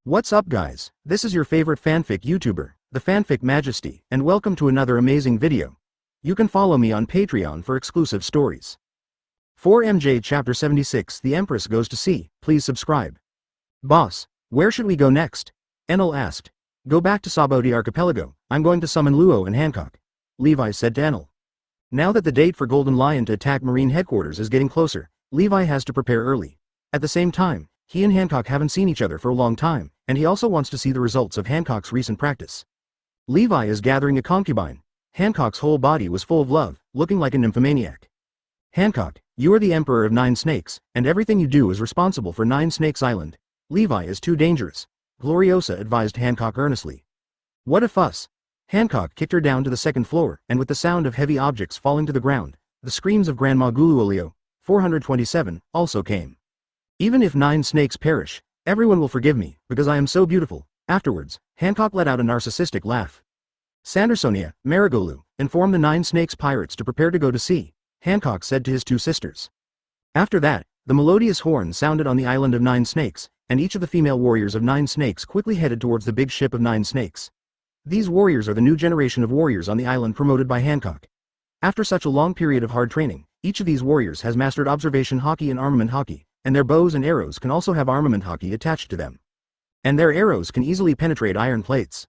What's up guys, this is your favorite fanfic YouTuber, the Fanfic Majesty, and welcome to another amazing video. You can follow me on Patreon for exclusive stories. 4MJ Chapter 76 The Empress Goes to Sea, please subscribe. Boss, where should we go next? Enel asked. Go back to Saboti Archipelago, I'm going to summon Luo and Hancock. Levi said to Enel. Now that the date for Golden Lion to attack Marine Headquarters is getting closer, Levi has to prepare early. At the same time, he and Hancock haven't seen each other for a long time, and he also wants to see the results of Hancock's recent practice. Levi is gathering a concubine. Hancock's whole body was full of love, looking like a nymphomaniac. Hancock, you are the Emperor of Nine Snakes, and everything you do is responsible for Nine Snakes Island. Levi is too dangerous. Gloriosa advised Hancock earnestly. What a fuss! Hancock kicked her down to the second floor, and with the sound of heavy objects falling to the ground, the screams of Grandma Guluolio, 427, also came. Even if 9 snakes perish, everyone will forgive me, because I am so beautiful. Afterwards, Hancock let out a narcissistic laugh. Sandersonia, Marigolu, informed the 9 snakes pirates to prepare to go to sea, Hancock said to his 2 sisters. After that, the melodious horn sounded on the island of 9 snakes, and each of the female warriors of 9 snakes quickly headed towards the big ship of 9 snakes. These warriors are the new generation of warriors on the island promoted by Hancock. After such a long period of hard training, each of these warriors has mastered observation hockey and armament hockey, and their bows and arrows can also have armament hockey attached to them. And their arrows can easily penetrate iron plates.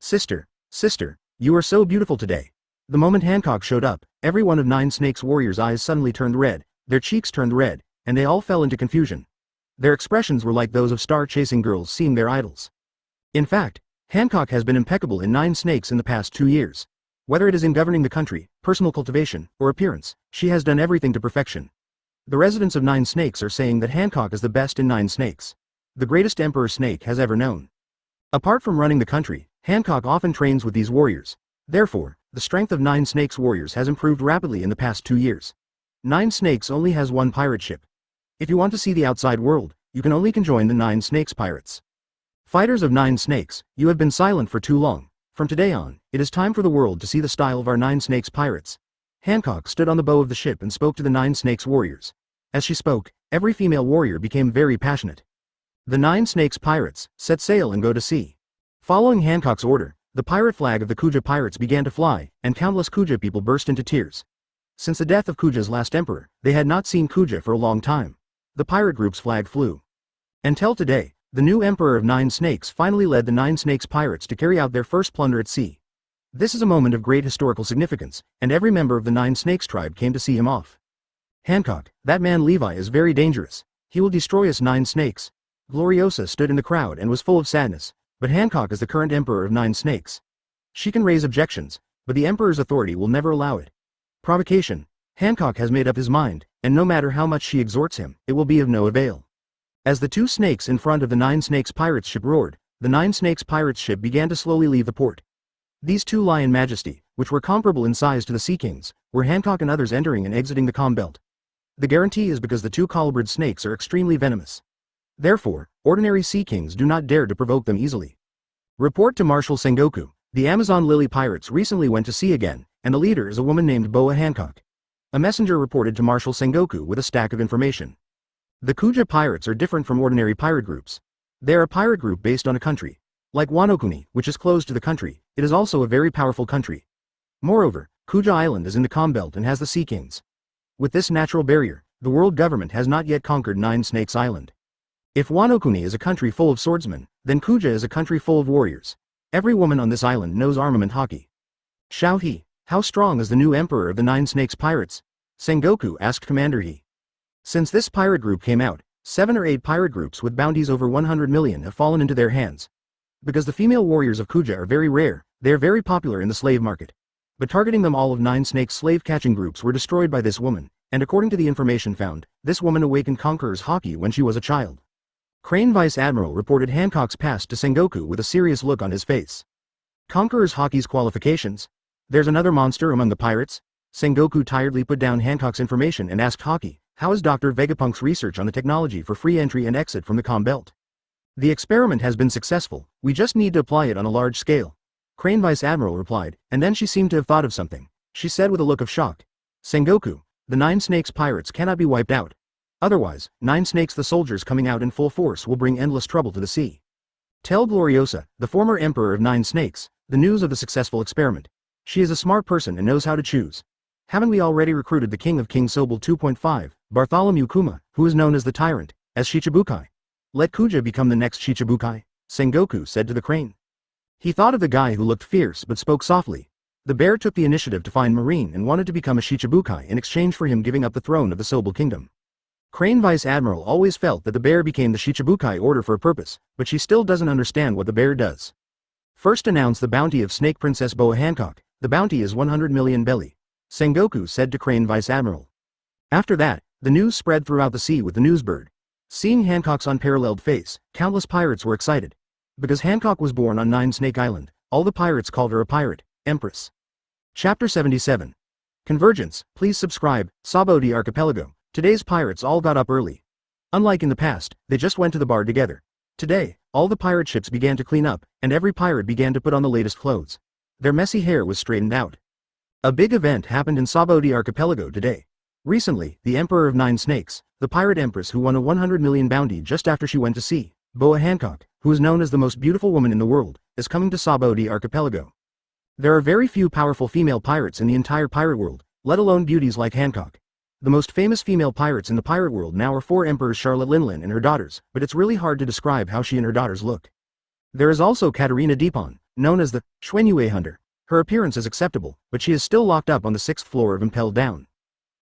Sister, you are so beautiful today. The moment Hancock showed up, every one of 9 snakes warriors' eyes suddenly turned red, their cheeks turned red, and they all fell into confusion. Their expressions were like those of star-chasing girls seeing their idols. In fact, Hancock has been impeccable in 9 snakes in the past 2 years. Whether it is in governing the country, personal cultivation, or appearance, she has done everything to perfection. The residents of 9 snakes are saying that Hancock is the best in 9 snakes. The greatest emperor snake has ever known. Apart from running the country, Hancock often trains with these warriors. Therefore, the strength of 9 snakes warriors has improved rapidly in the past 2 years. 9 snakes only has 1 pirate ship. If you want to see the outside world, you can only join the 9 snakes pirates. Fighters of 9 snakes, you have been silent for too long. From today on, it is time for the world to see the style of our 9 snakes pirates. Hancock stood on the bow of the ship and spoke to the 9 snakes warriors. As she spoke, every female warrior became very passionate. The 9 snakes pirates, set sail and go to sea. Following Hancock's order, the pirate flag of the Kuja pirates began to fly, and countless Kuja people burst into tears. Since the death of Kuja's last emperor, they had not seen Kuja for a long time. The pirate group's flag flew. Until today, the new emperor of 9 snakes finally led the 9 snakes pirates to carry out their first plunder at sea. This is a moment of great historical significance, and every member of the 9 snakes tribe came to see him off. Hancock, that man Levi is very dangerous. He will destroy us 9 snakes. Gloriosa stood in the crowd and was full of sadness, but Hancock is the current emperor of 9 snakes. She can raise objections, but the emperor's authority will never allow it. Provocation. Hancock has made up his mind, and no matter how much she exhorts him, it will be of no avail. As the 2 snakes in front of the 9 snakes pirates ship roared, the 9 snakes pirates ship began to slowly leave the port. These 2 Lion Majesty, which were comparable in size to the Sea Kings, were Hancock and others entering and exiting the calm belt. The guarantee is because the 2 colubrid snakes are extremely venomous. Therefore, ordinary Sea Kings do not dare to provoke them easily. Report to Marshal Sengoku, the Amazon Lily pirates recently went to sea again, and the leader is a woman named Boa Hancock. A messenger reported to Marshal Sengoku with a stack of information. The Kuja pirates are different from ordinary pirate groups. They are a pirate group based on a country. Like Wanokuni, which is closed to the country, it is also a very powerful country. Moreover, Kuja Island is in the calm belt and has the Sea Kings. With this natural barrier, the world government has not yet conquered 9 Snakes Island. If Wanokuni is a country full of swordsmen, then Kuja is a country full of warriors. Every woman on this island knows armament hockey. Xiao He, how strong is the new emperor of the 9 Snakes pirates? Sengoku asked Commander He. Since this pirate group came out, 7 or 8 pirate groups with bounties over 100 million have fallen into their hands. Because the female warriors of Kuja are very rare, they are very popular in the slave market. But targeting them, all of 9 snakes slave-catching groups were destroyed by this woman, and according to the information found, this woman awakened Conqueror's hockey when she was a child. Crane Vice Admiral reported Hancock's past to Sengoku with a serious look on his face. Conqueror's hockey's qualifications? There's another monster among the pirates? Sengoku tiredly put down Hancock's information and asked Hockey, how is Dr. Vegapunk's research on the technology for free entry and exit from the calm belt? The experiment has been successful, we just need to apply it on a large scale. Crane Vice Admiral replied, and then she seemed to have thought of something. She said with a look of shock. Sengoku, the 9 snakes pirates cannot be wiped out. Otherwise, 9 snakes the soldiers coming out in full force will bring endless trouble to the sea. Tell Gloriosa, the former emperor of 9 snakes, the news of the successful experiment. She is a smart person and knows how to choose. Haven't we already recruited the king of King Sobel 2.5, Bartholomew Kuma, who is known as the tyrant, as Shichibukai? Let Kuja become the next Shichibukai, Sengoku said to the crane. He thought of the guy who looked fierce but spoke softly. The bear took the initiative to find Marine and wanted to become a Shichibukai in exchange for him giving up the throne of the Sobel kingdom. Crane Vice Admiral always felt that the bear became the Shichibukai order for a purpose, but she still doesn't understand what the bear does. First announce the bounty of Snake Princess Boa Hancock. The bounty is 100 million belly, Sengoku said to Crane Vice Admiral. After that, the news spread throughout the sea with the newsbird. Seeing Hancock's unparalleled face, countless pirates were excited. Because Hancock was born on 9 Snake Island, all the pirates called her a pirate, Empress. Chapter 77. Convergence. Please subscribe, Sabodi Archipelago. Today's pirates all got up early. Unlike in the past, they just went to the bar together. Today, all the pirate ships began to clean up, and every pirate began to put on the latest clothes. Their messy hair was straightened out. A big event happened in Sabodi Archipelago today. Recently, the Emperor of 9 Snakes, the pirate empress who won a 100 million bounty just after she went to sea, Boa Hancock, who is known as the most beautiful woman in the world, is coming to Sabodi Archipelago. There are very few powerful female pirates in the entire pirate world, let alone beauties like Hancock. The most famous female pirates in the pirate world now are 4 emperors Charlotte Linlin and her daughters, but it's really hard to describe how she and her daughters look. There is also Katerina Deepon, known as the Xuanyue Hunter. Her appearance is acceptable, but she is still locked up on the 6th floor of Impelled Down.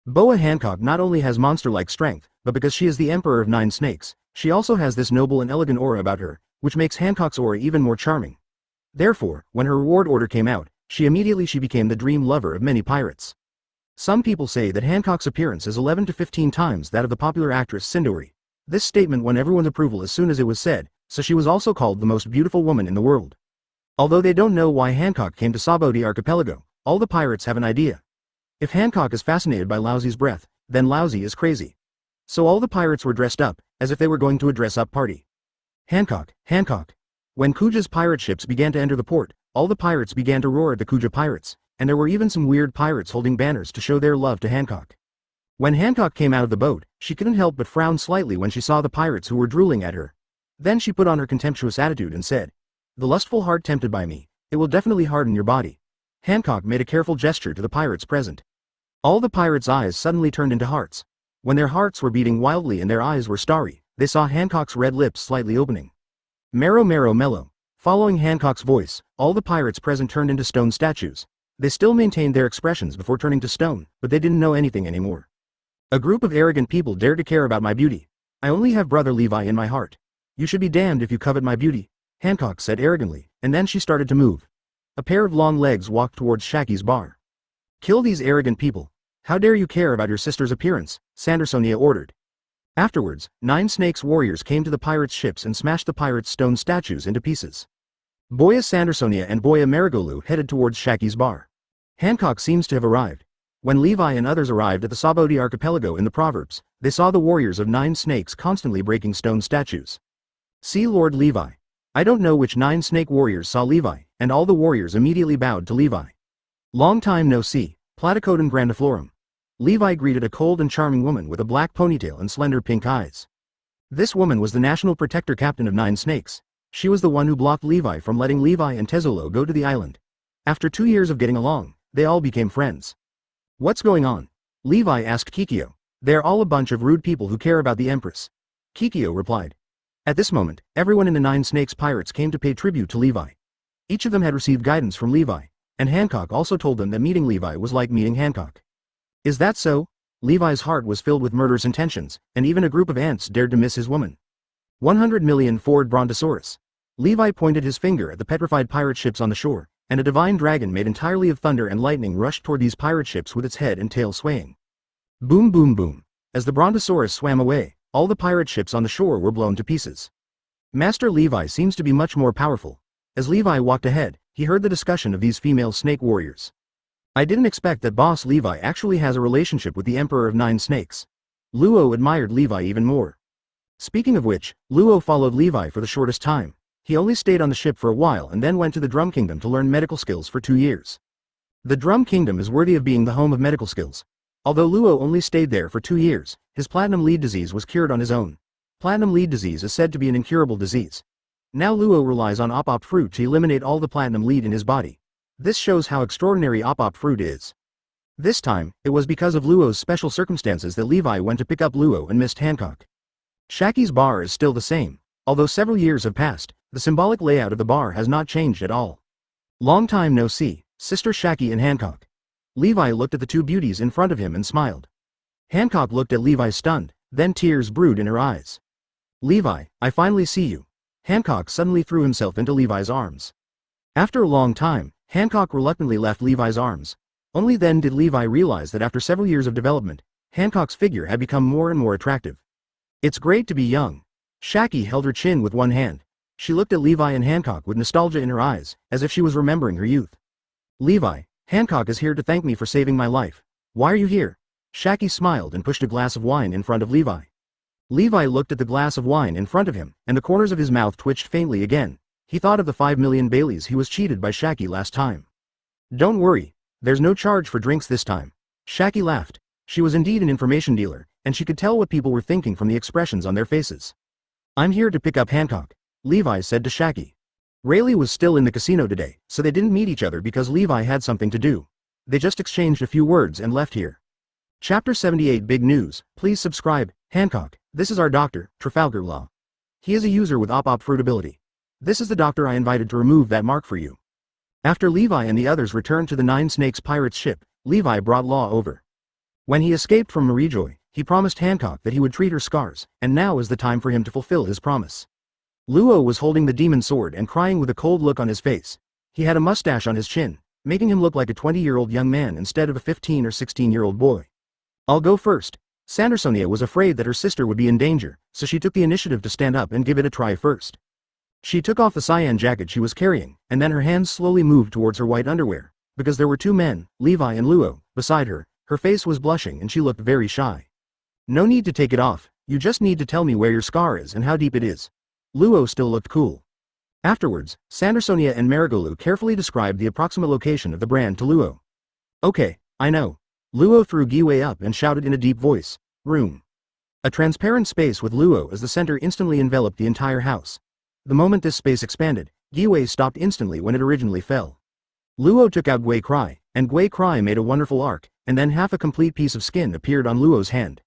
Boa Hancock not only has monster-like strength, but because she is the Emperor of 9 Snakes, she also has this noble and elegant aura about her, which makes Hancock's aura even more charming. Therefore, when her reward order came out, she became the dream lover of many pirates. Some people say that Hancock's appearance is 11 to 15 times that of the popular actress Sindori. This statement won everyone's approval as soon as it was said, so she was also called the most beautiful woman in the world. Although they don't know why Hancock came to Sabodi Archipelago, all the pirates have an idea. If Hancock is fascinated by Lousie's breath, then Lousie is crazy. So all the pirates were dressed up, as if they were going to a dress-up party. Hancock, Hancock. When Kuja's pirate ships began to enter the port, all the pirates began to roar at the Kuja pirates, and there were even some weird pirates holding banners to show their love to Hancock. When Hancock came out of the boat, she couldn't help but frown slightly when she saw the pirates who were drooling at her. Then she put on her contemptuous attitude and said, "The lustful heart tempted by me, it will definitely harden your body." Hancock made a careful gesture to the pirates present. All the pirates' eyes suddenly turned into hearts. When their hearts were beating wildly and their eyes were starry, they saw Hancock's red lips slightly opening. Marrow marrow mellow. Following Hancock's voice, all the pirates present turned into stone statues. They still maintained their expressions before turning to stone, but they didn't know anything anymore. A group of arrogant people dare to care about my beauty. I only have brother Levi in my heart. You should be damned if you covet my beauty, Hancock said arrogantly, and then she started to move. A pair of long legs walked towards Shaggy's bar. Kill these arrogant people. How dare you care about your sister's appearance, Sandersonia ordered. Afterwards, 9 Snakes warriors came to the pirates' ships and smashed the pirates' stone statues into pieces. Boya Sandersonia and Boya Marigolu headed towards Shaggy's bar. Hancock seems to have arrived. When Levi and others arrived at the Sabodi Archipelago in the Proverbs, they saw the warriors of 9 Snakes constantly breaking stone statues. See Lord Levi. I don't know which 9 Snake warriors saw Levi, and all the warriors immediately bowed to Levi. Long time no see, Platycodon grandiflorum. Levi greeted a cold and charming woman with a black ponytail and slender pink eyes. This woman was the national protector captain of 9 Snakes. She was the one who blocked Levi from letting Levi and Tezzolo go to the island. After 2 years of getting along, they all became friends. What's going on? Levi asked Kikyo. They're all a bunch of rude people who care about the Empress. Kikyo replied. At this moment, everyone in the 9 Snakes pirates came to pay tribute to Levi. Each of them had received guidance from Levi, and Hancock also told them that meeting Levi was like meeting Hancock. Is that so? Levi's heart was filled with murderous intentions, and even a group of ants dared to miss his woman. 100 million Ford Brontosaurus. Levi pointed his finger at the petrified pirate ships on the shore, and a divine dragon made entirely of thunder and lightning rushed toward these pirate ships with its head and tail swaying. Boom boom boom. As the Brontosaurus swam away, all the pirate ships on the shore were blown to pieces. Master Levi seems to be much more powerful. As Levi walked ahead, he heard the discussion of these female snake warriors. I didn't expect that Boss Levi actually has a relationship with the Emperor of 9 Snakes. Luo admired Levi even more. Speaking of which, Luo followed Levi for the shortest time. He only stayed on the ship for a while and then went to the Drum Kingdom to learn medical skills for 2 years. The Drum Kingdom is worthy of being the home of medical skills. Although Luo only stayed there for 2 years, his platinum lead disease was cured on his own. Platinum lead disease is said to be an incurable disease. Now Luo relies on op fruit to eliminate all the platinum lead in his body. This shows how extraordinary op fruit is. This time, it was because of Luo's special circumstances that Levi went to pick up Luo and missed Hancock. Shaki's bar is still the same. Although several years have passed, the symbolic layout of the bar has not changed at all. Long time no see, Sister Shaki and Hancock. Levi looked at the two beauties in front of him and smiled. Hancock looked at Levi stunned, then tears brewed in her eyes. Levi, I finally see you. Hancock suddenly threw himself into Levi's arms. After a long time, Hancock reluctantly left Levi's arms. Only then did Levi realize that after several years of development, Hancock's figure had become more and more attractive. It's great to be young. Shaki held her chin with one hand. She looked at Levi and Hancock with nostalgia in her eyes, as if she was remembering her youth. Levi, Hancock is here to thank me for saving my life. Why are you here? Shaki smiled and pushed a glass of wine in front of Levi. Levi looked at the glass of wine in front of him, and the corners of his mouth twitched faintly again. He thought of the 5 million Baileys he was cheated by Shaki last time. Don't worry, there's no charge for drinks this time. Shaki laughed. She was indeed an information dealer, and she could tell what people were thinking from the expressions on their faces. I'm here to pick up Hancock, Levi said to Shaki. Rayleigh was still in the casino today, so they didn't meet each other because Levi had something to do. They just exchanged a few words and left here. Chapter 78 Big News, please subscribe. Hancock, this is our doctor, Trafalgar Law. He is a user with op fruit ability. This is the doctor I invited to remove that mark for you. After Levi and the others returned to the Nine Snakes pirate's ship, Levi brought Law over. When he escaped from Mariejois, he promised Hancock that he would treat her scars, and now is the time for him to fulfill his promise. Luo was holding the demon sword and crying with a cold look on his face. He had a mustache on his chin, making him look like a 20-year-old young man instead of a 15 or 16-year-old boy. I'll go first. Sandersonia was afraid that her sister would be in danger, so she took the initiative to stand up and give it a try first. She took off the cyan jacket she was carrying, and then her hands slowly moved towards her white underwear, because there were two men, Levi and Luo, beside her. Her face was blushing and she looked very shy. No need to take it off, you just need to tell me where your scar is and how deep it is. Luo still looked cool. Afterwards, Sandersonia and Mariejois carefully described the approximate location of the brand to Luo. Okay, I know. Luo threw Giwei up and shouted in a deep voice, room. A transparent space with Luo as the center instantly enveloped the entire house. The moment this space expanded, Giwei stopped instantly when it originally fell. Luo took out Gui Cry, and Gui Cry made a wonderful arc, and then half a complete piece of skin appeared on Luo's hand.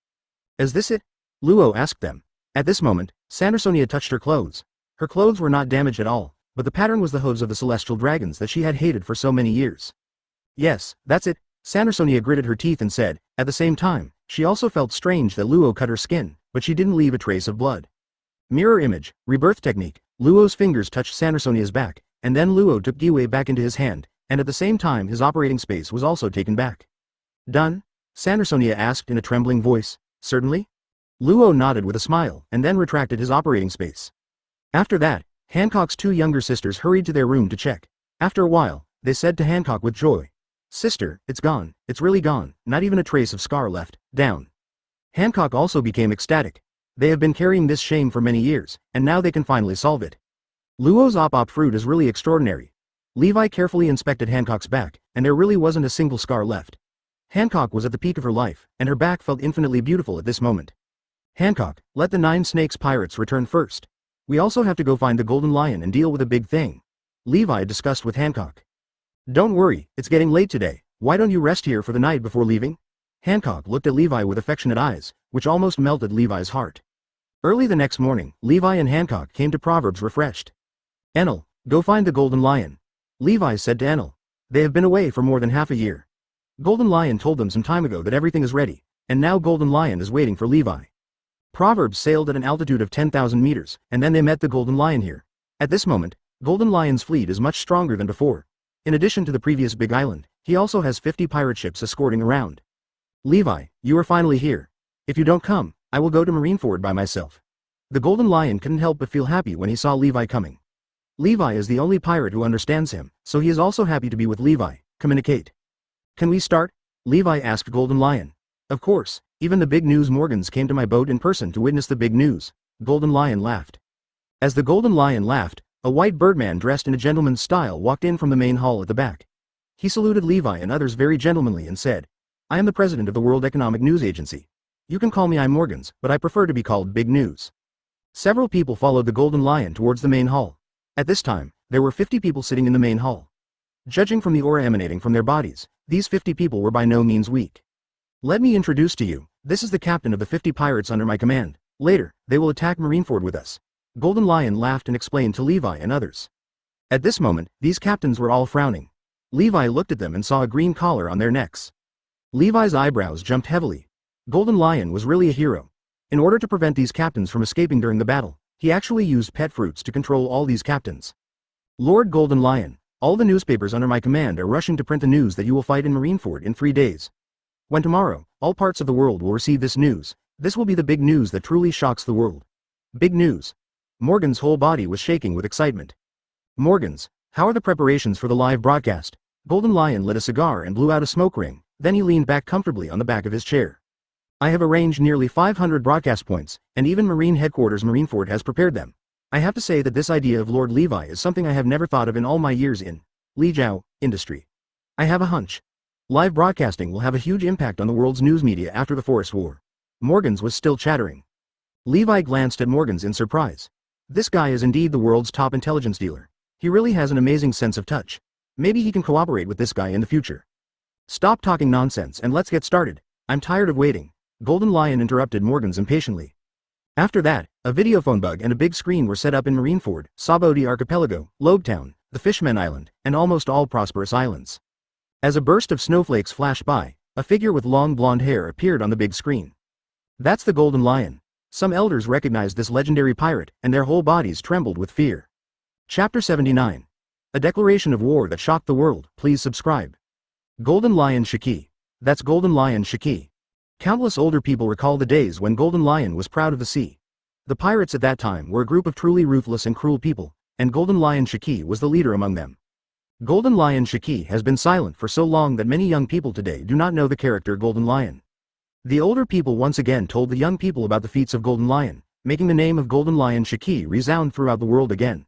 Is this it? Luo asked them. At this moment, Sandersonia touched her clothes. Her clothes were not damaged at all, but the pattern was the hooves of the celestial dragons that she had hated for so many years. Yes, that's it, Sandersonia gritted her teeth and said. At the same time, she also felt strange that Luo cut her skin, but she didn't leave a trace of blood. Mirror image, rebirth technique. Luo's fingers touched Sandersonia's back, and then Luo took Giwei back into his hand, and at the same time his operating space was also taken back. Done? Sandersonia asked in a trembling voice. Certainly? Luo nodded with a smile, and then retracted his operating space. After that, Hancock's two younger sisters hurried to their room to check. After a while, they said to Hancock with joy. Sister, it's gone, it's really gone, not even a trace of scar left, down. Hancock also became ecstatic. They have been carrying this shame for many years, and now they can finally solve it. Luo's op fruit is really extraordinary. Levi carefully inspected Hancock's back, and there really wasn't a single scar left. Hancock was at the peak of her life, and her back felt infinitely beautiful at this moment. Hancock, let the Nine Snakes pirates return first. We also have to go find the Golden Lion and deal with a big thing. Levi discussed with Hancock. Don't worry, it's getting late today. Why don't you rest here for the night before leaving? Hancock looked at Levi with affectionate eyes, which almost melted Levi's heart. Early the next morning, Levi and Hancock came to Proverbs refreshed. Enel, go find the Golden Lion. Levi said to Enel. They have been away for more than half a year. Golden Lion told them some time ago that everything is ready, and now Golden Lion is waiting for Levi. Proverbs sailed at an altitude of 10,000 meters, and then they met the Golden Lion here. At this moment, Golden Lion's fleet is much stronger than before. In addition to the previous big island, he also has 50 pirate ships escorting around. Levi, you are finally here. If you don't come, I will go to Marineford by myself. The Golden Lion couldn't help but feel happy when he saw Levi coming. Levi is the only pirate who understands him, so he is also happy to be with Levi. Communicate. Can we start? Levi asked Golden Lion. Of course, even the big news Morgans came to my boat in person to witness the big news. Golden Lion laughed. As the Golden Lion laughed, a white birdman dressed in a gentleman's style walked in from the main hall at the back. He saluted Levi and others very gentlemanly and said, I am the president of the World Economic News Agency. You can call me Morgans, but I prefer to be called Big News. Several people followed the Golden Lion towards the main hall. At this time, there were 50 people sitting in the main hall. Judging from the aura emanating from their bodies, these 50 people were by no means weak. Let me introduce to you, this is the captain of the 50 pirates under my command. Later, they will attack Marineford with us. Golden Lion laughed and explained to Levi and others. At this moment, these captains were all frowning. Levi looked at them and saw a green collar on their necks. Levi's eyebrows jumped heavily. Golden Lion was really a hero. In order to prevent these captains from escaping during the battle, he actually used pet fruits to control all these captains. Lord Golden Lion, all the newspapers under my command are rushing to print the news that you will fight in Marineford in 3 days. When tomorrow, all parts of the world will receive this news, this will be the big news that truly shocks the world. Big news. Morgan's whole body was shaking with excitement. Morgans, how are the preparations for the live broadcast? Golden Lion lit a cigar and blew out a smoke ring, then he leaned back comfortably on the back of his chair. I have arranged nearly 500 broadcast points, and even Marine Headquarters Marineford has prepared them. I have to say that this idea of Lord Levi is something I have never thought of in all my years in Lijiao industry. I have a hunch. Live broadcasting will have a huge impact on the world's news media after the Forest War. Morgans was still chattering. Levi glanced at Morgans in surprise. This guy is indeed the world's top intelligence dealer. He really has an amazing sense of touch. Maybe he can cooperate with this guy in the future. Stop talking nonsense and let's get started. I'm tired of waiting. Golden Lion interrupted Morgans impatiently. After that, a videophone bug and a big screen were set up in Marineford, Sabodi Archipelago, Lobetown, the Fishmen Island, and almost all prosperous islands. As a burst of snowflakes flashed by, a figure with long blonde hair appeared on the big screen. That's the Golden Lion. Some elders recognized this legendary pirate, and their whole bodies trembled with fear. Chapter 79. A declaration of war that shocked the world. Please subscribe. Golden Lion Shiki. That's Golden Lion Shiki. Countless older people recall the days when Golden Lion was proud of the sea. The pirates at that time were a group of truly ruthless and cruel people, and Golden Lion Shiki was the leader among them. Golden Lion Shiki has been silent for so long that many young people today do not know the character Golden Lion. The older people once again told the young people about the feats of Golden Lion, making the name of Golden Lion Shiki resound throughout the world again.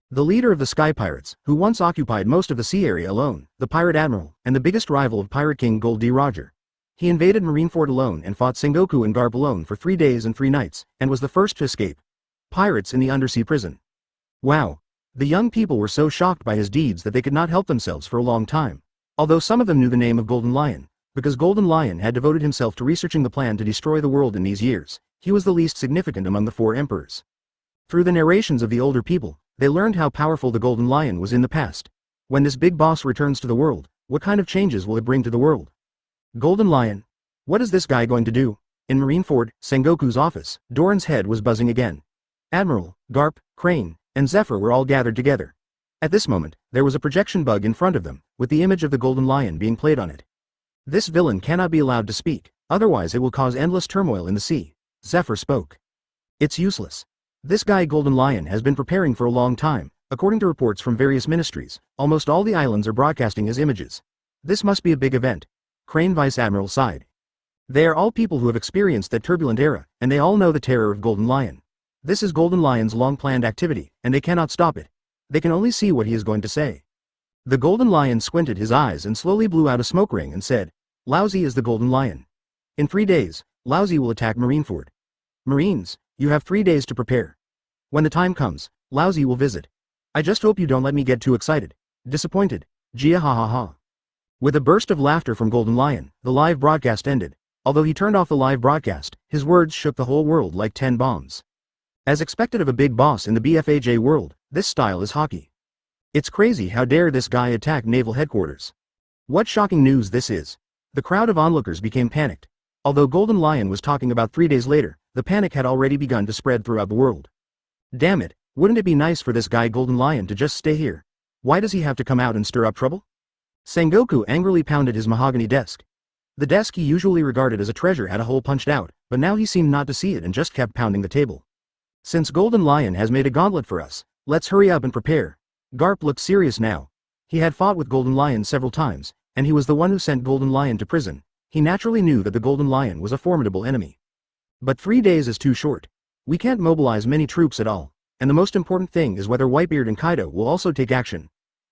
The leader of the Sky Pirates, who once occupied most of the sea area alone, the Pirate Admiral, and the biggest rival of Pirate King Gold D. Roger. He invaded Marineford alone and fought Sengoku and Garp alone for 3 days and 3 nights, and was the first to escape. Pirates in the undersea prison. Wow. The young people were so shocked by his deeds that they could not help themselves for a long time. Although some of them knew the name of Golden Lion, because Golden Lion had devoted himself to researching the plan to destroy the world in these years, he was the least significant among the 4 emperors. Through the narrations of the older people, they learned how powerful the Golden Lion was in the past. When this big boss returns to the world, what kind of changes will it bring to the world? Golden Lion. What is this guy going to do? In Marineford, Sengoku's office, Doran's head was buzzing again. Admiral, Garp, Crane, and Zephyr were all gathered together. At this moment, there was a projection bug in front of them, with the image of the Golden Lion being played on it. This villain cannot be allowed to speak, otherwise it will cause endless turmoil in the sea. Zephyr spoke. It's useless. This guy Golden Lion has been preparing for a long time. According to reports from various ministries, almost all the islands are broadcasting his images. This must be a big event. Crane Vice Admiral sighed. They are all people who have experienced that turbulent era, and they all know the terror of Golden Lion. This is Golden Lion's long-planned activity, and they cannot stop it. They can only see what he is going to say. The Golden Lion squinted his eyes and slowly blew out a smoke ring and said, Lousy is the Golden Lion. In 3 days, Lousy will attack Marineford. Marines, you have 3 days to prepare. When the time comes, Lousy will visit. I just hope you don't let me get too excited. Disappointed. Gia ha ha ha. With a burst of laughter from Golden Lion, the live broadcast ended. Although he turned off the live broadcast, his words shook the whole world like 10 bombs. As expected of a big boss in the BFAJ world, this style is hockey. It's crazy how dare this guy attack naval headquarters. What shocking news this is. The crowd of onlookers became panicked. Although Golden Lion was talking about 3 days later, the panic had already begun to spread throughout the world. Damn it, wouldn't it be nice for this guy Golden Lion to just stay here? Why does he have to come out and stir up trouble? Sengoku angrily pounded his mahogany desk. The desk he usually regarded as a treasure had a hole punched out, but now he seemed not to see it and just kept pounding the table. Since Golden Lion has made a gauntlet for us, let's hurry up and prepare. Garp looked serious now. He had fought with Golden Lion several times, and he was the one who sent Golden Lion to prison. He naturally knew that the Golden Lion was a formidable enemy. But 3 days is too short. We can't mobilize many troops at all, and the most important thing is whether Whitebeard and Kaido will also take action.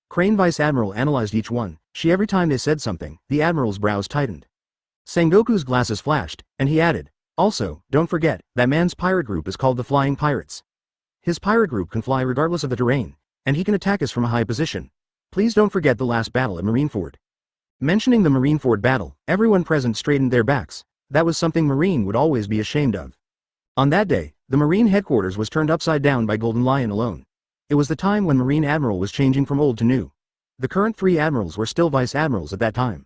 Crane Vice Admiral analyzed each one. Every time they said something, the Admiral's brows tightened. Sengoku's glasses flashed, and he added, Also, don't forget, that man's pirate group is called the Flying Pirates. His pirate group can fly regardless of the terrain, and he can attack us from a high position. Please don't forget the last battle at Marineford. Mentioning the Marineford battle, everyone present straightened their backs. That was something Marine would always be ashamed of. On that day, the Marine headquarters was turned upside down by Golden Lion alone. It was the time when Marine Admiral was changing from old to new. The current 3 admirals were still vice admirals at that time.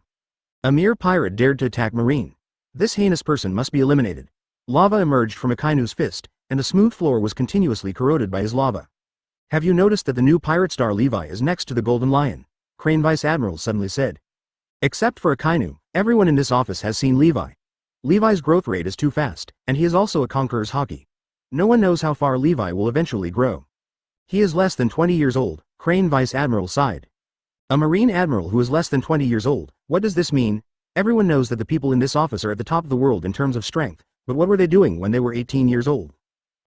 A mere pirate dared to attack Marine. This heinous person must be eliminated. Lava emerged from Akainu's fist, and the smooth floor was continuously corroded by his lava. Have you noticed that the new pirate star Levi is next to the Golden Lion? Crane Vice Admiral suddenly said. Except for Akainu, everyone in this office has seen Levi. Levi's growth rate is too fast, and he is also a conqueror's hockey. No one knows how far Levi will eventually grow. He is less than 20 years old, Crane Vice Admiral sighed. A Marine Admiral who is less than 20 years old, what does this mean? Everyone knows that the people in this office are at the top of the world in terms of strength, but what were they doing when they were 18 years old?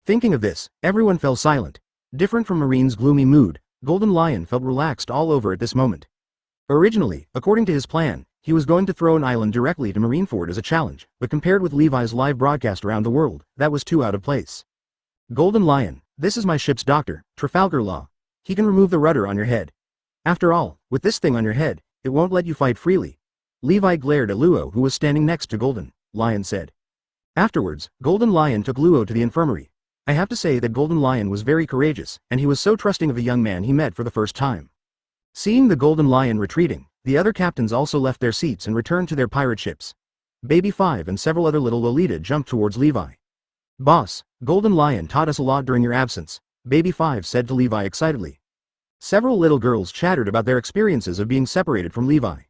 Thinking of this, everyone fell silent. Different from Marine's gloomy mood, Golden Lion felt relaxed all over at this moment. Originally, according to his plan, he was going to throw an island directly to Marineford as a challenge, but compared with Levi's live broadcast around the world, that was too out of place. Golden Lion, this is my ship's doctor, Trafalgar Law. He can remove the rudder on your head. After all, with this thing on your head, it won't let you fight freely. Levi glared at Luo, who was standing next to Golden Lion, said. Afterwards, Golden Lion took Luo to the infirmary. I have to say that Golden Lion was very courageous, and he was so trusting of a young man he met for the first time. Seeing the Golden Lion retreating, the other captains also left their seats and returned to their pirate ships. Baby 5 and several other little Lolita jumped towards Levi. Boss, Golden Lion taught us a lot during your absence, Baby 5 said to Levi excitedly. Several little girls chattered about their experiences of being separated from Levi.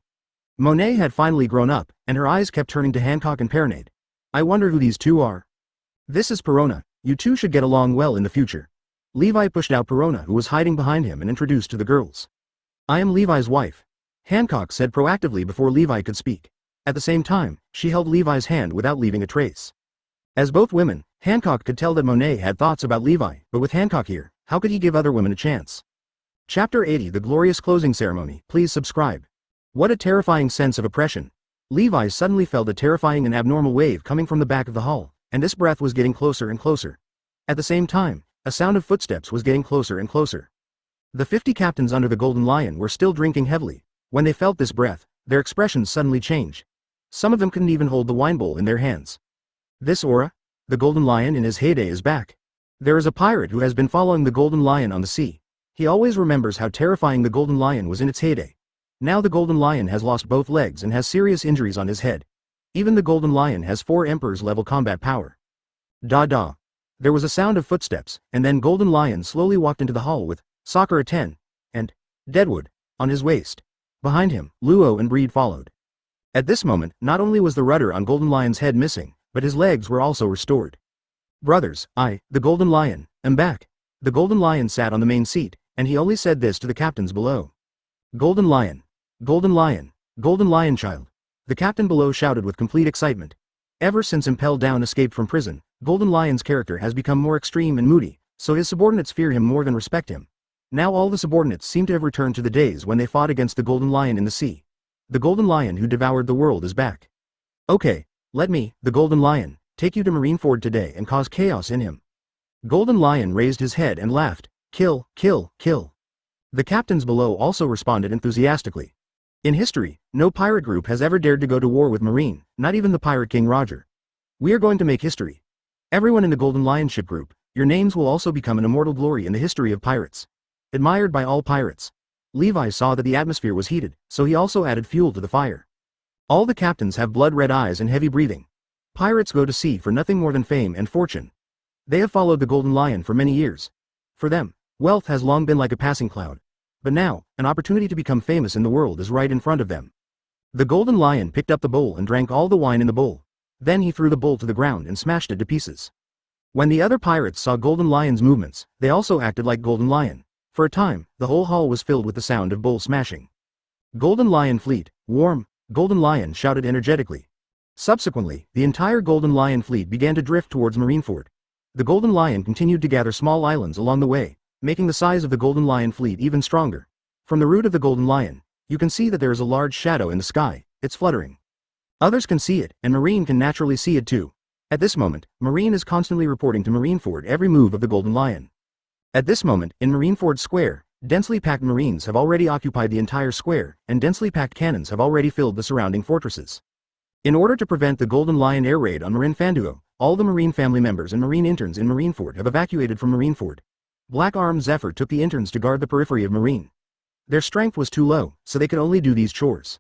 Monet had finally grown up, and her eyes kept turning to Hancock and Peronade. I wonder who these two are. This is Perona. You two should get along well in the future. Levi pushed out Perona, who was hiding behind him, and introduced to the girls. I am Levi's wife. Hancock said proactively before Levi could speak. At the same time, she held Levi's hand without leaving a trace. As both women, Hancock could tell that Monet had thoughts about Levi, but with Hancock here, how could he give other women a chance? Chapter 80 The Glorious Closing Ceremony. Please subscribe. What a terrifying sense of oppression. Levi suddenly felt a terrifying and abnormal wave coming from the back of the hall, and this breath was getting closer and closer. At the same time, a sound of footsteps was getting closer and closer. The 50 captains under the Golden Lion were still drinking heavily. When they felt this breath, their expressions suddenly changed. Some of them couldn't even hold the wine bowl in their hands. This aura? The Golden Lion in his heyday is back. There is a pirate who has been following the Golden Lion on the sea. He always remembers how terrifying the Golden Lion was in its heyday. Now the Golden Lion has lost both legs and has serious injuries on his head. Even the Golden Lion has 4 Emperor's level combat power. Da. There was a sound of footsteps, and then Golden Lion slowly walked into the hall with Sakura 10 and Deadwood on his waist. Behind him, Luo and Breed followed. At this moment, not only was the rudder on Golden Lion's head missing, but his legs were also restored. Brothers, I, the Golden Lion, am back. The Golden Lion sat on the main seat, and he only said this to the captains below. Golden Lion. Golden Lion. Golden Lion child. The captain below shouted with complete excitement. Ever since Impelled Down escaped from prison, Golden Lion's character has become more extreme and moody, so his subordinates fear him more than respect him. Now all the subordinates seem to have returned to the days when they fought against the Golden Lion in the sea. The Golden Lion who devoured the world is back. Okay, let me, the Golden Lion, take you to Marineford today and cause chaos in him. Golden Lion raised his head and laughed. Kill, kill, kill. The captains below also responded enthusiastically. In history, no pirate group has ever dared to go to war with Marine, not even the Pirate King Roger. We are going to make history. Everyone in the Golden Lion ship group, your names will also become an immortal glory in the history of pirates. Admired by all pirates. Levi saw that the atmosphere was heated, so he also added fuel to the fire. All the captains have blood-red eyes and heavy breathing. Pirates go to sea for nothing more than fame and fortune. They have followed the Golden Lion for many years. For them, wealth has long been like a passing cloud. But now, an opportunity to become famous in the world is right in front of them. The Golden Lion picked up the bowl and drank all the wine in the bowl. Then he threw the bowl to the ground and smashed it to pieces. When the other pirates saw Golden Lion's movements, they also acted like Golden Lion. For a time, the whole hall was filled with the sound of bowl smashing. Golden Lion fleet, warm, Golden Lion shouted energetically. Subsequently, the entire Golden Lion fleet began to drift towards Marineford. The Golden Lion continued to gather small islands along the way, making the size of the Golden Lion fleet even stronger. From the root of the Golden Lion, you can see that there is a large shadow in the sky. It's fluttering. Others can see it, and Marine can naturally see it too. At this moment, Marine is constantly reporting to Marineford every move of the Golden Lion. At this moment, in Marineford Square, Densely packed marines have already occupied the entire square, and densely packed cannons have already filled the surrounding fortresses. In order to prevent the Golden Lion air raid on Marine Fanduo, all the Marine family members and Marine interns in Marineford have evacuated from Marineford. Black Arm Zephyr took the interns to guard the periphery of Marine. Their strength was too low, so they could only do these chores.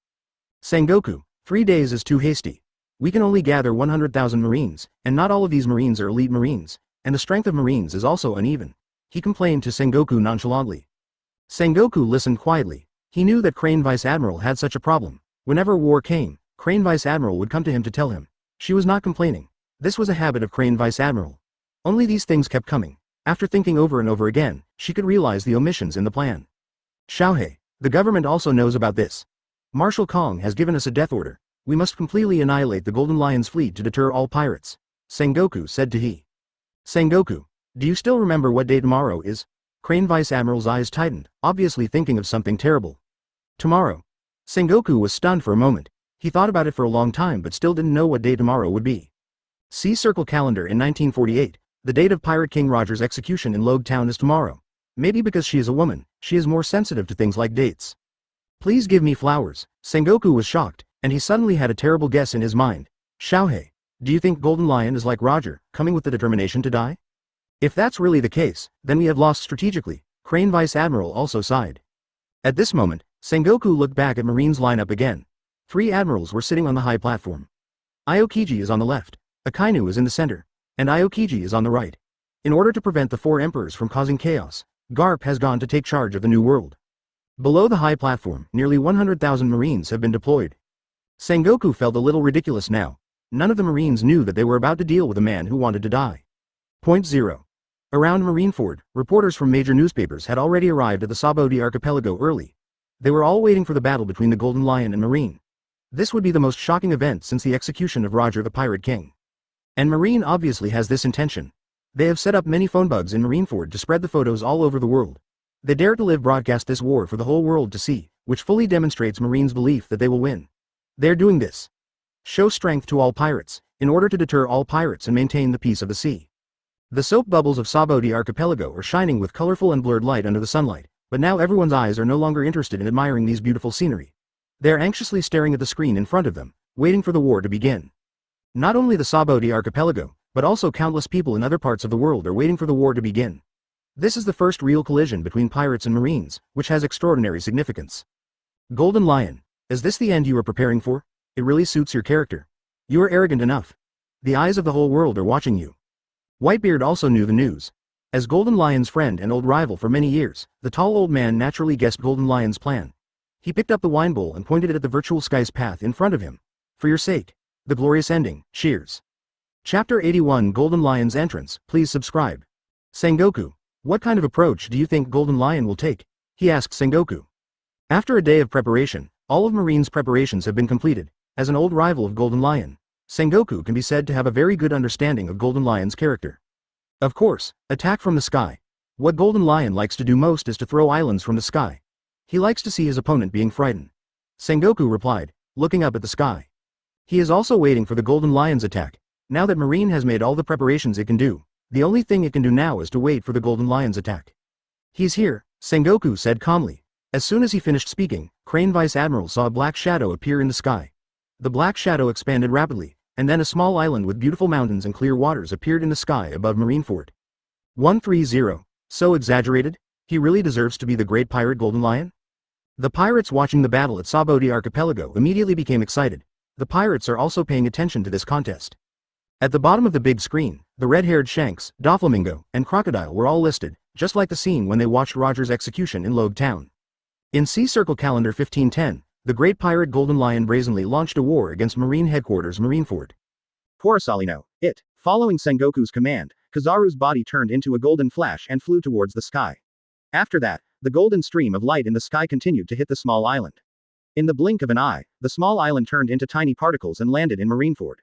Sengoku, 3 days is too hasty. We can only gather 100,000 Marines, and not all of these Marines are elite Marines, and the strength of Marines is also uneven. He complained to Sengoku nonchalantly. Sengoku listened quietly. He knew that Crane Vice Admiral had such a problem. Whenever war came, Crane Vice Admiral would come to him to tell him. She was not complaining. This was a habit of Crane Vice Admiral. Only these things kept coming. After thinking over and over again, she could realize the omissions in the plan. Xiaohei, the government also knows about this. Marshal Kong has given us a death order. We must completely annihilate the Golden Lion's fleet to deter all pirates. Sengoku said to he. Sengoku, do you still remember what day tomorrow is? Crane Vice Admiral's eyes tightened, obviously thinking of something terrible. Tomorrow. Sengoku was stunned for a moment. He thought about it for a long time but still didn't know what day tomorrow would be. See Circle Calendar in 1948. The date of Pirate King Roger's execution in Logue Town is tomorrow. Maybe because she is a woman, she is more sensitive to things like dates. Please give me flowers. Sengoku was shocked, and he suddenly had a terrible guess in his mind. Xiaohei, do you think Golden Lion is like Roger, coming with the determination to die? If that's really the case, then we have lost strategically. Crane Vice Admiral also sighed. At this moment, Sengoku looked back at Marine's lineup again. 3 admirals were sitting on the high platform. Aokiji is on the left, Akainu is in the center, and Aokiji is on the right. In order to prevent the 4 emperors from causing chaos, Garp has gone to take charge of the new world. Below the high platform, nearly 100,000 Marines have been deployed. Sengoku felt a little ridiculous now. None of the Marines knew that they were about to deal with a man who wanted to die. Point 0. Around Marineford, reporters from major newspapers had already arrived at the Sabodi archipelago early. They were all waiting for the battle between the Golden Lion and Marine. This would be the most shocking event since the execution of Roger the Pirate King. And Marine obviously has this intention. They have set up many phone bugs in Marineford to spread the photos all over the world. They dare to live broadcast this war for the whole world to see, which fully demonstrates Marine's belief that they will win. They're doing this. Show strength to all pirates, in order to deter all pirates and maintain the peace of the sea. The soap bubbles of Sabodi archipelago are shining with colorful and blurred light under the sunlight, but now everyone's eyes are no longer interested in admiring these beautiful scenery. They are anxiously staring at the screen in front of them, waiting for the war to begin. Not only the Sabodi archipelago, but also countless people in other parts of the world are waiting for the war to begin. This is the first real collision between pirates and Marines, which has extraordinary significance. Golden Lion, is this the end you are preparing for? It really suits your character. You are arrogant enough. The eyes of the whole world are watching you. Whitebeard also knew the news. As Golden Lion's friend and old rival for many years, the tall old man naturally guessed Golden Lion's plan. He picked up the wine bowl and pointed it at the virtual sky's path in front of him. For your sake. The glorious ending, cheers. Chapter 81 Golden Lion's Entrance, please subscribe. Sengoku, what kind of approach do you think Golden Lion will take? He asked Sengoku. After a day of preparation, all of Marine's preparations have been completed. As an old rival of Golden Lion, Sengoku can be said to have a very good understanding of Golden Lion's character. Of course, attack from the sky. What Golden Lion likes to do most is to throw islands from the sky. He likes to see his opponent being frightened. Sengoku replied, looking up at the sky. He is also waiting for the Golden Lion's attack. Now that Marine has made all the preparations it can do, the only thing it can do now is to wait for the Golden Lion's attack. He's here, Sengoku said calmly. As soon as he finished speaking, Crane Vice Admiral saw a black shadow appear in the sky. The black shadow expanded rapidly, and then a small island with beautiful mountains and clear waters appeared in the sky above Marineford. 130. So exaggerated? He really deserves to be the great pirate Golden Lion? The pirates watching the battle at Sabodi archipelago immediately became excited. The pirates are also paying attention to this contest. At the bottom of the big screen, the red-haired Shanks, Doflamingo, and Crocodile were all listed, just like the scene when they watched Roger's execution in Logue Town. In Sea Circle Calendar 1510, the great pirate Golden Lion brazenly launched a war against Marine headquarters Marineford. Porisalino, it. Following Sengoku's command, Kizaru's body turned into a golden flash and flew towards the sky. After that, the golden stream of light in the sky continued to hit the small island. In the blink of an eye, the small island turned into tiny particles and landed in Marineford.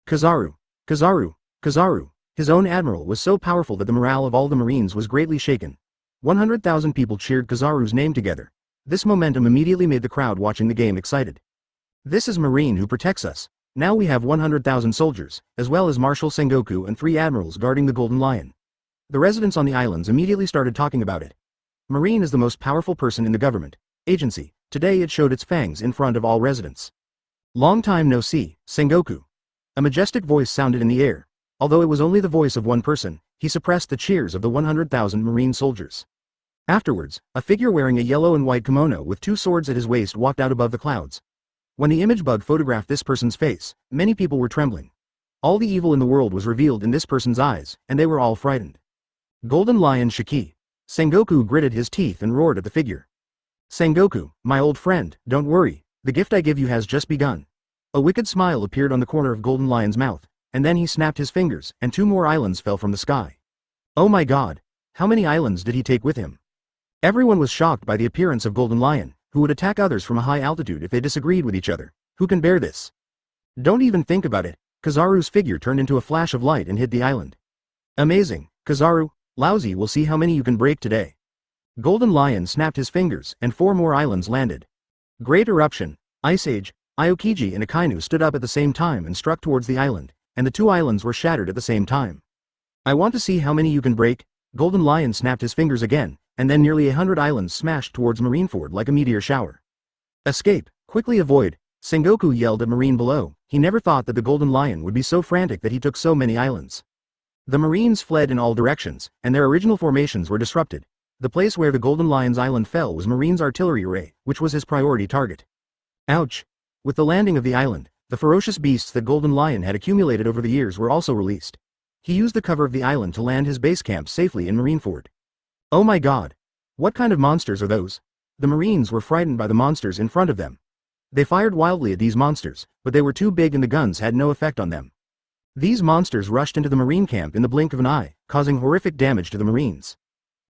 Kizaru. Kizaru. Kizaru. His own admiral was so powerful that the morale of all the Marines was greatly shaken. 100,000 people cheered Kizaru's name together. This momentum immediately made the crowd watching the game excited. This is Marine who protects us. Now we have 100,000 soldiers, as well as Marshal Sengoku and 3 admirals guarding the Golden Lion. The residents on the islands immediately started talking about it. Marine is the most powerful person in the government agency. Today it showed its fangs in front of all residents. Long time no see, Sengoku. A majestic voice sounded in the air. Although it was only the voice of one person, he suppressed the cheers of the 100,000 Marine soldiers. Afterwards, a figure wearing a yellow and white kimono with two swords at his waist walked out above the clouds. When the image bug photographed this person's face, many people were trembling. All the evil in the world was revealed in this person's eyes, and they were all frightened. Golden Lion Shiki. Sengoku gritted his teeth and roared at the figure. Sengoku, my old friend, don't worry, the gift I give you has just begun. A wicked smile appeared on the corner of Golden Lion's mouth, and then he snapped his fingers, and 2 more islands fell from the sky. Oh my god! How many islands did he take with him? Everyone was shocked by the appearance of Golden Lion, who would attack others from a high altitude if they disagreed with each other. Who can bear this? Don't even think about it. Kizaru's figure turned into a flash of light and hit the island. Amazing, Kizaru, lousy, we'll see how many you can break today. Golden Lion snapped his fingers, and 4 more islands landed. Great eruption. Ice Age, Aokiji and Akainu stood up at the same time and struck towards the island, and the 2 islands were shattered at the same time. I want to see how many you can break. Golden Lion snapped his fingers again, and then nearly 100 islands smashed towards Marineford like a meteor shower. Escape, quickly avoid, Sengoku yelled at Marine below. He never thought that the Golden Lion would be so frantic that he took so many islands. The Marines fled in all directions, and their original formations were disrupted. The place where the Golden Lion's island fell was Marine's artillery array, which was his priority target. Ouch! With the landing of the island, the ferocious beasts that Golden Lion had accumulated over the years were also released. He used the cover of the island to land his base camp safely in Marineford. Oh my god! What kind of monsters are those? The Marines were frightened by the monsters in front of them. They fired wildly at these monsters, but they were too big and the guns had no effect on them. These monsters rushed into the Marine camp in the blink of an eye, causing horrific damage to the Marines.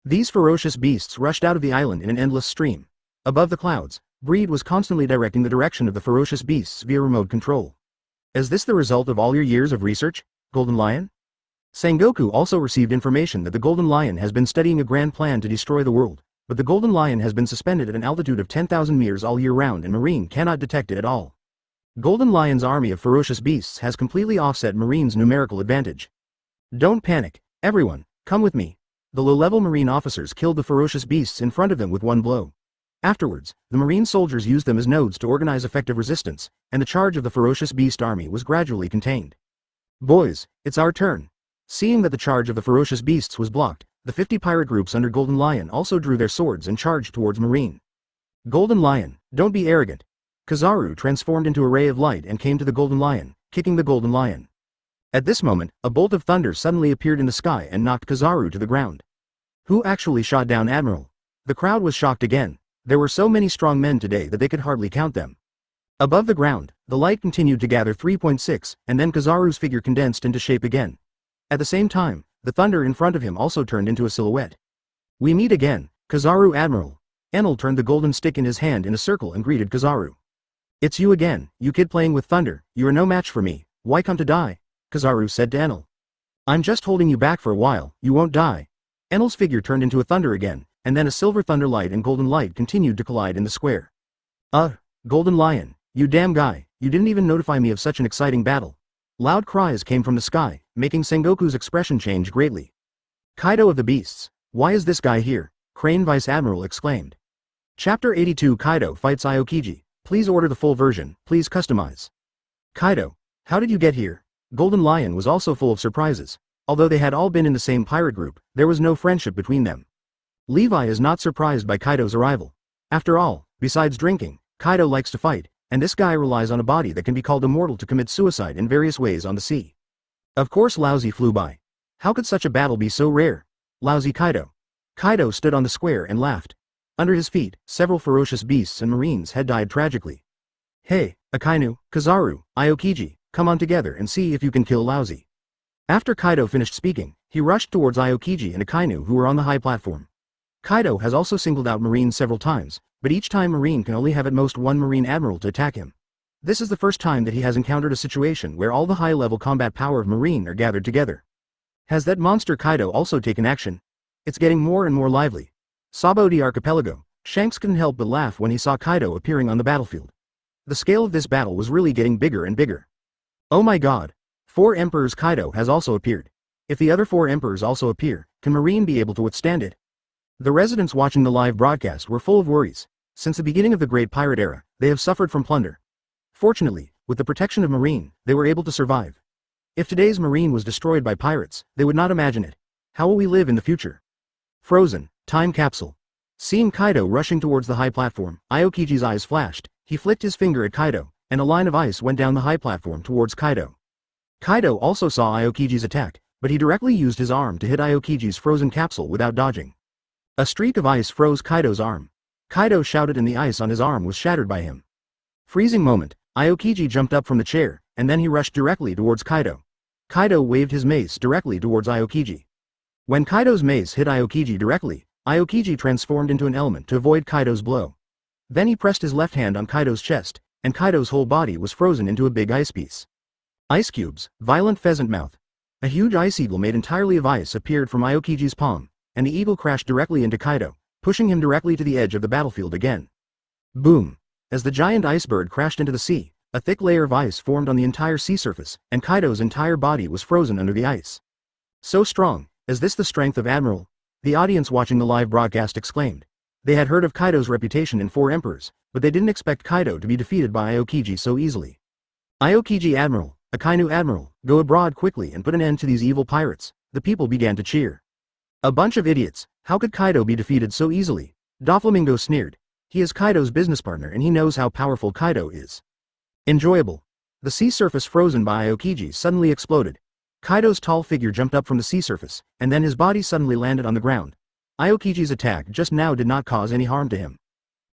These ferocious beasts rushed out of the island in an endless stream. Above the clouds, Breed was constantly directing the direction of the ferocious beasts via remote control. Is this the result of all your years of research, Golden Lion? Sengoku also received information that the Golden Lion has been studying a grand plan to destroy the world, but the Golden Lion has been suspended at an altitude of 10,000 meters all year round and Marine cannot detect it at all. Golden Lion's army of ferocious beasts has completely offset Marine's numerical advantage. Don't panic, everyone, come with me. The low-level Marine officers killed the ferocious beasts in front of them with one blow. Afterwards, the Marine soldiers used them as nodes to organize effective resistance, and the charge of the ferocious beast army was gradually contained. Boys, it's our turn. Seeing that the charge of the ferocious beasts was blocked, the 50 pirate groups under Golden Lion also drew their swords and charged towards Marine. Golden Lion, don't be arrogant. Kizaru transformed into a ray of light and came to the Golden Lion, kicking the Golden Lion. At this moment, a bolt of thunder suddenly appeared in the sky and knocked Kizaru to the ground. Who actually shot down Admiral? The crowd was shocked again. There were so many strong men today that they could hardly count them. Above the ground, the light continued to gather 3.6, and then Kizaru's figure condensed into shape again. At the same time, the thunder in front of him also turned into a silhouette. We meet again, Kizaru Admiral. Enel turned the golden stick in his hand in a circle and greeted Kizaru. It's you again, you kid playing with thunder, you are no match for me, why come to die? Kizaru said to Enel. I'm just holding you back for a while, you won't die. Enel's figure turned into a thunder again, and then a silver thunder light and golden light continued to collide in the square. Golden Lion, you damn guy, you didn't even notify me of such an exciting battle. Loud cries came from the sky, making Sengoku's expression change greatly. Kaido of the Beasts, why is this guy here? Crane Vice Admiral exclaimed. Chapter 82 Kaido fights Aokiji, please order the full version, please customize. Kaido, how did you get here? Golden Lion was also full of surprises. Although they had all been in the same pirate group, there was no friendship between them. Levi is not surprised by Kaido's arrival. After all, besides drinking, Kaido likes to fight, and this guy relies on a body that can be called immortal to commit suicide in various ways on the sea. Of course Lousy flew by. How could such a battle be so rare? Lousy Kaido. Kaido stood on the square and laughed. Under his feet, several ferocious beasts and marines had died tragically. Hey, Akainu, Kizaru, Aokiji, come on together and see if you can kill Lousy. After Kaido finished speaking, he rushed towards Aokiji and Akainu who were on the high platform. Kaido has also singled out Marine several times, but each time Marine can only have at most one Marine Admiral to attack him. This is the first time that he has encountered a situation where all the high-level combat power of Marine are gathered together. Has that monster Kaido also taken action? It's getting more and more lively. Sabodi Archipelago, Shanks couldn't help but laugh when he saw Kaido appearing on the battlefield. The scale of this battle was really getting bigger and bigger. Oh my god! 4 Emperors Kaido has also appeared. If the other 4 Emperors also appear, can Marine be able to withstand it? The residents watching the live broadcast were full of worries. Since the beginning of the Great Pirate Era, they have suffered from plunder. Fortunately, with the protection of Marine, they were able to survive. If today's Marine was destroyed by pirates, they would not imagine it. How will we live in the future? Frozen, time capsule. Seeing Kaido rushing towards the high platform, Aokiji's eyes flashed. He flicked his finger at Kaido, and a line of ice went down the high platform towards Kaido. Kaido also saw Aokiji's attack, but he directly used his arm to hit Aokiji's frozen capsule without dodging. A streak of ice froze Kaido's arm. Kaido shouted and the ice on his arm was shattered by him. Freezing moment, Aokiji jumped up from the chair, and then he rushed directly towards Kaido. Kaido waved his mace directly towards Aokiji. When Kaido's mace hit Aokiji directly, Aokiji transformed into an element to avoid Kaido's blow. Then he pressed his left hand on Kaido's chest, and Kaido's whole body was frozen into a big ice piece. Ice cubes, violent pheasant mouth. A huge ice eagle made entirely of ice appeared from Aokiji's palm, and the eagle crashed directly into Kaido, pushing him directly to the edge of the battlefield again. Boom! As the giant iceberg crashed into the sea, a thick layer of ice formed on the entire sea surface, and Kaido's entire body was frozen under the ice. So strong, is this the strength of Admiral? The audience watching the live broadcast exclaimed. They had heard of Kaido's reputation in Four Emperors, but they didn't expect Kaido to be defeated by Aokiji so easily. Aokiji Admiral, Akainu Admiral, go abroad quickly and put an end to these evil pirates. The people began to cheer. A bunch of idiots, how could Kaido be defeated so easily? Doflamingo sneered. He is Kaido's business partner and he knows how powerful Kaido is. Enjoyable. The sea surface frozen by Aokiji suddenly exploded. Kaido's tall figure jumped up from the sea surface, and then his body suddenly landed on the ground. Aokiji's attack just now did not cause any harm to him.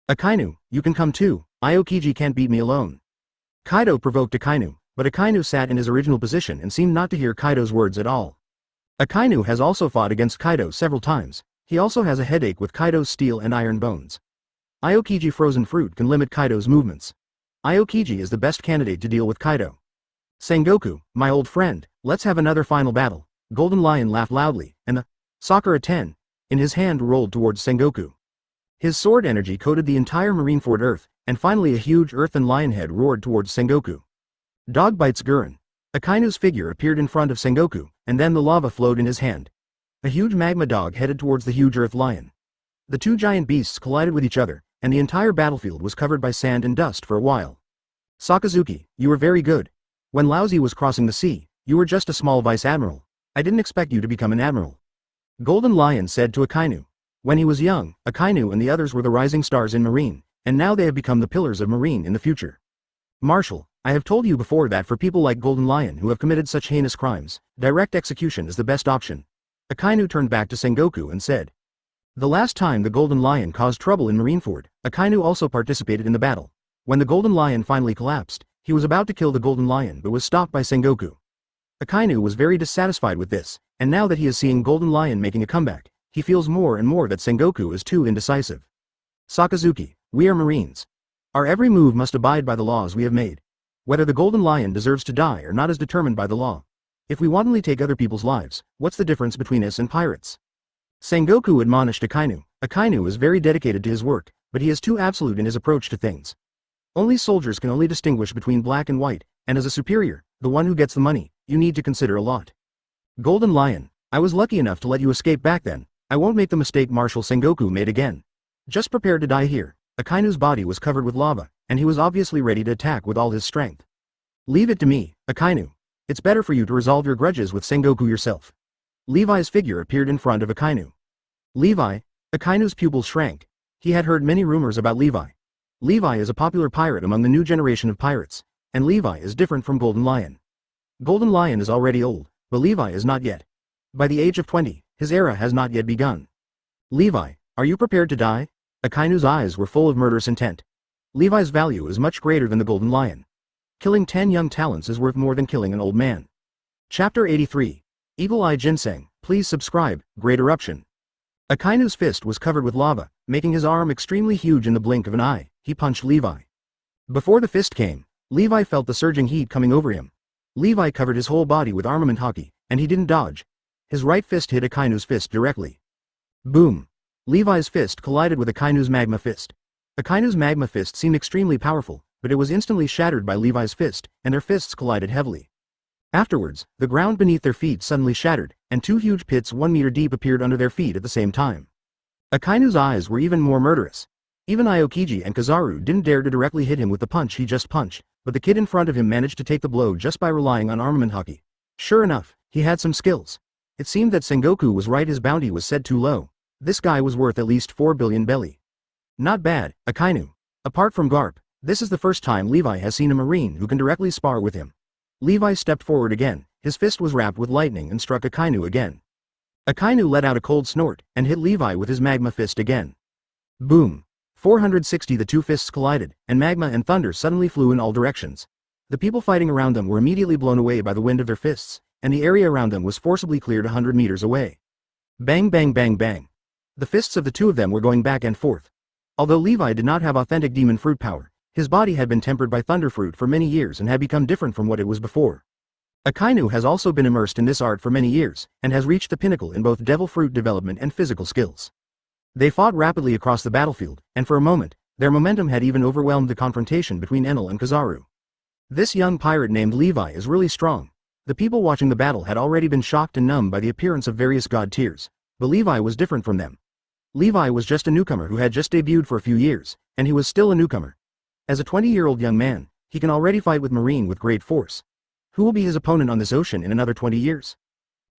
Akainu, you can come too, Aokiji can't beat me alone. Kaido provoked Akainu, but Akainu sat in his original position and seemed not to hear Kaido's words at all. Akainu has also fought against Kaido several times. He also has a headache with Kaido's steel and iron bones. Aokiji frozen fruit can limit Kaido's movements. Aokiji is the best candidate to deal with Kaido. Sengoku, my old friend, let's have another final battle. Golden Lion laughed loudly, and the Sakura 10 in his hand rolled towards Sengoku. His sword energy coated the entire Marineford Earth, and finally a huge earthen lion head roared towards Sengoku. Dog bites Gurren. Akainu's figure appeared in front of Sengoku, and then the lava flowed in his hand. A huge magma dog headed towards the huge earth lion. The two giant beasts collided with each other, and the entire battlefield was covered by sand and dust for a while. Sakazuki, you were very good. When Laozi was crossing the sea, you were just a small vice admiral. I didn't expect you to become an admiral. Golden Lion said to Akainu. When he was young, Akainu and the others were the rising stars in Marine, and now they have become the pillars of Marine in the future. Marshal, I have told you before that for people like Golden Lion who have committed such heinous crimes, direct execution is the best option. Akainu turned back to Sengoku and said. The last time the Golden Lion caused trouble in Marineford, Akainu also participated in the battle. When the Golden Lion finally collapsed, he was about to kill the Golden Lion but was stopped by Sengoku. Akainu was very dissatisfied with this, and now that he is seeing Golden Lion making a comeback, he feels more and more that Sengoku is too indecisive. Sakazuki, we are Marines. Our every move must abide by the laws we have made. Whether the Golden Lion deserves to die or not is determined by the law. If we wantonly take other people's lives, what's the difference between us and pirates? Sengoku admonished Akainu. Akainu is very dedicated to his work, but he is too absolute in his approach to things. Only soldiers can only distinguish between black and white, and as a superior, the one who gets the money, you need to consider a lot. Golden Lion, I was lucky enough to let you escape back then. I won't make the mistake Marshal Sengoku made again. Just prepare to die here. Akainu's body was covered with lava, and he was obviously ready to attack with all his strength. Leave it to me, Akainu. It's better for you to resolve your grudges with Sengoku yourself. Levi's figure appeared in front of Akainu. Levi, Akainu's pupils shrank. He had heard many rumors about Levi. Levi is a popular pirate among the new generation of pirates, and Levi is different from Golden Lion. Golden Lion is already old, but Levi is not yet. By the age of 20, his era has not yet begun. Levi, are you prepared to die? Akainu's eyes were full of murderous intent. Levi's value is much greater than the Golden Lion. Killing 10 young talents is worth more than killing an old man. Chapter 83. Eagle Eye Ginseng, please subscribe, Great Eruption. Akainu's fist was covered with lava, making his arm extremely huge in the blink of an eye. He punched Levi. Before the fist came, Levi felt the surging heat coming over him. Levi covered his whole body with armament hockey, and he didn't dodge. His right fist hit Akainu's fist directly. Boom! Levi's fist collided with Akainu's magma fist. Akainu's magma fist seemed extremely powerful, but it was instantly shattered by Levi's fist, and their fists collided heavily. Afterwards, the ground beneath their feet suddenly shattered, and two huge pits 1 meter deep appeared under their feet at the same time. Akainu's eyes were even more murderous. Even Aokiji and Kizaru didn't dare to directly hit him with the punch he just punched, but the kid in front of him managed to take the blow just by relying on armament haki. Sure enough, he had some skills. It seemed that Sengoku was right, his bounty was set too low. This guy was worth at least 4 billion belly. Not bad, Akainu. Apart from Garp, this is the first time Levi has seen a marine who can directly spar with him. Levi stepped forward again, his fist was wrapped with lightning and struck Akainu again. Akainu let out a cold snort, and hit Levi with his magma fist again. Boom. 460 The two fists collided, and magma and thunder suddenly flew in all directions. The people fighting around them were immediately blown away by the wind of their fists, and the area around them was forcibly cleared 100 meters away. Bang bang bang bang. The fists of the two of them were going back and forth. Although Levi did not have authentic demon fruit power, his body had been tempered by thunder fruit for many years and had become different from what it was before. Akainu has also been immersed in this art for many years, and has reached the pinnacle in both devil fruit development and physical skills. They fought rapidly across the battlefield, and for a moment, their momentum had even overwhelmed the confrontation between Enel and Kizaru. This young pirate named Levi is really strong. The people watching the battle had already been shocked and numbed by the appearance of various god tiers, but Levi was different from them. Levi was just a newcomer who had just debuted for a few years, and he was still a newcomer. As a 20-year-old young man, he can already fight with Marine with great force. Who will be his opponent on this ocean in another 20 years?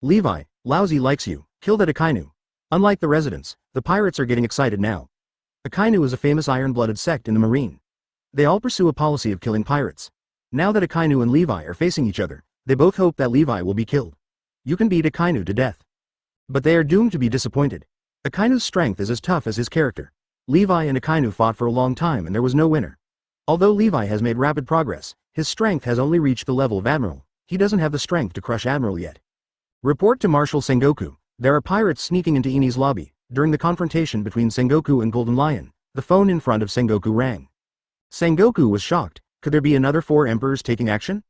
Levi, Lousy likes you, kill that Akainu. Unlike the residents, the pirates are getting excited now. Akainu is a famous iron-blooded sect in the Marine. They all pursue a policy of killing pirates. Now that Akainu and Levi are facing each other, they both hope that Levi will be killed. You can beat Akainu to death. But they are doomed to be disappointed. Akainu's strength is as tough as his character. Levi and Akainu fought for a long time and there was no winner. Although Levi has made rapid progress, his strength has only reached the level of Admiral. He doesn't have the strength to crush Admiral yet. Report to Marshal Sengoku. There are pirates sneaking into Ini's lobby. During the confrontation between Sengoku and Golden Lion, the phone in front of Sengoku rang. Sengoku was shocked. Could there be another 4 emperors taking action?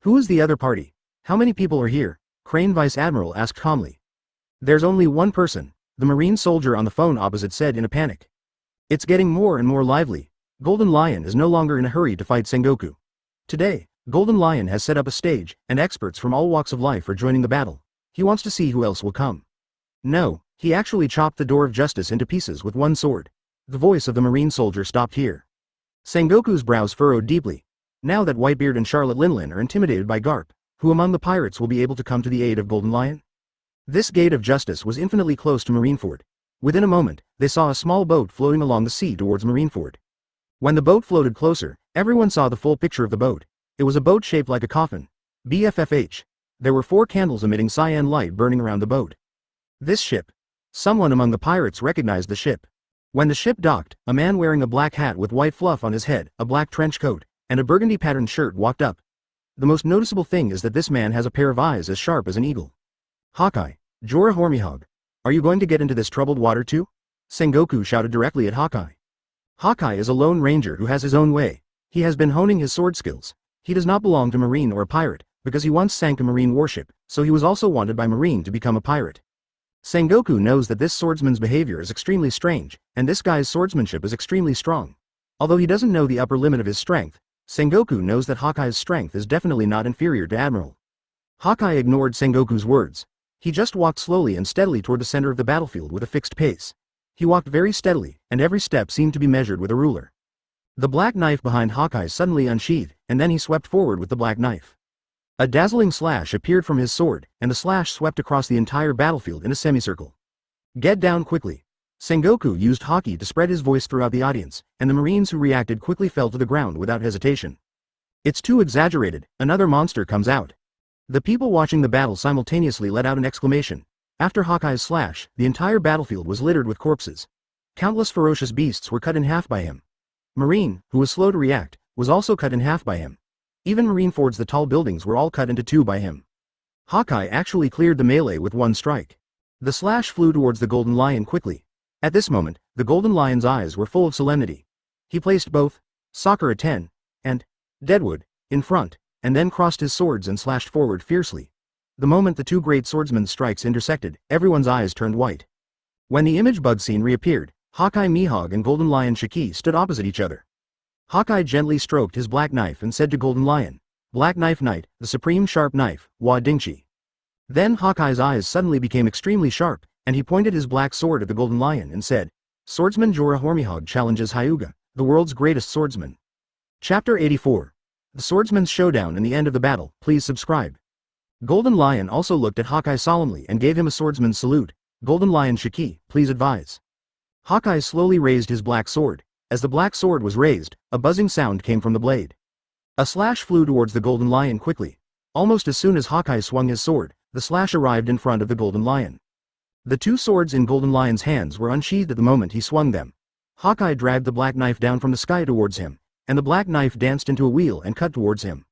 Who is the other party? How many people are here? Crane Vice Admiral asked calmly. There's only one person, the Marine soldier on the phone opposite said in a panic. It's getting more and more lively. Golden Lion is no longer in a hurry to fight Sengoku. Today, Golden Lion has set up a stage, and experts from all walks of life are joining the battle. He wants to see who else will come. No, he actually chopped the door of justice into pieces with one sword. The voice of the Marine soldier stopped here. Sengoku's brows furrowed deeply. Now that Whitebeard and Charlotte Linlin are intimidated by Garp, who among the pirates will be able to come to the aid of Golden Lion? This gate of justice was infinitely close to Marineford. Within a moment, they saw a small boat floating along the sea towards Marineford. When the boat floated closer, everyone saw the full picture of the boat. It was a boat shaped like a coffin. BFFH. There were 4 candles emitting cyan light burning around the boat. This ship. Someone among the pirates recognized the ship. When the ship docked, a man wearing a black hat with white fluff on his head, a black trench coat, and a burgundy patterned shirt walked up. The most noticeable thing is that this man has a pair of eyes as sharp as an eagle. Hawkeye, Jorah Hormihog. Are you going to get into this troubled water too? Sengoku shouted directly at Hawkeye. Hawkeye is a lone ranger who has his own way. He has been honing his sword skills. He does not belong to Marine or a pirate, because he once sank a Marine warship, so he was also wanted by Marine to become a pirate. Sengoku knows that this swordsman's behavior is extremely strange, and this guy's swordsmanship is extremely strong. Although he doesn't know the upper limit of his strength, Sengoku knows that Hawkeye's strength is definitely not inferior to Admiral. Hawkeye ignored Sengoku's words. He just walked slowly and steadily toward the center of the battlefield with a fixed pace. He walked very steadily, and every step seemed to be measured with a ruler. The black knife behind Hawkeye suddenly unsheathed, and then he swept forward with the black knife. A dazzling slash appeared from his sword, and the slash swept across the entire battlefield in a semicircle. Get down quickly. Sengoku used Haki to spread his voice throughout the audience, and the Marines who reacted quickly fell to the ground without hesitation. It's too exaggerated, another monster comes out. The people watching the battle simultaneously let out an exclamation. After Hawkeye's slash, the entire battlefield was littered with corpses. Countless ferocious beasts were cut in half by him. Marine, who was slow to react, was also cut in half by him. Even Marineford's the tall buildings were all cut into 2 by him. Hawkeye actually cleared the melee with one strike. The slash flew towards the Golden Lion quickly. At this moment, the Golden Lion's eyes were full of solemnity. He placed both Sakura 10 and Deadwood in front, and then crossed his swords and slashed forward fiercely. The moment the 2 great swordsmen's strikes intersected, everyone's eyes turned white. When the image bug scene reappeared, Hawkeye Mihawk and Golden Lion Shiki stood opposite each other. Hawkeye gently stroked his black knife and said to Golden Lion, Black Knife Knight, the supreme sharp knife, Wa Dingchi. Then Hawkeye's eyes suddenly became extremely sharp, and he pointed his black sword at the golden lion and said, Swordsman Jorah Hormihog challenges Hyuga, the world's greatest swordsman. Chapter 84. The Swordsman's Showdown and the End of the Battle. Please subscribe. Golden Lion also looked at Hawkeye solemnly and gave him a swordsman's salute. Golden Lion Shiki, please advise. Hawkeye slowly raised his black sword. As the black sword was raised, a buzzing sound came from the blade. A slash flew towards the Golden Lion quickly. Almost as soon as Hawkeye swung his sword, the slash arrived in front of the Golden Lion. The two swords in Golden Lion's hands were unsheathed at the moment he swung them. Hawkeye dragged the black knife down from the sky towards him, and the black knife danced into a wheel and cut towards him.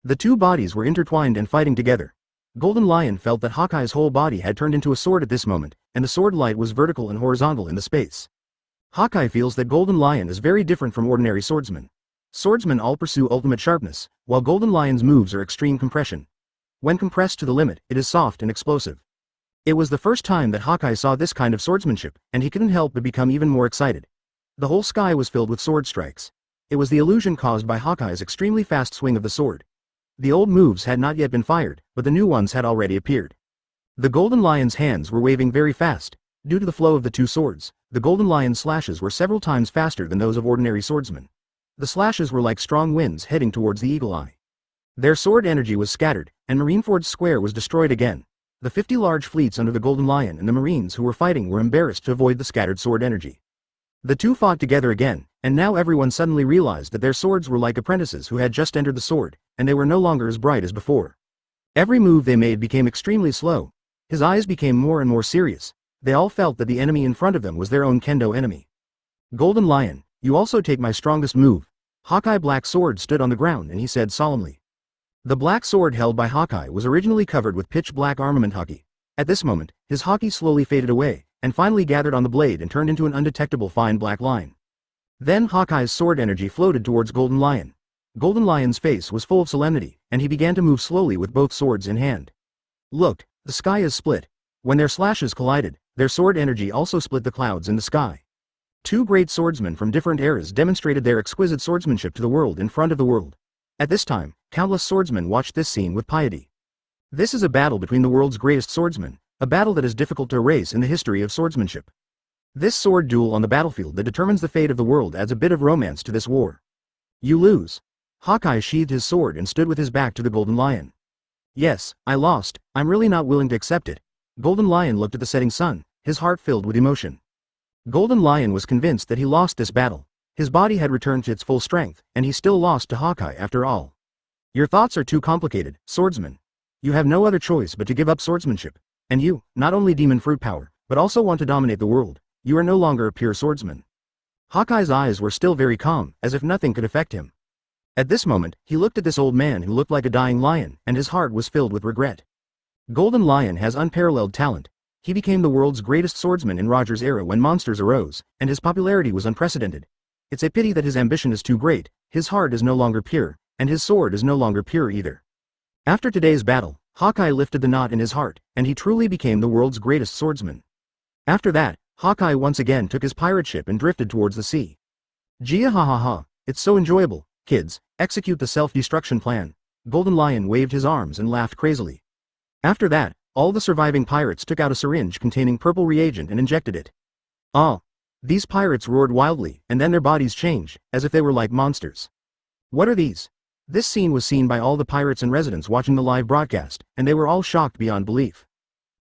The two bodies were intertwined and fighting together. Golden Lion felt that Hawkeye's whole body had turned into a sword at this moment, and the sword light was vertical and horizontal in the space. Hawkeye feels that Golden Lion is very different from ordinary swordsmen. Swordsmen all pursue ultimate sharpness, while Golden Lion's moves are extreme compression. When compressed to the limit, it is soft and explosive. It was the first time that Hawkeye saw this kind of swordsmanship, and he couldn't help but become even more excited. The whole sky was filled with sword strikes. It was the illusion caused by Hawkeye's extremely fast swing of the sword. The old moves had not yet been fired, but the new ones had already appeared. The Golden Lion's hands were waving very fast. Due to the flow of the two swords, the Golden Lion's slashes were several times faster than those of ordinary swordsmen. The slashes were like strong winds heading towards the Eagle Eye. Their sword energy was scattered, and Marineford Square was destroyed again. The 50 large fleets under the Golden Lion and the Marines who were fighting were embarrassed to avoid the scattered sword energy. The two fought together again, and now everyone suddenly realized that their swords were like apprentices who had just entered the sword, and they were no longer as bright as before. Every move they made became extremely slow. His eyes became more and more serious. They all felt that the enemy in front of them was their own kendo enemy. Golden Lion, you also take my strongest move. Hawkeye Black Sword stood on the ground and he said solemnly. The black sword held by Hawkeye was originally covered with pitch black armament hockey. At this moment, his hockey slowly faded away, and finally gathered on the blade and turned into an undetectable fine black line. Then Hawkeye's sword energy floated towards Golden Lion. Golden Lion's face was full of solemnity, and he began to move slowly with both swords in hand. Look, the sky is split. When their slashes collided, their sword energy also split the clouds in the sky. Two great swordsmen from different eras demonstrated their exquisite swordsmanship to the world in front of the world. At this time, countless swordsmen watched this scene with piety. This is a battle between the world's greatest swordsmen, a battle that is difficult to erase in the history of swordsmanship. This sword duel on the battlefield that determines the fate of the world adds a bit of romance to this war. You lose. Hawkeye sheathed his sword and stood with his back to the Golden Lion. Yes, I lost. I'm really not willing to accept it. Golden Lion looked at the setting sun, his heart filled with emotion. Golden Lion was convinced that he lost this battle. His body had returned to its full strength, and he still lost to Hawkeye after all. Your thoughts are too complicated, swordsman. You have no other choice but to give up swordsmanship. And you, not only demon fruit power, but also want to dominate the world. You are no longer a pure swordsman. Hawkeye's eyes were still very calm, as if nothing could affect him. At this moment, he looked at this old man who looked like a dying lion, and his heart was filled with regret. Golden Lion has unparalleled talent. He became the world's greatest swordsman in Roger's era when monsters arose, and his popularity was unprecedented. It's a pity that his ambition is too great, his heart is no longer pure, and his sword is no longer pure either. After today's battle, Hawkeye lifted the knot in his heart, and he truly became the world's greatest swordsman. After that, Hawkeye once again took his pirate ship and drifted towards the sea. Gia ha ha ha, it's so enjoyable, kids, execute the self-destruction plan. Golden Lion waved his arms and laughed crazily. After that, all the surviving pirates took out a syringe containing purple reagent and injected it. Ah! These pirates roared wildly, and then their bodies changed, as if they were like monsters. What are these? This scene was seen by all the pirates and residents watching the live broadcast, and they were all shocked beyond belief.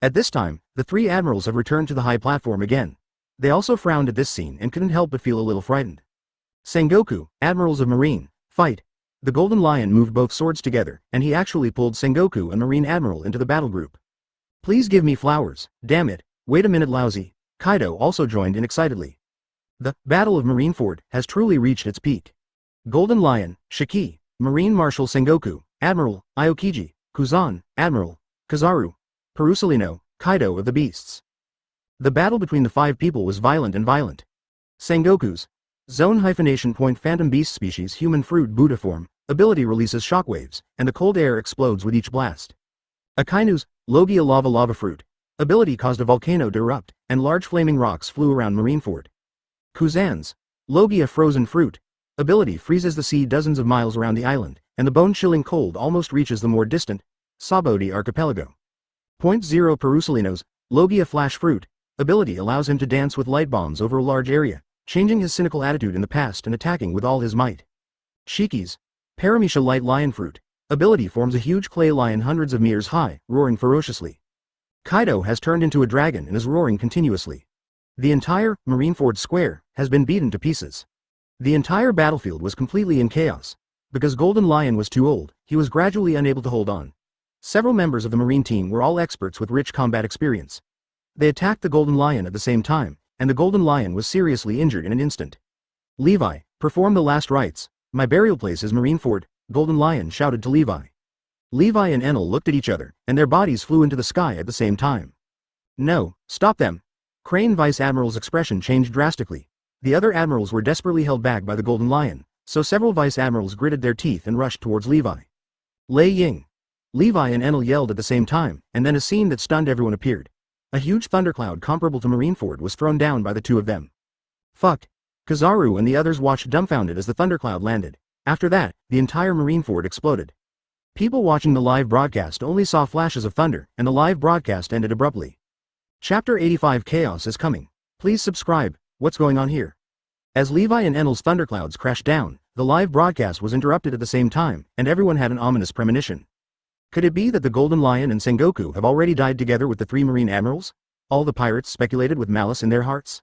At this time, the three admirals have returned to the high platform again. They also frowned at this scene and couldn't help but feel a little frightened. Sengoku, admirals of Marine, fight! The Golden Lion moved both swords together, and he actually pulled Sengoku and Marine Admiral into the battle group. Please give me flowers, damn it, wait a minute lousy. Kaido also joined in excitedly. The Battle of Marineford has truly reached its peak. Golden Lion, Shiki, Marine Marshal Sengoku, Admiral, Aokiji, Kuzan, Admiral, Kizaru, Perusalino, Kaido of the Beasts. The battle between the five people was violent and violent. Sengoku's Zone hyphenation point Phantom Beast species Human Fruit Buddha form ability releases shockwaves, and the cold air explodes with each blast. Akainu's Logia Lava Fruit ability caused a volcano to erupt, and large flaming rocks flew around Marineford. Kuzan's Logia Frozen Fruit ability freezes the sea dozens of miles around the island, and the bone-chilling cold almost reaches the more distant Sabodi archipelago. .0 Perusalino's Logia Flash Fruit. Ability allows him to dance with light bombs over a large area, changing his cynical attitude in the past and attacking with all his might. Shikis. Paramecia Light Lion Fruit. Ability forms a huge clay lion hundreds of meters high, roaring ferociously. Kaido has turned into a dragon and is roaring continuously. The entire Marineford Square has been beaten to pieces. The entire battlefield was completely in chaos. Because Golden Lion was too old, he was gradually unable to hold on. Several members of the Marine team were all experts with rich combat experience. They attacked the Golden Lion at the same time, and the Golden Lion was seriously injured in an instant. Levi, perform the last rites. My burial place is Marineford, Golden Lion shouted to Levi. Levi and Enel looked at each other, and their bodies flew into the sky at the same time. No, stop them. Crane Vice Admiral's expression changed drastically. The other admirals were desperately held back by the Golden Lion, so several Vice Admirals gritted their teeth and rushed towards Levi. Lei Ying. Levi and Enel yelled at the same time, and then a scene that stunned everyone appeared. A huge thundercloud comparable to Marineford was thrown down by the two of them. Fuck. Kizaru and the others watched dumbfounded as the thundercloud landed. After that, the entire Marineford exploded. People watching the live broadcast only saw flashes of thunder, and the live broadcast ended abruptly. Chapter 85 Chaos is coming. Please subscribe. What's going on here? As Levi and Enel's thunderclouds crashed down, the live broadcast was interrupted at the same time, and everyone had an ominous premonition. Could it be that the Golden Lion and Sengoku have already died together with the three Marine admirals? All the pirates speculated with malice in their hearts.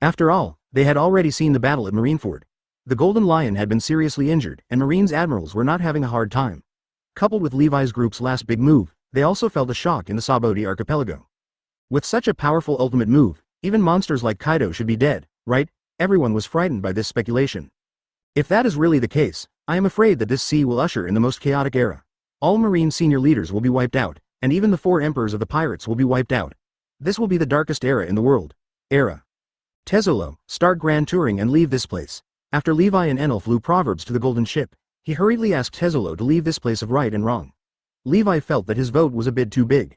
After all, they had already seen the battle at Marineford. The Golden Lion had been seriously injured, and Marine's admirals were not having a hard time. Coupled with Levi's group's last big move, they also felt a shock in the Saboti archipelago. With such a powerful ultimate move, even monsters like Kaido should be dead, right? Everyone was frightened by this speculation. If that is really the case, I am afraid that this sea will usher in the most chaotic era. All Marine senior leaders will be wiped out, and even the 4 emperors of the pirates will be wiped out. This will be the darkest era in the world. Era. Tezzolo, start grand touring and leave this place. After Levi and Enel flew Proverbs to the golden ship, he hurriedly asked Tezzolo to leave this place of right and wrong. Levi felt that his vote was a bit too big.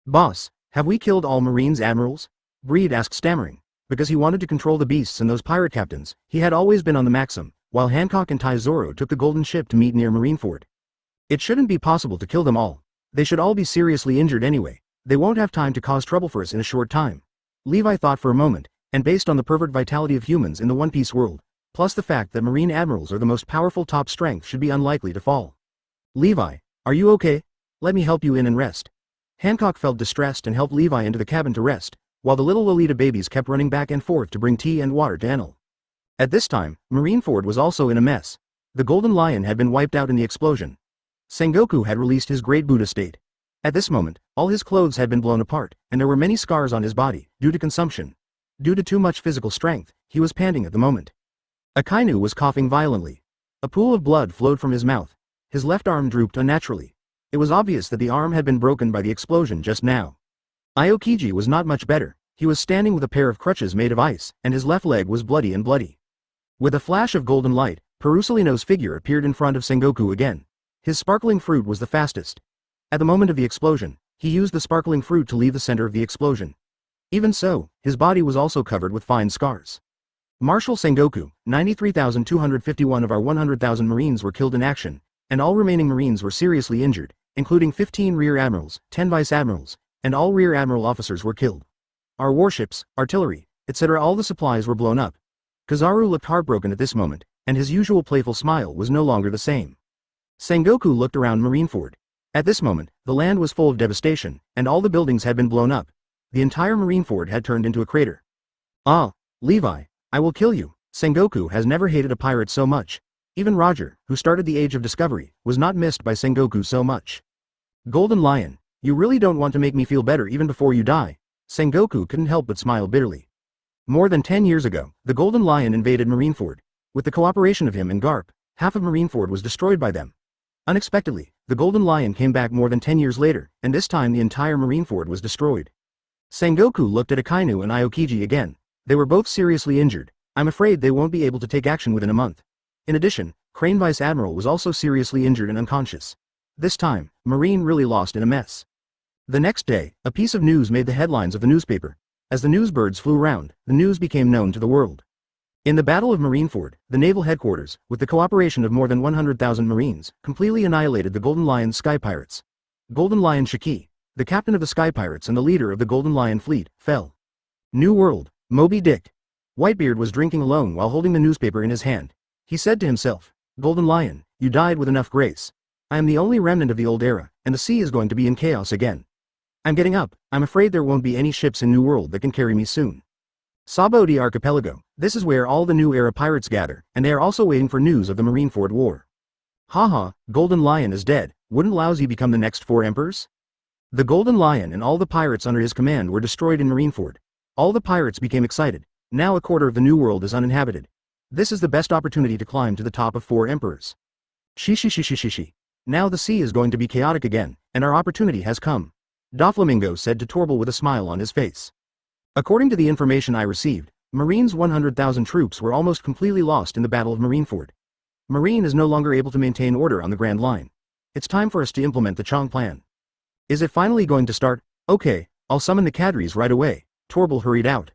Boss, have we killed all Marines admirals? Breed asked stammering. Because he wanted to control the beasts and those pirate captains, he had always been on the Maxim, while Hancock and Taizoro took the golden ship to meet near Marineford. It shouldn't be possible to kill them all. They should all be seriously injured anyway. They won't have time to cause trouble for us in a short time. Levi thought for a moment, and based on the pervert vitality of humans in the One Piece world, plus the fact that Marine admirals are the most powerful top strength should be unlikely to fall. Levi, are you okay? Let me help you in and rest. Hancock felt distressed and helped Levi into the cabin to rest, while the little Lolita babies kept running back and forth to bring tea and water to Enel. At this time, Marineford was also in a mess. The Golden Lion had been wiped out in the explosion. Sengoku had released his great Buddha state. At this moment, all his clothes had been blown apart, and there were many scars on his body, due to consumption. Due to too much physical strength, he was panting at the moment. Akainu was coughing violently. A pool of blood flowed from his mouth. His left arm drooped unnaturally. It was obvious that the arm had been broken by the explosion just now. Aokiji was not much better. He was standing with a pair of crutches made of ice, and his left leg was bloody and bloody. With a flash of golden light, Perusolino's figure appeared in front of Sengoku again. His sparkling fruit was the fastest. At the moment of the explosion, he used the sparkling fruit to leave the center of the explosion. Even so, his body was also covered with fine scars. Marshal Sengoku, 93,251 of our 100,000 Marines were killed in action, and all remaining Marines were seriously injured, including 15 rear admirals, 10 vice admirals, and all rear admiral officers were killed. Our warships, artillery, etc. all the supplies were blown up. Kizaru looked heartbroken at this moment, and his usual playful smile was no longer the same. Sengoku looked around Marineford. At this moment, the land was full of devastation, and all the buildings had been blown up. The entire Marineford had turned into a crater. Ah, Levi, I will kill you. Sengoku has never hated a pirate so much. Even Roger, who started the Age of Discovery, was not missed by Sengoku so much. Golden Lion, you really don't want to make me feel better even before you die. Sengoku couldn't help but smile bitterly. More than 10 years ago, the Golden Lion invaded Marineford. With the cooperation of him and Garp, half of Marineford was destroyed by them. Unexpectedly, the Golden Lion came back more than 10 years later, and this time the entire Marineford was destroyed. Sengoku looked at Akainu and Aokiji again. They were both seriously injured. I'm afraid they won't be able to take action within a month. In addition, Crane Vice Admiral was also seriously injured and unconscious. This time, Marine really lost in a mess. The next day, a piece of news made the headlines of the newspaper. As the newsbirds flew round, the news became known to the world. In the Battle of Marineford, the naval headquarters, with the cooperation of more than 100,000 Marines, completely annihilated the Golden Lion Sky Pirates. Golden Lion Shiki. the captain of the Sky Pirates and the leader of the Golden Lion fleet, fell. New World, Moby Dick. Whitebeard was drinking alone while holding the newspaper in his hand. He said to himself, Golden Lion, you died with enough grace. I am the only remnant of the old era, and the sea is going to be in chaos again. I'm getting up, I'm afraid there won't be any ships in New World that can carry me soon. Sabodi Archipelago, this is where all the New Era pirates gather, and they are also waiting for news of the Marineford War. Haha, Golden Lion is dead, wouldn't Lousy become the next 4 emperors? The Golden Lion and all the pirates under his command were destroyed in Marineford. All the pirates became excited. Now a quarter of the New World is uninhabited. This is the best opportunity to climb to the top of 4 emperors. Shishi. Now the sea is going to be chaotic again, and our opportunity has come. Doflamingo said to Torble with a smile on his face. According to the information I received, Marine's 100,000 troops were almost completely lost in the Battle of Marineford. Marine is no longer able to maintain order on the Grand Line. It's time for us to implement the Chong plan. Is it finally going to start? Okay, I'll summon the cadres right away. Torble hurried out.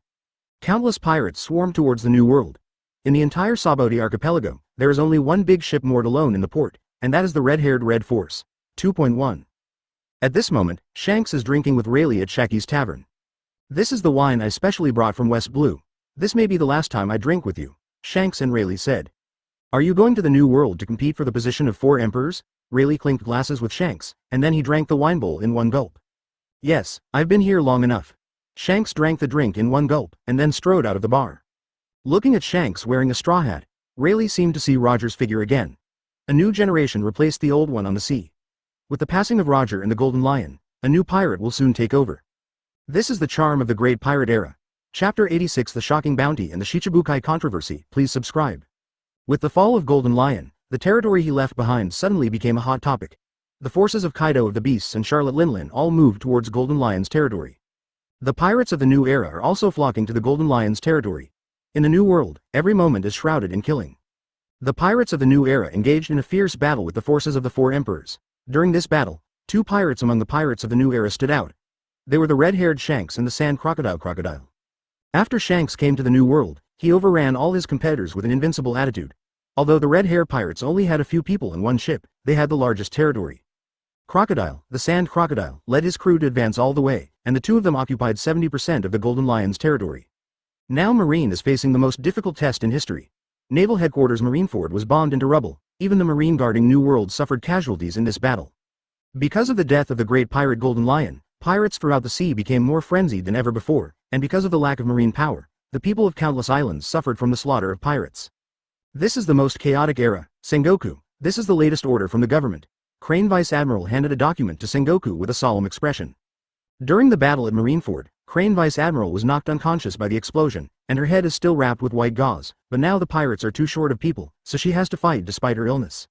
Countless pirates swarmed towards the New World. In the entire Sabodi Archipelago, there is only one big ship moored alone in the port, and that is the red-haired Red Force. 2.1. At this moment, Shanks is drinking with Rayleigh at Shacky's Tavern. This is the wine I specially brought from West Blue. This may be the last time I drink with you, Shanks and Rayleigh said. Are you going to the New World to compete for the position of 4 emperors? Rayleigh clinked glasses with Shanks, and then he drank the wine bowl in one gulp. Yes, I've been here long enough. Shanks drank the drink in one gulp, and then strode out of the bar. Looking at Shanks wearing a straw hat, Rayleigh seemed to see Roger's figure again. A new generation replaced the old one on the sea. With the passing of Roger and the Golden Lion, a new pirate will soon take over. This is the charm of the Great Pirate Era. Chapter 86 The Shocking Bounty and the Shichibukai Controversy. Please subscribe. With the fall of Golden Lion, the territory he left behind suddenly became a hot topic. The forces of Kaido of the Beasts and Charlotte Linlin all moved towards Golden Lion's territory. The pirates of the New Era are also flocking to the Golden Lion's territory. In the New World, every moment is shrouded in killing. The pirates of the New Era engaged in a fierce battle with the forces of the 4 emperors. During this battle, 2 pirates among the pirates of the New Era stood out. They were the red-haired Shanks and the Sand Crocodile. After Shanks came to the New World, he overran all his competitors with an invincible attitude. Although the red-hair pirates only had a few people in one ship, they had the largest territory. Crocodile, the Sand Crocodile, led his crew to advance all the way, and the 2 of them occupied 70% of the Golden Lion's territory. Now Marine is facing the most difficult test in history. Naval Headquarters Marineford was bombed into rubble. Even the Marine guarding New World suffered casualties in this battle. Because of the death of the great pirate Golden Lion, pirates throughout the sea became more frenzied than ever before, and because of the lack of marine power, the people of countless islands suffered from the slaughter of pirates. This is the most chaotic era. Sengoku, this is the latest order from the government. Crane Vice Admiral handed a document to Sengoku with a solemn expression. During the battle at Marineford, Crane Vice Admiral was knocked unconscious by the explosion, and her head is still wrapped with white gauze, but now the pirates are too short of people, so she has to fight despite her illness.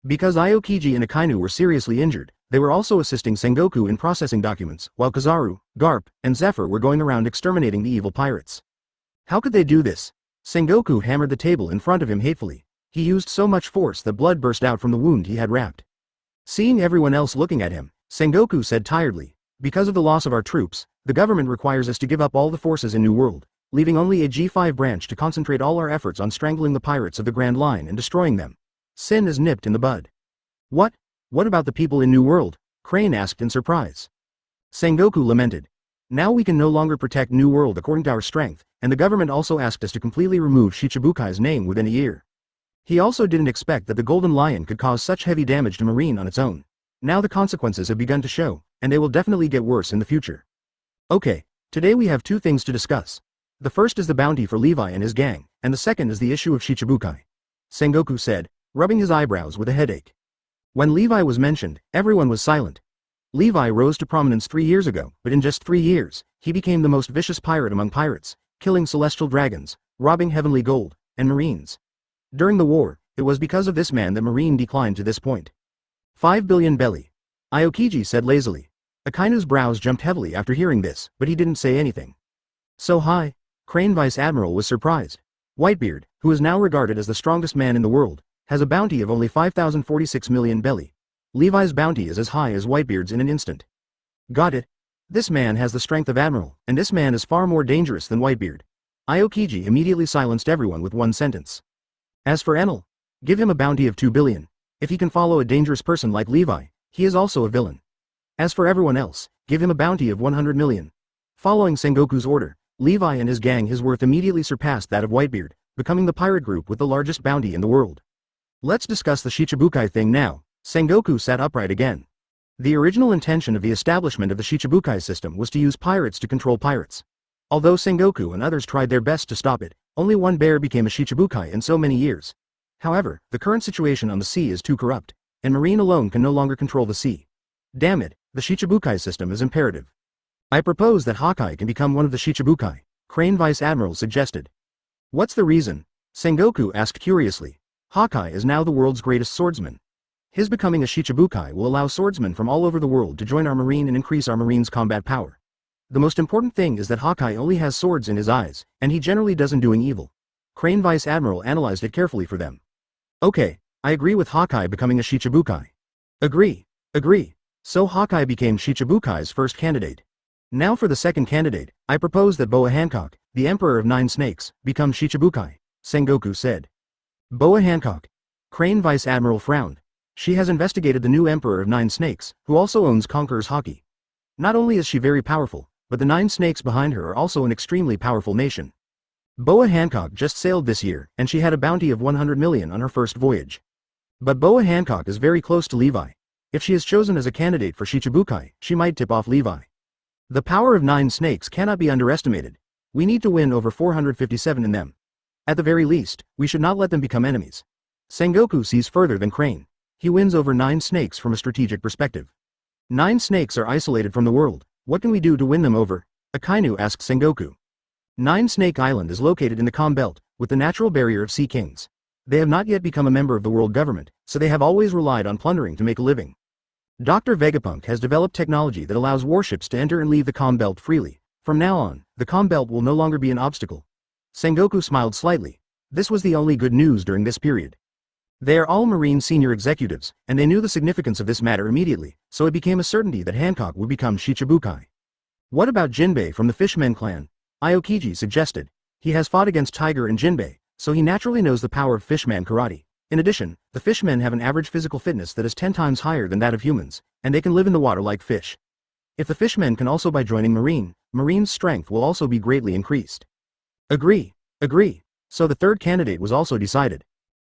Because Aokiji and Akainu were seriously injured, they were also assisting Sengoku in processing documents, while Kizaru, Garp, and Zephyr were going around exterminating the evil pirates. How could they do this? Sengoku hammered the table in front of him hatefully. He used so much force that blood burst out from the wound he had wrapped. Seeing everyone else looking at him, Sengoku said tiredly, because of the loss of our troops, the government requires us to give up all the forces in New World, leaving only a G5 branch to concentrate all our efforts on strangling the pirates of the Grand Line and destroying them. Sin is nipped in the bud. What? What about the people in New World? Crane asked in surprise. Sengoku lamented. Now we can no longer protect New World according to our strength, and the government also asked us to completely remove Shichibukai's name within a year. He also didn't expect that the Golden Lion could cause such heavy damage to Marine on its own. Now the consequences have begun to show, and they will definitely get worse in the future. Okay, today we have 2 things to discuss. The first is the bounty for Levi and his gang, and the second is the issue of Shichibukai. Sengoku said, rubbing his eyebrows with a headache. When Levi was mentioned, everyone was silent. Levi rose to prominence 3 years ago, but in just 3 years, he became the most vicious pirate among pirates, killing celestial dragons, robbing heavenly gold, and marines. During the war, it was because of this man that Marine declined to this point. 5 billion belly. Aokiji said lazily. Akainu's brows jumped heavily after hearing this, but he didn't say anything. So high? Crane Vice Admiral was surprised. Whitebeard, who is now regarded as the strongest man in the world, has a bounty of only 5,046 million belly. Levi's bounty is as high as Whitebeard's in an instant. Got it. This man has the strength of Admiral, and this man is far more dangerous than Whitebeard. Aokiji immediately silenced everyone with one sentence. As for Enel, give him a bounty of 2 billion. If he can follow a dangerous person like Levi, he is also a villain. As for everyone else, give him a bounty of 100 million. Following Sengoku's order, Levi and his gang, his worth immediately surpassed that of Whitebeard, becoming the pirate group with the largest bounty in the world. Let's discuss the Shichibukai thing now. Sengoku sat upright again. The original intention of the establishment of the Shichibukai system was to use pirates to control pirates. Although Sengoku and others tried their best to stop it, only one bear became a Shichibukai in so many years. However, the current situation on the sea is too corrupt, and Marine alone can no longer control the sea. Damn it, the Shichibukai system is imperative. I propose that Hawkeye can become one of the Shichibukai, Crane Vice Admiral suggested. What's the reason? Sengoku asked curiously. Hawkeye is now the world's greatest swordsman. His becoming a Shichibukai will allow swordsmen from all over the world to join our Marine and increase our Marine's combat power. The most important thing is that Hawkeye only has swords in his eyes, and he generally doesn't doing evil. Crane Vice Admiral analyzed it carefully for them. Okay, I agree with Hawkeye becoming a Shichibukai. Agree. So Hawkeye became Shichibukai's first candidate. Now for the second candidate, I propose that Boa Hancock, the Emperor of Nine Snakes, become Shichibukai, Sengoku said. Boa Hancock. Crane Vice Admiral frowned. She has investigated the new Emperor of Nine Snakes, who also owns Conqueror's Hockey. Not only is she very powerful, but the Nine Snakes behind her are also an extremely powerful nation. Boa Hancock just sailed this year, and she had a bounty of 100 million on her first voyage. But Boa Hancock is very close to Levi. If she is chosen as a candidate for Shichibukai, she might tip off Levi. The power of Nine Snakes cannot be underestimated. We need to win over 457 in them. At the very least, we should not let them become enemies. Sengoku sees further than Crane. He wins over 9 snakes from a strategic perspective. 9 snakes are isolated from the world. What can we do to win them over? Akainu asked Sengoku. 9 Snake Island is located in the Calm Belt, with the natural barrier of Sea Kings. They have not yet become a member of the world government, so they have always relied on plundering to make a living. Dr. Vegapunk has developed technology that allows warships to enter and leave the Calm Belt freely. From now on, the Calm Belt will no longer be an obstacle. Sengoku smiled slightly. This was the only good news during this period. They are all Marine senior executives, and they knew the significance of this matter immediately, so it became a certainty that Hancock would become Shichibukai. What about Jinbei from the Fishmen clan? Aokiji suggested. He has fought against Tiger and Jinbei, so he naturally knows the power of Fishman karate. In addition, the fishmen have an average physical fitness that is 10 times higher than that of humans, and they can live in the water like fish. If the fishmen can also by joining Marine's strength will also be greatly increased. Agree. So the third candidate was also decided.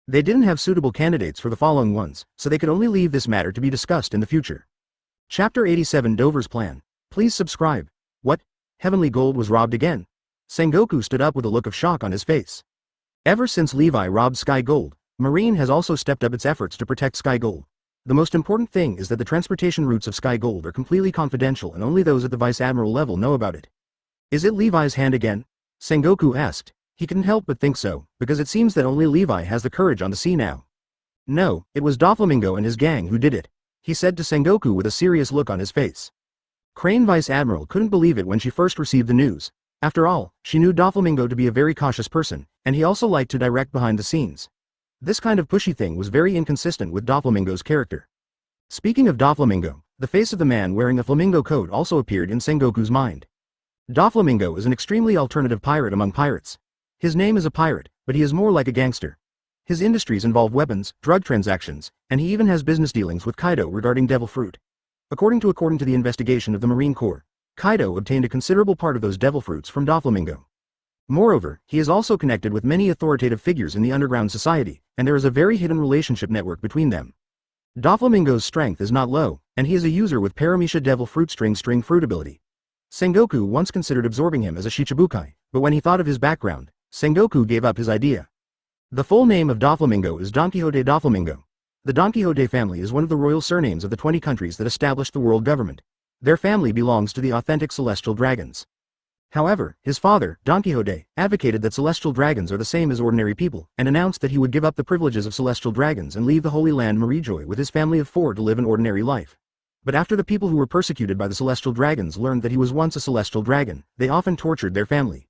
They didn't have suitable candidates for the following ones, so they could only leave this matter to be discussed in the future. Chapter 87 Dover's Plan. Please subscribe. What? Heavenly Gold was robbed again? Sengoku stood up with a look of shock on his face. Ever since Levi robbed Sky Gold, Marine has also stepped up its efforts to protect Sky Gold. The most important thing is that the transportation routes of Sky Gold are completely confidential and only those at the Vice Admiral level know about it. Is it Levi's hand again? Sengoku asked. He couldn't help but think so, because it seems that only Levi has the courage on the sea now. No, it was Doflamingo and his gang who did it, he said to Sengoku with a serious look on his face. Crane Vice Admiral couldn't believe it when she first received the news. After all, she knew Doflamingo to be a very cautious person, and he also liked to direct behind the scenes. This kind of pushy thing was very inconsistent with Doflamingo's character. Speaking of Doflamingo, the face of the man wearing a flamingo coat also appeared in Sengoku's mind. Doflamingo is an extremely alternative pirate among pirates. His name is a pirate, but he is more like a gangster. His industries involve weapons, drug transactions, and he even has business dealings with Kaido regarding devil fruit. According to the investigation of the Marine Corps, Kaido obtained a considerable part of those devil fruits from Doflamingo. Moreover, he is also connected with many authoritative figures in the underground society, and there is a very hidden relationship network between them. Doflamingo's strength is not low, and he is a user with Paramecia devil fruit string fruit ability. Sengoku once considered absorbing him as a Shichibukai, but when he thought of his background, Sengoku gave up his idea. The full name of Doflamingo is Don Quixote Doflamingo. The Don Quixote family is one of the royal surnames of the 20 countries that established the world government. Their family belongs to the authentic celestial dragons. However, his father, Don Quixote, advocated that celestial dragons are the same as ordinary people, and announced that he would give up the privileges of celestial dragons and leave the Holy Land Mariejois with his family of 4 to live an ordinary life. But after the people who were persecuted by the celestial dragons learned that he was once a celestial dragon, they often tortured their family.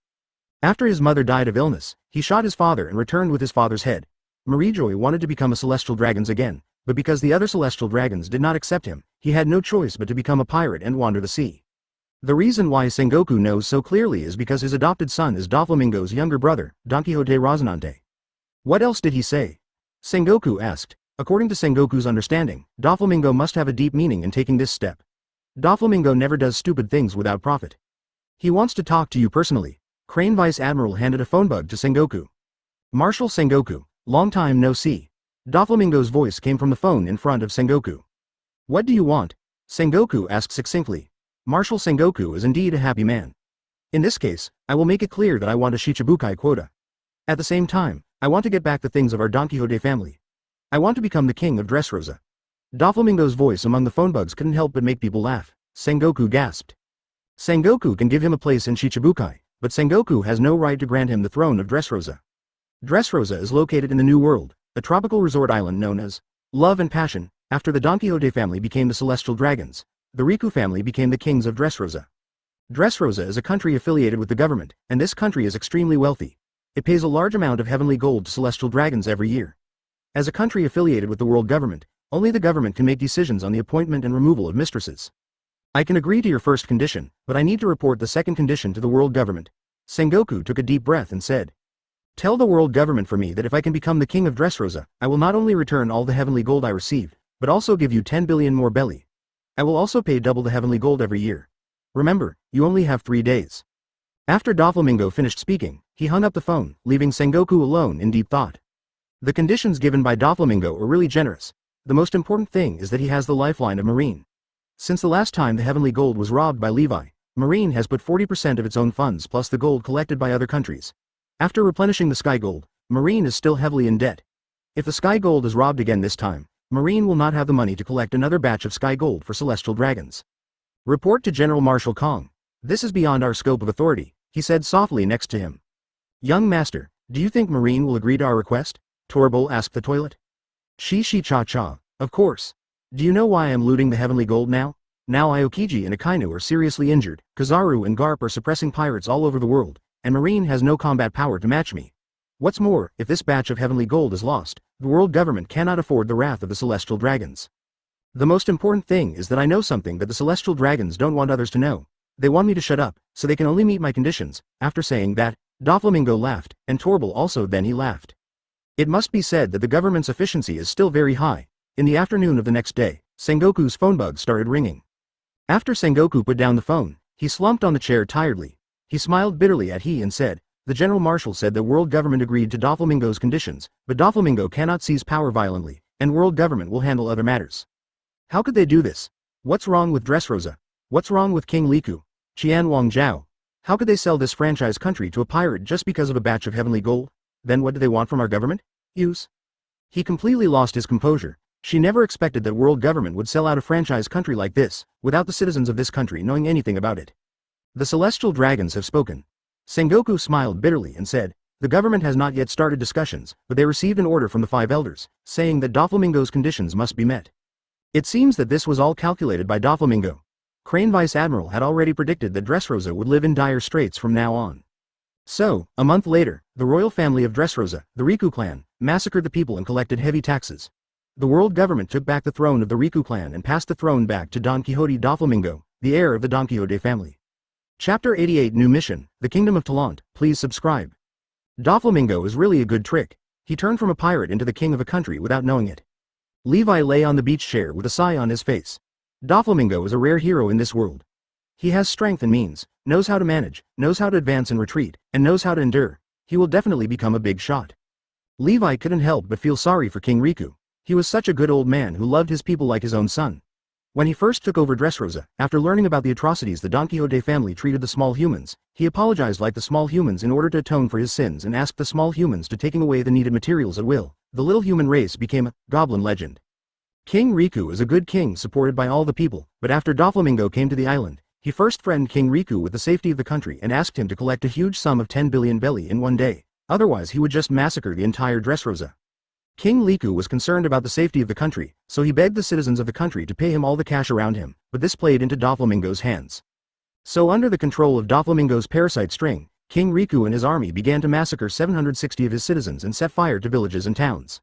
After his mother died of illness, he shot his father and returned with his father's head. Mariejois wanted to become a celestial dragon again, but because the other celestial dragons did not accept him, he had no choice but to become a pirate and wander the sea. The reason why Sengoku knows so clearly is because his adopted son is Doflamingo's younger brother, Don Quixote Rocinante. What else did he say? Sengoku asked. According to Sengoku's understanding, Doflamingo must have a deep meaning in taking this step. Doflamingo never does stupid things without profit. He wants to talk to you personally. Crane Vice Admiral handed a phone bug to Sengoku. Marshal Sengoku, long time no see. Doflamingo's voice came from the phone in front of Sengoku. What do you want? Sengoku asked succinctly. Marshal Sengoku is indeed a happy man. In this case, I will make it clear that I want a Shichibukai quota. At the same time, I want to get back the things of our Don Quixote family. I want to become the king of Dressrosa. Doflamingo's voice among the phone bugs couldn't help but make people laugh. Sengoku gasped. Sengoku can give him a place in Shichibukai, but Sengoku has no right to grant him the throne of Dressrosa. Dressrosa is located in the New World, a tropical resort island known as Love and Passion. After the Don Quixote family became the Celestial Dragons, the Riku family became the kings of Dressrosa. Dressrosa is a country affiliated with the government, and this country is extremely wealthy. It pays a large amount of heavenly gold to Celestial Dragons every year. As a country affiliated with the world government, only the government can make decisions on the appointment and removal of mistresses. I can agree to your first condition, but I need to report the second condition to the world government. Sengoku took a deep breath and said, Tell the world government for me that if I can become the king of Dressrosa, I will not only return all the heavenly gold I received, but also give you 10 billion more belly. I will also pay double the heavenly gold every year. Remember, you only have 3 days. After Doflamingo finished speaking, he hung up the phone, leaving Sengoku alone in deep thought. The conditions given by Doflamingo are really generous. The most important thing is that he has the lifeline of Marine. Since the last time the heavenly gold was robbed by Levi, Marine has put 40% of its own funds plus the gold collected by other countries. After replenishing the sky gold, Marine is still heavily in debt. If the sky gold is robbed again this time, Marine will not have the money to collect another batch of sky gold for Celestial Dragons. Report to General Marshal Kong. This is beyond our scope of authority, he said softly next to him. Young master, do you think Marine will agree to our request? Torbo asked the toilet. Cha-cha, of course. Do you know why I am looting the heavenly gold now? Now Aokiji and Akainu are seriously injured, Kizaru and Garp are suppressing pirates all over the world, and Marine has no combat power to match me. What's more, if this batch of heavenly gold is lost, the world government cannot afford the wrath of the Celestial Dragons. The most important thing is that I know something that the Celestial Dragons don't want others to know. They want me to shut up, so they can only meet my conditions. After saying that, Doflamingo laughed, and Torbil also then he laughed. It must be said that the government's efficiency is still very high. In the afternoon of the next day, Sengoku's phone bug started ringing. After Sengoku put down the phone, he slumped on the chair tiredly. He smiled bitterly at he and said, The General Marshal said that world government agreed to Doflamingo's conditions, but Doflamingo cannot seize power violently, and world government will handle other matters. How could they do this? What's wrong with Dressrosa? What's wrong with King Liku? Qian Wang Zhao? How could they sell this franchise country to a pirate just because of a batch of heavenly gold? Then what do they want from our government? Use. He completely lost his composure. She never expected that world government would sell out a franchise country like this, without the citizens of this country knowing anything about it. The Celestial Dragons have spoken. Sengoku smiled bitterly and said, The government has not yet started discussions, but they received an order from the 5 elders, saying that Doflamingo's conditions must be met. It seems that this was all calculated by Doflamingo. Crane Vice Admiral had already predicted that Dressrosa would live in dire straits from now on. So, a month later, the royal family of Dressrosa, the Riku clan, massacred the people and collected heavy taxes. The world government took back the throne of the Riku clan and passed the throne back to Don Quixote Doflamingo, the heir of the Don Quixote family. Chapter 88 New Mission, The Kingdom of Talent. Please subscribe. Doflamingo is really a good trick. He turned from a pirate into the king of a country without knowing it. Levi lay on the beach chair with a sigh on his face. Doflamingo is a rare hero in this world. He has strength and means, knows how to manage, knows how to advance and retreat, and knows how to endure. He will definitely become a big shot. Levi couldn't help but feel sorry for King Riku. He was such a good old man who loved his people like his own son. When he first took over Dressrosa, after learning about the atrocities the Don Quixote family treated the small humans, he apologized like the small humans in order to atone for his sins and asked the small humans to taking away the needed materials at will. The little human race became a goblin legend. King Riku is a good king supported by all the people, but after Doflamingo came to the island, he first threatened King Riku with the safety of the country and asked him to collect a huge sum of 10 billion belly in one day, otherwise he would just massacre the entire Dressrosa. King Liku was concerned about the safety of the country, so he begged the citizens of the country to pay him all the cash around him, but this played into Doflamingo's hands. So under the control of Doflamingo's parasite string, King Riku and his army began to massacre 760 of his citizens and set fire to villages and towns.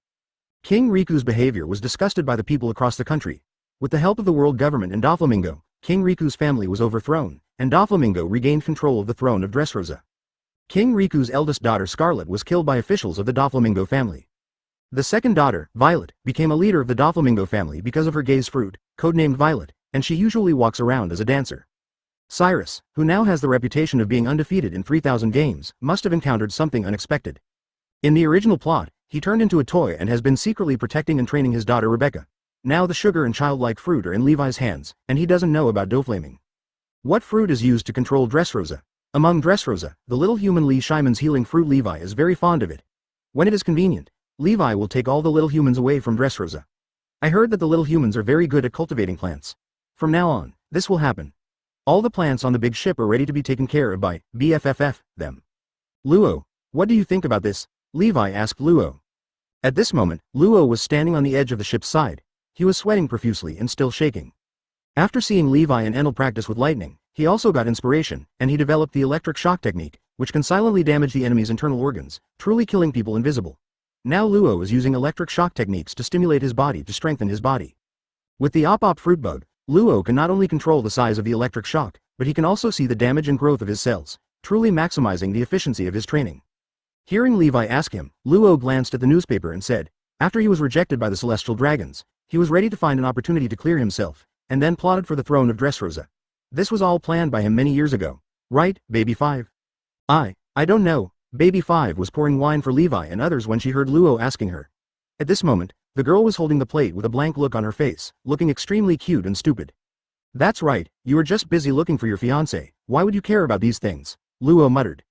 King Riku's behavior was disgusted by the people across the country. With the help of the world government and Doflamingo, King Riku's family was overthrown, and Doflamingo regained control of the throne of Dressrosa. King Riku's eldest daughter Scarlet was killed by officials of the Doflamingo family. The second daughter, Violet, became a leader of the Doflamingo family because of her gaze fruit, codenamed Violet, and she usually walks around as a dancer. Cyrus, who now has the reputation of being undefeated in 3,000 games, must have encountered something unexpected. In the original plot, he turned into a toy and has been secretly protecting and training his daughter Rebecca. Now the sugar and childlike fruit are in Levi's hands, and he doesn't know about Doflaming. What fruit is used to control Dressrosa? Among Dressrosa, the little human Lee Shyman's healing fruit. Levi is very fond of it. When it is convenient, Levi will take all the little humans away from Dressrosa. I heard that the little humans are very good at cultivating plants. From now on, this will happen. All the plants on the big ship are ready to be taken care of by BFFF, them. Luo, what do you think about this? Levi asked Luo. At this moment, Luo was standing on the edge of the ship's side. He was sweating profusely and still shaking. After seeing Levi and Enel practice with lightning, he also got inspiration, and he developed the electric shock technique, which can silently damage the enemy's internal organs, truly killing people invisible. Now Luo is using electric shock techniques to stimulate his body to strengthen his body. With the Op fruit bug, Luo can not only control the size of the electric shock, but he can also see the damage and growth of his cells, truly maximizing the efficiency of his training. Hearing Levi ask him, Luo glanced at the newspaper and said, after he was rejected by the celestial dragons, he was ready to find an opportunity to clear himself, and then plotted for the throne of Dressrosa. This was all planned by him many years ago. Right, Baby 5? I don't know. Baby 5 was pouring wine for Levi and others when she heard Luo asking her. At this moment, the girl was holding the plate with a blank look on her face, looking extremely cute and stupid. That's right, you were just busy looking for your fiancé. Why would you care about these things? Luo muttered.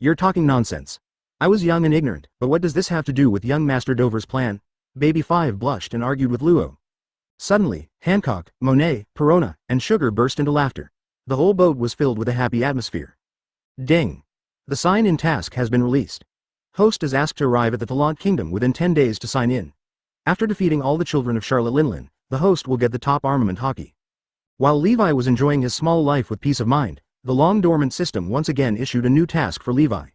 You're talking nonsense. I was young and ignorant, but what does this have to do with young Master Dover's plan? Baby 5 blushed and argued with Luo. Suddenly, Hancock, Monet, Perona, and Sugar burst into laughter. The whole boat was filled with a happy atmosphere. Ding! The sign-in task has been released. Host is asked to arrive at the Talent Kingdom within 10 days to sign in. After defeating all the children of Charlotte Linlin, the host will get the top armament hockey. While Levi was enjoying his small life with peace of mind, the long-dormant system once again issued a new task for Levi.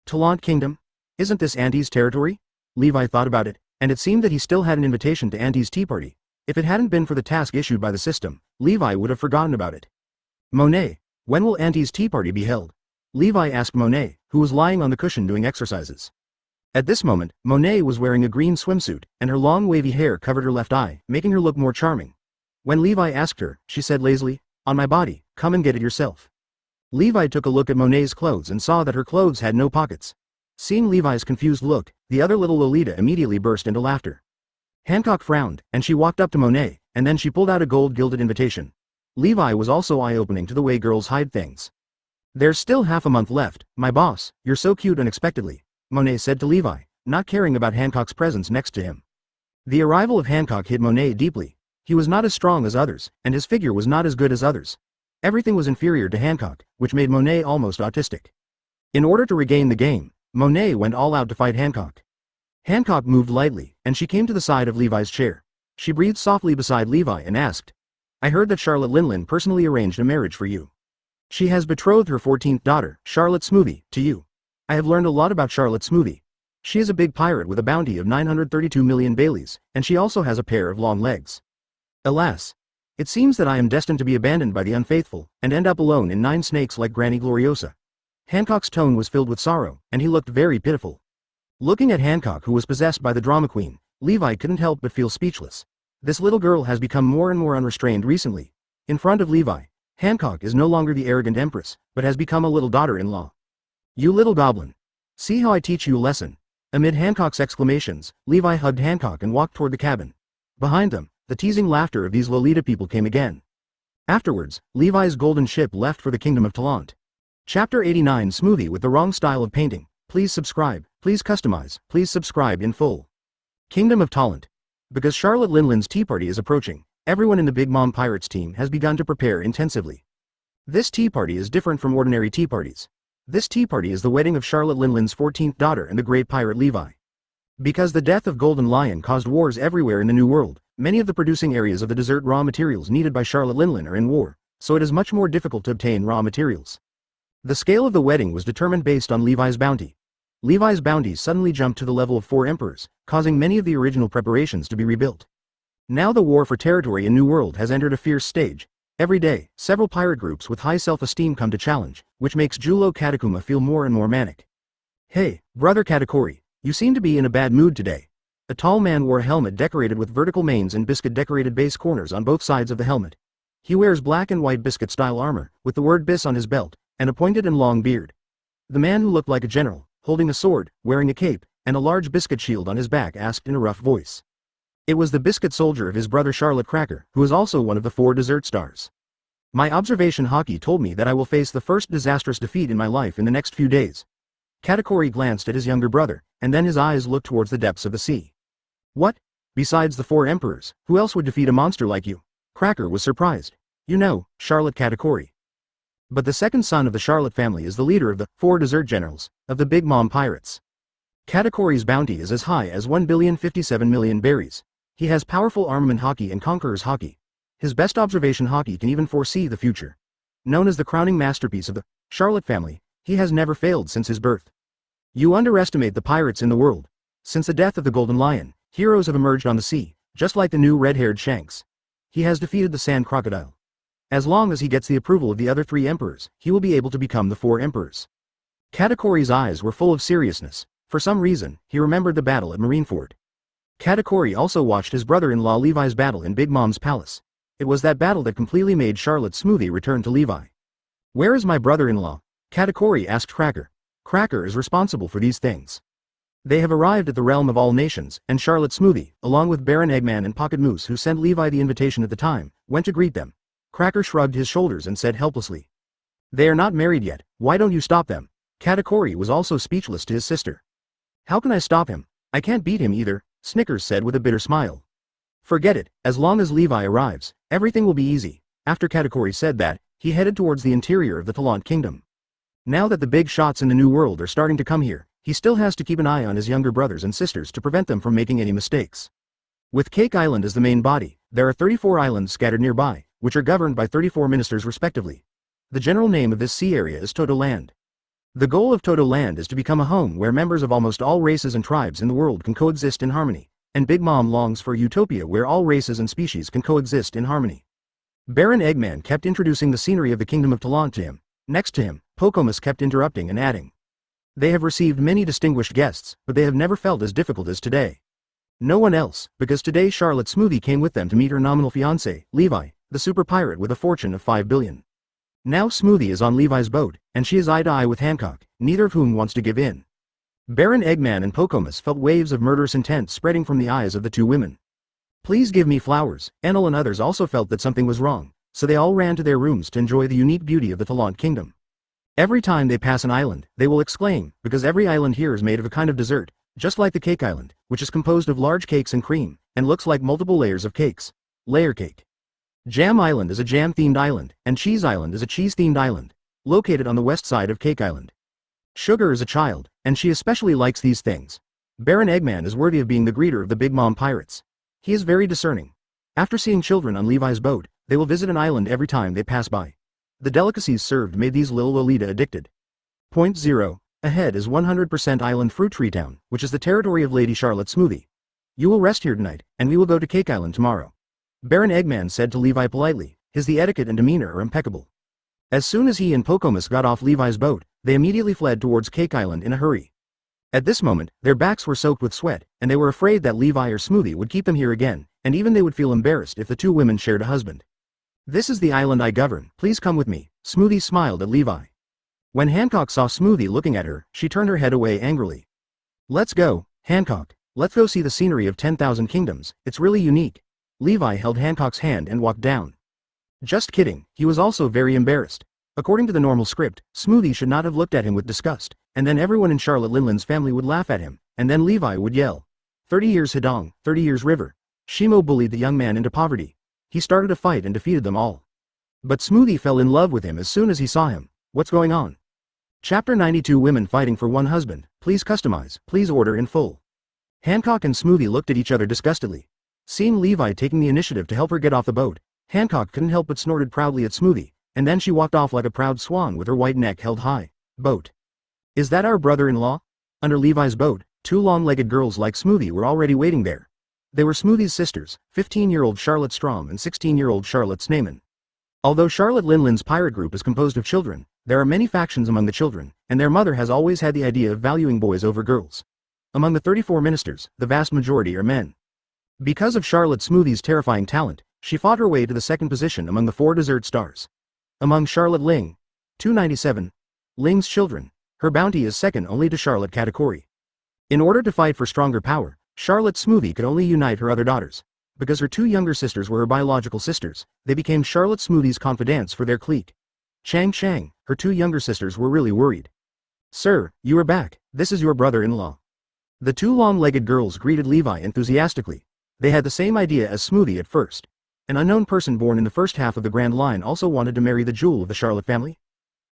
Talent Kingdom? Isn't this Auntie's territory? Levi thought about it, and it seemed that he still had an invitation to Auntie's tea party. If it hadn't been for the task issued by the system, Levi would have forgotten about it. Monet, when will Auntie's tea party be held? Levi asked Monet, who was lying on the cushion doing exercises. At this moment, Monet was wearing a green swimsuit, and her long wavy hair covered her left eye, making her look more charming. When Levi asked her, she said lazily, on my body, come and get it yourself. Levi took a look at Monet's clothes and saw that her clothes had no pockets. Seeing Levi's confused look, the other little Lolita immediately burst into laughter. Hancock frowned, and she walked up to Monet, and then she pulled out a gold-gilded invitation. Levi was also eye-opening to the way girls hide things. There's still half a month left, my boss, you're so cute unexpectedly, Monet said to Levi, not caring about Hancock's presence next to him. The arrival of Hancock hit Monet deeply. He was not as strong as others, and his figure was not as good as others. Everything was inferior to Hancock, which made Monet almost autistic. In order to regain the game, Monet went all out to fight Hancock. Hancock moved lightly, and she came to the side of Levi's chair. She breathed softly beside Levi and asked, I heard that Charlotte Linlin personally arranged a marriage for you. She has betrothed her 14th daughter, Charlotte Smoothie, to you. I have learned a lot about Charlotte Smoothie. She is a big pirate with a bounty of 932 million Baileys, and she also has a pair of long legs. Alas! It seems that I am destined to be abandoned by the unfaithful, and end up alone in 9 snakes like Granny Gloriosa. Hancock's tone was filled with sorrow, and he looked very pitiful. Looking at Hancock, who was possessed by the drama queen, Levi couldn't help but feel speechless. This little girl has become more and more unrestrained recently. In front of Levi, Hancock is no longer the arrogant empress, but has become a little daughter-in-law. You little goblin. See how I teach you a lesson. Amid Hancock's exclamations, Levi hugged Hancock and walked toward the cabin. Behind them, the teasing laughter of these Lolita people came again. Afterwards, Levi's golden ship left for the Kingdom of Talent. Chapter 89 Smoothie with the wrong style of painting. Please subscribe, please customize, please subscribe in full. Kingdom of Talent. Because Charlotte Linlin's tea party is approaching, everyone in the Big Mom Pirates team has begun to prepare intensively. This tea party is different from ordinary tea parties. This tea party is the wedding of Charlotte Linlin's 14th daughter and the great pirate Levi. Because the death of Golden Lion caused wars everywhere in the New World, many of the producing areas of the desert raw materials needed by Charlotte Linlin are in war, so it is much more difficult to obtain raw materials. The scale of the wedding was determined based on Levi's bounty. Levi's bounty suddenly jumped to the level of 4 emperors, causing many of the original preparations to be rebuilt. Now the war for territory in New World has entered a fierce stage. Every day, several pirate groups with high self-esteem come to challenge, which makes Julo Katakuma feel more and more manic. Hey, brother Katakuri, you seem to be in a bad mood today. A tall man wore a helmet decorated with vertical manes and biscuit-decorated base corners on both sides of the helmet. He wears black and white biscuit-style armor, with the word bis on his belt, and a pointed and long beard. The man who looked like a general, holding a sword, wearing a cape, and a large biscuit shield on his back asked in a rough voice. It was the biscuit soldier of his brother Charlotte Cracker, who is also one of the 4 dessert stars. My observation hockey told me that I will face the first disastrous defeat in my life in the next few days. Katakuri glanced at his younger brother, and then his eyes looked towards the depths of the sea. What? Besides the 4 emperors, who else would defeat a monster like you? Cracker was surprised. You know, Charlotte Katakuri. But the second son of the Charlotte family is the leader of the 4 dessert generals, of the Big Mom Pirates. Katakuri's bounty is as high as 1,057,000,000 berries. He has powerful armament hockey and conqueror's hockey. His best observation hockey can even foresee the future. Known as the crowning masterpiece of the Charlotte family, he has never failed since his birth. You underestimate the pirates in the world. Since the death of the Golden Lion, heroes have emerged on the sea, just like the new red-haired Shanks. He has defeated the Sand Crocodile. As long as he gets the approval of the other 3 emperors, he will be able to become the 4 emperors. Katakuri's eyes were full of seriousness. For some reason, he remembered the battle at Marineford. Katakuri also watched his brother-in-law Levi's battle in Big Mom's palace. It was that battle that completely made Charlotte Smoothie return to Levi. Where is my brother-in-law? Katakuri asked Cracker. Cracker is responsible for these things. They have arrived at the realm of all nations, and Charlotte Smoothie, along with Baron Eggman and Pocket Moose who sent Levi the invitation at the time, went to greet them. Cracker shrugged his shoulders and said helplessly. They are not married yet, why don't you stop them? Katakuri was also speechless to his sister. How can I stop him? I can't beat him either, Snickers said with a bitter smile. Forget it, as long as Levi arrives, everything will be easy. After Katakuri said that, he headed towards the interior of the Talent Kingdom. Now that the big shots in the New World are starting to come here, he still has to keep an eye on his younger brothers and sisters to prevent them from making any mistakes. With Cake Island as the main body, there are 34 islands scattered nearby, which are governed by 34 ministers respectively. The general name of this sea area is Toto Land. The goal of Toto Land is to become a home where members of almost all races and tribes in the world can coexist in harmony, and Big Mom longs for a utopia where all races and species can coexist in harmony. Baron Eggman kept introducing the scenery of the Kingdom of Talent to him. Next to him, Pocomus kept interrupting and adding. They have received many distinguished guests, but they have never felt as difficult as today. No one else, because today Charlotte Smoothie came with them to meet her nominal fiancé, Levi, the super pirate with a fortune of 5 billion. Now Smoothie is on Levi's boat, and she is eye to eye with Hancock, neither of whom wants to give in. Baron Eggman and Pocomus felt waves of murderous intent spreading from the eyes of the 2 women. Please give me flowers. Enel and others also felt that something was wrong, so they all ran to their rooms to enjoy the unique beauty of the Talent Kingdom. Every time they pass an island, they will exclaim, because every island here is made of a kind of dessert, just like the Cake Island, which is composed of large cakes and cream, and looks like multiple layers of cakes. Layer cake. Jam Island is a jam-themed island, and Cheese Island is a cheese-themed island, located on the west side of Cake Island. Sugar is a child, and she especially likes these things. Baron Eggman is worthy of being the greeter of the Big Mom Pirates. He is very discerning. After seeing children on Levi's boat, they will visit an island every time they pass by. The delicacies served made these little Lolita addicted. Point 0. Ahead is 100% Island Fruit Tree Town, which is the territory of Lady Charlotte Smoothie. You will rest here tonight, and we will go to Cake Island tomorrow. Baron Eggman said to Levi politely. The etiquette and demeanor are impeccable. As soon as he and Pocomus got off Levi's boat, they immediately fled towards Cake Island in a hurry. At this moment, their backs were soaked with sweat, and they were afraid that Levi or Smoothie would keep them here again, and even they would feel embarrassed if the 2 women shared a husband. This is the island I govern, please come with me. Smoothie smiled at Levi. When Hancock saw Smoothie looking at her, she turned her head away angrily. Let's go, Hancock. Let's go see the scenery of 10,000 kingdoms, it's really unique. Levi held Hancock's hand and walked down. Just kidding, he was also very embarrassed. According to the normal script, Smoothie should not have looked at him with disgust, and then everyone in Charlotte Linland's family would laugh at him, and then Levi would yell. 30 years Hedong, 30 years River. Shimo bullied the young man into poverty. He started a fight and defeated them all. But Smoothie fell in love with him as soon as he saw him. What's going on? Chapter 92 Women Fighting for One Husband. Please customize, please order in full. Hancock and Smoothie looked at each other disgustedly. Seeing Levi taking the initiative to help her get off the boat, Hancock couldn't help but snorted proudly at Smoothie, and then she walked off like a proud swan with her white neck held high. Boat. Is that our brother-in-law? Under Levi's boat, 2 long-legged girls like Smoothie were already waiting there. They were Smoothie's sisters, 15-year-old Charlotte Strom and 16-year-old Charlotte Snayman. Although Charlotte Linland's pirate group is composed of children, there are many factions among the children, and their mother has always had the idea of valuing boys over girls. Among the 34 ministers, the vast majority are men. Because of Charlotte Smoothie's terrifying talent, she fought her way to the second position among the 4 dessert stars. Among Charlotte Ling, 297, Ling's children, her bounty is second only to Charlotte Katakuri. In order to fight for stronger power, Charlotte Smoothie could only unite her other daughters. Because her 2 younger sisters were her biological sisters, they became Charlotte Smoothie's confidants for their clique. Chang, her 2 younger sisters were really worried. "Sir, you are back, this is your brother-in-law." The 2 long-legged girls greeted Levi enthusiastically. They had the same idea as Smoothie at first. An unknown person born in the first half of the Grand Line also wanted to marry the jewel of the Charlotte family.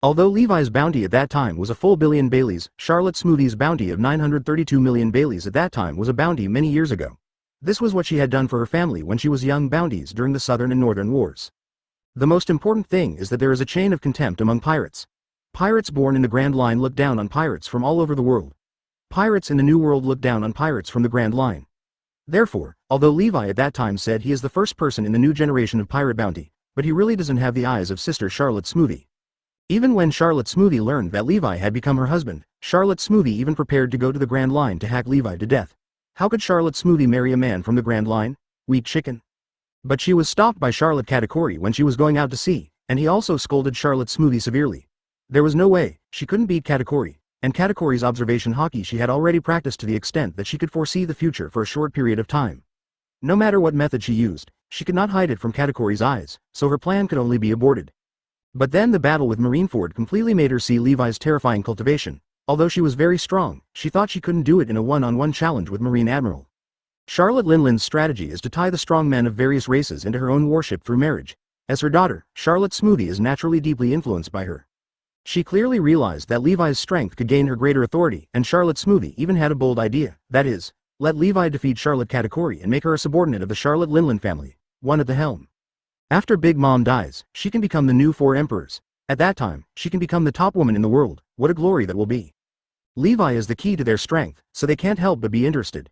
Although Levi's bounty at that time was a full billion Baileys, Charlotte Smoothie's bounty of 932 million Baileys at that time was a bounty many years ago. This was what she had done for her family when she was young bounties during the Southern and Northern Wars. The most important thing is that there is a chain of contempt among pirates. Pirates born in the Grand Line look down on pirates from all over the world. Pirates in the New World look down on pirates from the Grand Line. Therefore, although Levi at that time said he is the first person in the new generation of pirate bounty, but he really doesn't have the eyes of sister Charlotte Smoothie. Even when Charlotte Smoothie learned that Levi had become her husband, Charlotte Smoothie even prepared to go to the Grand Line to hack Levi to death. How could Charlotte Smoothie marry a man from the Grand Line? Weak chicken. But she was stopped by Charlotte Katakuri when she was going out to sea, and he also scolded Charlotte Smoothie severely. There was no way, she couldn't beat Katakuri, and Katakuri's observation hockey she had already practiced to the extent that she could foresee the future for a short period of time. No matter what method she used, she could not hide it from Katakuri's eyes, so her plan could only be aborted. But then the battle with Marineford completely made her see Levi's terrifying cultivation. Although she was very strong, she thought she couldn't do it in a one-on-one challenge with Marine Admiral. Charlotte Linlin's strategy is to tie the strong men of various races into her own warship through marriage. As her daughter, Charlotte Smoothie is naturally deeply influenced by her. She clearly realized that Levi's strength could gain her greater authority, and Charlotte Smoothie even had a bold idea, that is, let Levi defeat Charlotte Katakuri and make her a subordinate of the Charlotte Linlin family, one at the helm. After Big Mom dies, she can become the new 4 emperors. At that time, she can become the top woman in the world. What a glory that will be. Levi is the key to their strength, so they can't help but be interested.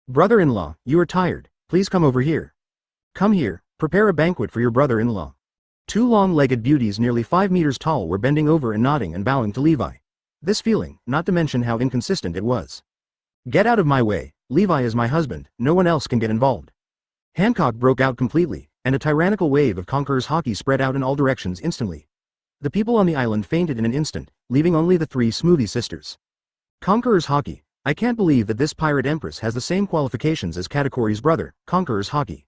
"Brother-in-law, you are tired, please come over here. Come here, prepare a banquet for your brother-in-law." 2 long-legged beauties nearly 5 meters tall were bending over and nodding and bowing to Levi. This feeling, not to mention how inconsistent it was. "Get out of my way, Levi is my husband, no one else can get involved." Hancock broke out completely, and a tyrannical wave of Conqueror's hockey spread out in all directions instantly. The people on the island fainted in an instant, leaving only the 3 Smoothie sisters. Conqueror's hockey. I can't believe that this pirate empress has the same qualifications as Katakuri's brother, Conqueror's hockey.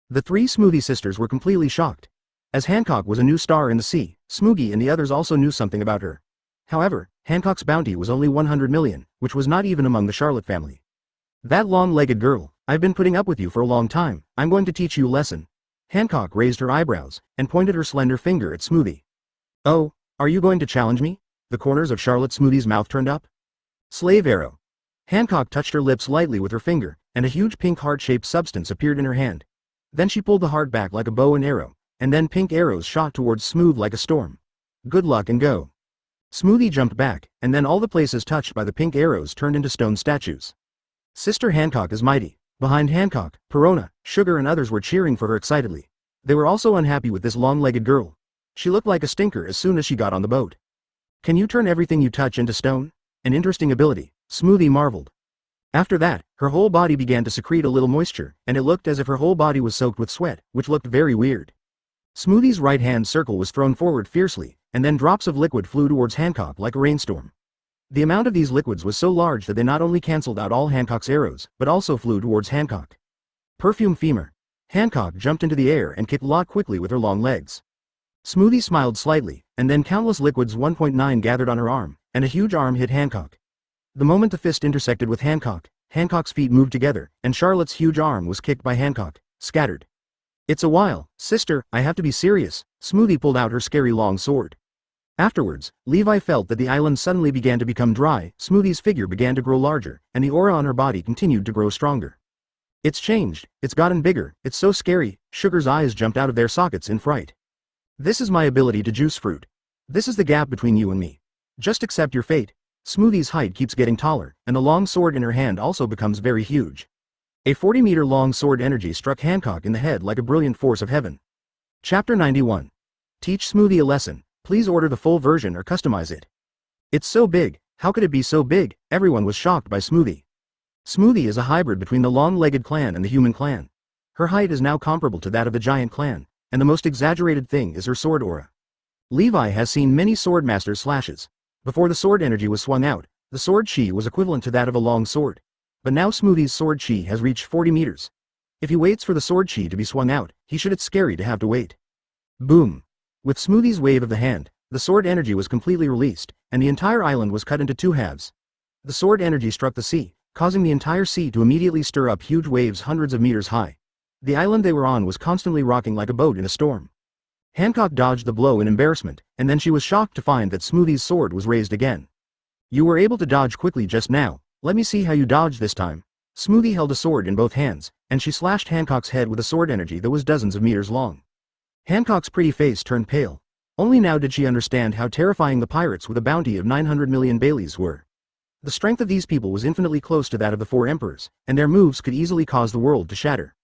The 3 Smoothie sisters were completely shocked. As Hancock was a new star in the sea, Smoogie and the others also knew something about her. However, Hancock's bounty was only 100 million, which was not even among the Charlotte family. "That long-legged girl, I've been putting up with you for a long time, I'm going to teach you a lesson." Hancock raised her eyebrows, and pointed her slender finger at Smoothie. "Oh, are you going to challenge me?" The corners of Charlotte Smoothie's mouth turned up. "Slave arrow." Hancock touched her lips lightly with her finger, and a huge pink heart-shaped substance appeared in her hand. Then she pulled the heart back like a bow and arrow, and then pink arrows shot towards Smooth like a storm. "Good luck and go." Smoothie jumped back, and then all the places touched by the pink arrows turned into stone statues. Sister Hancock is mighty. Behind Hancock, Perona, Sugar and others were cheering for her excitedly. They were also unhappy with this long-legged girl. She looked like a stinker as soon as she got on the boat. "Can you turn everything you touch into stone?" An interesting ability, Smoothie marveled. After that, her whole body began to secrete a little moisture, and it looked as if her whole body was soaked with sweat, which looked very weird. Smoothie's right-hand circle was thrown forward fiercely, and then drops of liquid flew towards Hancock like a rainstorm. The amount of these liquids was so large that they not only cancelled out all Hancock's arrows, but also flew towards Hancock. Perfume femur. Hancock jumped into the air and kicked Lot quickly with her long legs. Smoothie smiled slightly, and then countless liquids 1.9 gathered on her arm, and a huge arm hit Hancock. The moment the fist intersected with Hancock, Hancock's feet moved together, and Charlotte's huge arm was kicked by Hancock, scattered. "It's a while, sister, I have to be serious." Smoothie pulled out her scary long sword. Afterwards, Levi felt that the island suddenly began to become dry, Smoothie's figure began to grow larger, and the aura on her body continued to grow stronger. "It's changed, it's gotten bigger, it's so scary." Sugar's eyes jumped out of their sockets in fright. "This is my ability to juice fruit. This is the gap between you and me. Just accept your fate." Smoothie's height keeps getting taller, and the long sword in her hand also becomes very huge. A 40-meter long sword energy struck Hancock in the head like a brilliant force of heaven. Chapter 91. Teach Smoothie a lesson. Please order the full version or customize it. "It's so big, how could it be so big?" Everyone was shocked by Smoothie. Smoothie is a hybrid between the long-legged clan and the human clan. Her height is now comparable to that of the giant clan, and the most exaggerated thing is her sword aura. Levi has seen many swordmasters' slashes. Before the sword energy was swung out, the sword chi was equivalent to that of a long sword. But now Smoothie's sword chi has reached 40 meters. If he waits for the sword chi to be swung out, it's scary to have to wait. Boom! With Smoothie's wave of the hand, the sword energy was completely released, and the entire island was cut into two halves. The sword energy struck the sea, causing the entire sea to immediately stir up huge waves hundreds of meters high. The island they were on was constantly rocking like a boat in a storm. Hancock dodged the blow in embarrassment, and then she was shocked to find that Smoothie's sword was raised again. You were able to dodge quickly just now, let me see how you dodged this time. Smoothie held a sword in both hands, and she slashed Hancock's head with a sword energy that was dozens of meters long. Hancock's pretty face turned pale. Only now did she understand how terrifying the pirates with a bounty of 900 million Baileys were. The strength of these people was infinitely close to that of the four emperors, and their moves could easily cause the world to shatter.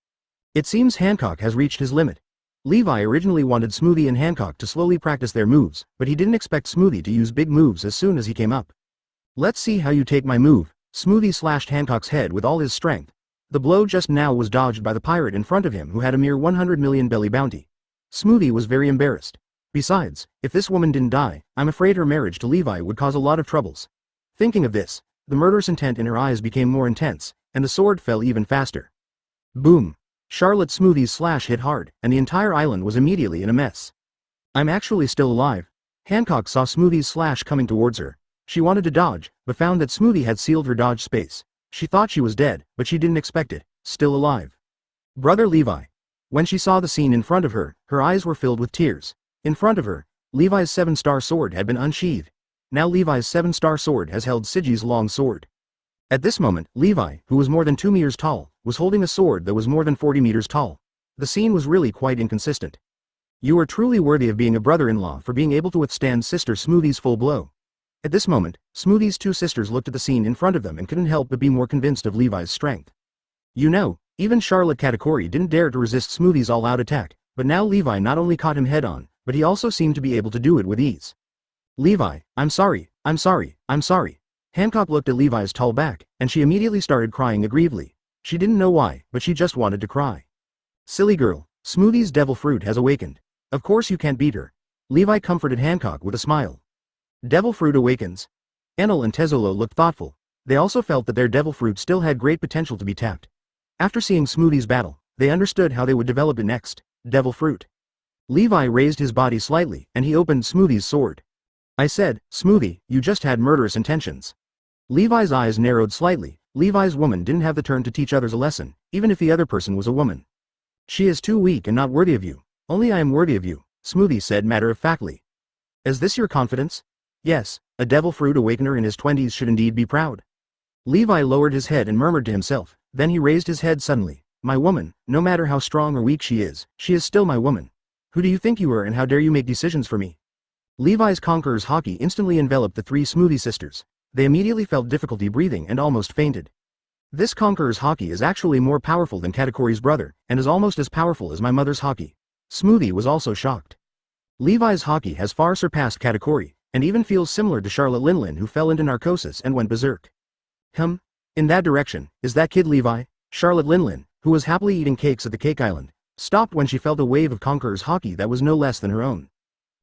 It seems Hancock has reached his limit. Levi originally wanted Smoothie and Hancock to slowly practice their moves, but he didn't expect Smoothie to use big moves as soon as he came up. Let's see how you take my move. Smoothie slashed Hancock's head with all his strength. The blow just now was dodged by the pirate in front of him who had a mere 100 million belly bounty. Smoothie was very embarrassed. Besides, if this woman didn't die, I'm afraid her marriage to Levi would cause a lot of troubles. Thinking of this, the murderous intent in her eyes became more intense, and the sword fell even faster. Boom! Charlotte Smoothie's slash hit hard, and the entire island was immediately in a mess. I'm actually still alive. Hancock saw Smoothie's slash coming towards her. She wanted to dodge, but found that Smoothie had sealed her dodge space. She thought she was dead, but she didn't expect it, still alive. Brother Levi. When she saw the scene in front of her, her eyes were filled with tears. In front of her, Levi's 7-star sword had been unsheathed. Now Levi's 7-star sword has held Siji's long sword. At this moment, Levi, who was more than 2 meters tall, was holding a sword that was more than 40 meters tall. The scene was really quite inconsistent. You are truly worthy of being a brother-in-law for being able to withstand Sister Smoothie's full blow. At this moment, Smoothie's two sisters looked at the scene in front of them and couldn't help but be more convinced of Levi's strength. You know, even Charlotte Katakuri didn't dare to resist Smoothie's all-out attack, but now Levi not only caught him head-on, but he also seemed to be able to do it with ease. Levi, I'm sorry. Hancock looked at Levi's tall back, and she immediately started crying aggrievedly. She didn't know why, but she just wanted to cry. Silly girl, Smoothie's devil fruit has awakened. Of course you can't beat her. Levi comforted Hancock with a smile. Devil fruit awakens. Enel and Tezzolo looked thoughtful. They also felt that their devil fruit still had great potential to be tapped. After seeing Smoothie's battle, they understood how they would develop it next. Devil fruit. Levi raised his body slightly, and he opened Smoothie's sword. I said, Smoothie, you just had murderous intentions. Levi's eyes narrowed slightly. Levi's woman didn't have the turn to teach others a lesson, even if the other person was a woman. She is too weak and not worthy of you. Only I am worthy of you, Smoothie said matter-of-factly. Is this your confidence? Yes, a devil fruit awakener in his 20s should indeed be proud. Levi lowered his head and murmured to himself, then he raised his head suddenly. My woman, no matter how strong or weak she is still my woman. Who do you think you are and how dare you make decisions for me? Levi's Conqueror's Haki instantly enveloped the 3 Smoothie sisters. They immediately felt difficulty breathing and almost fainted. This Conqueror's Haki is actually more powerful than Katakuri's brother, and is almost as powerful as my mother's Haki. Smoothie was also shocked. Levi's Haki has far surpassed Katakuri, and even feels similar to Charlotte Linlin who fell into narcosis and went berserk. In that direction, is that kid Levi? Charlotte Linlin, who was happily eating cakes at the Cake Island, stopped when she felt a wave of Conqueror's Haki that was no less than her own.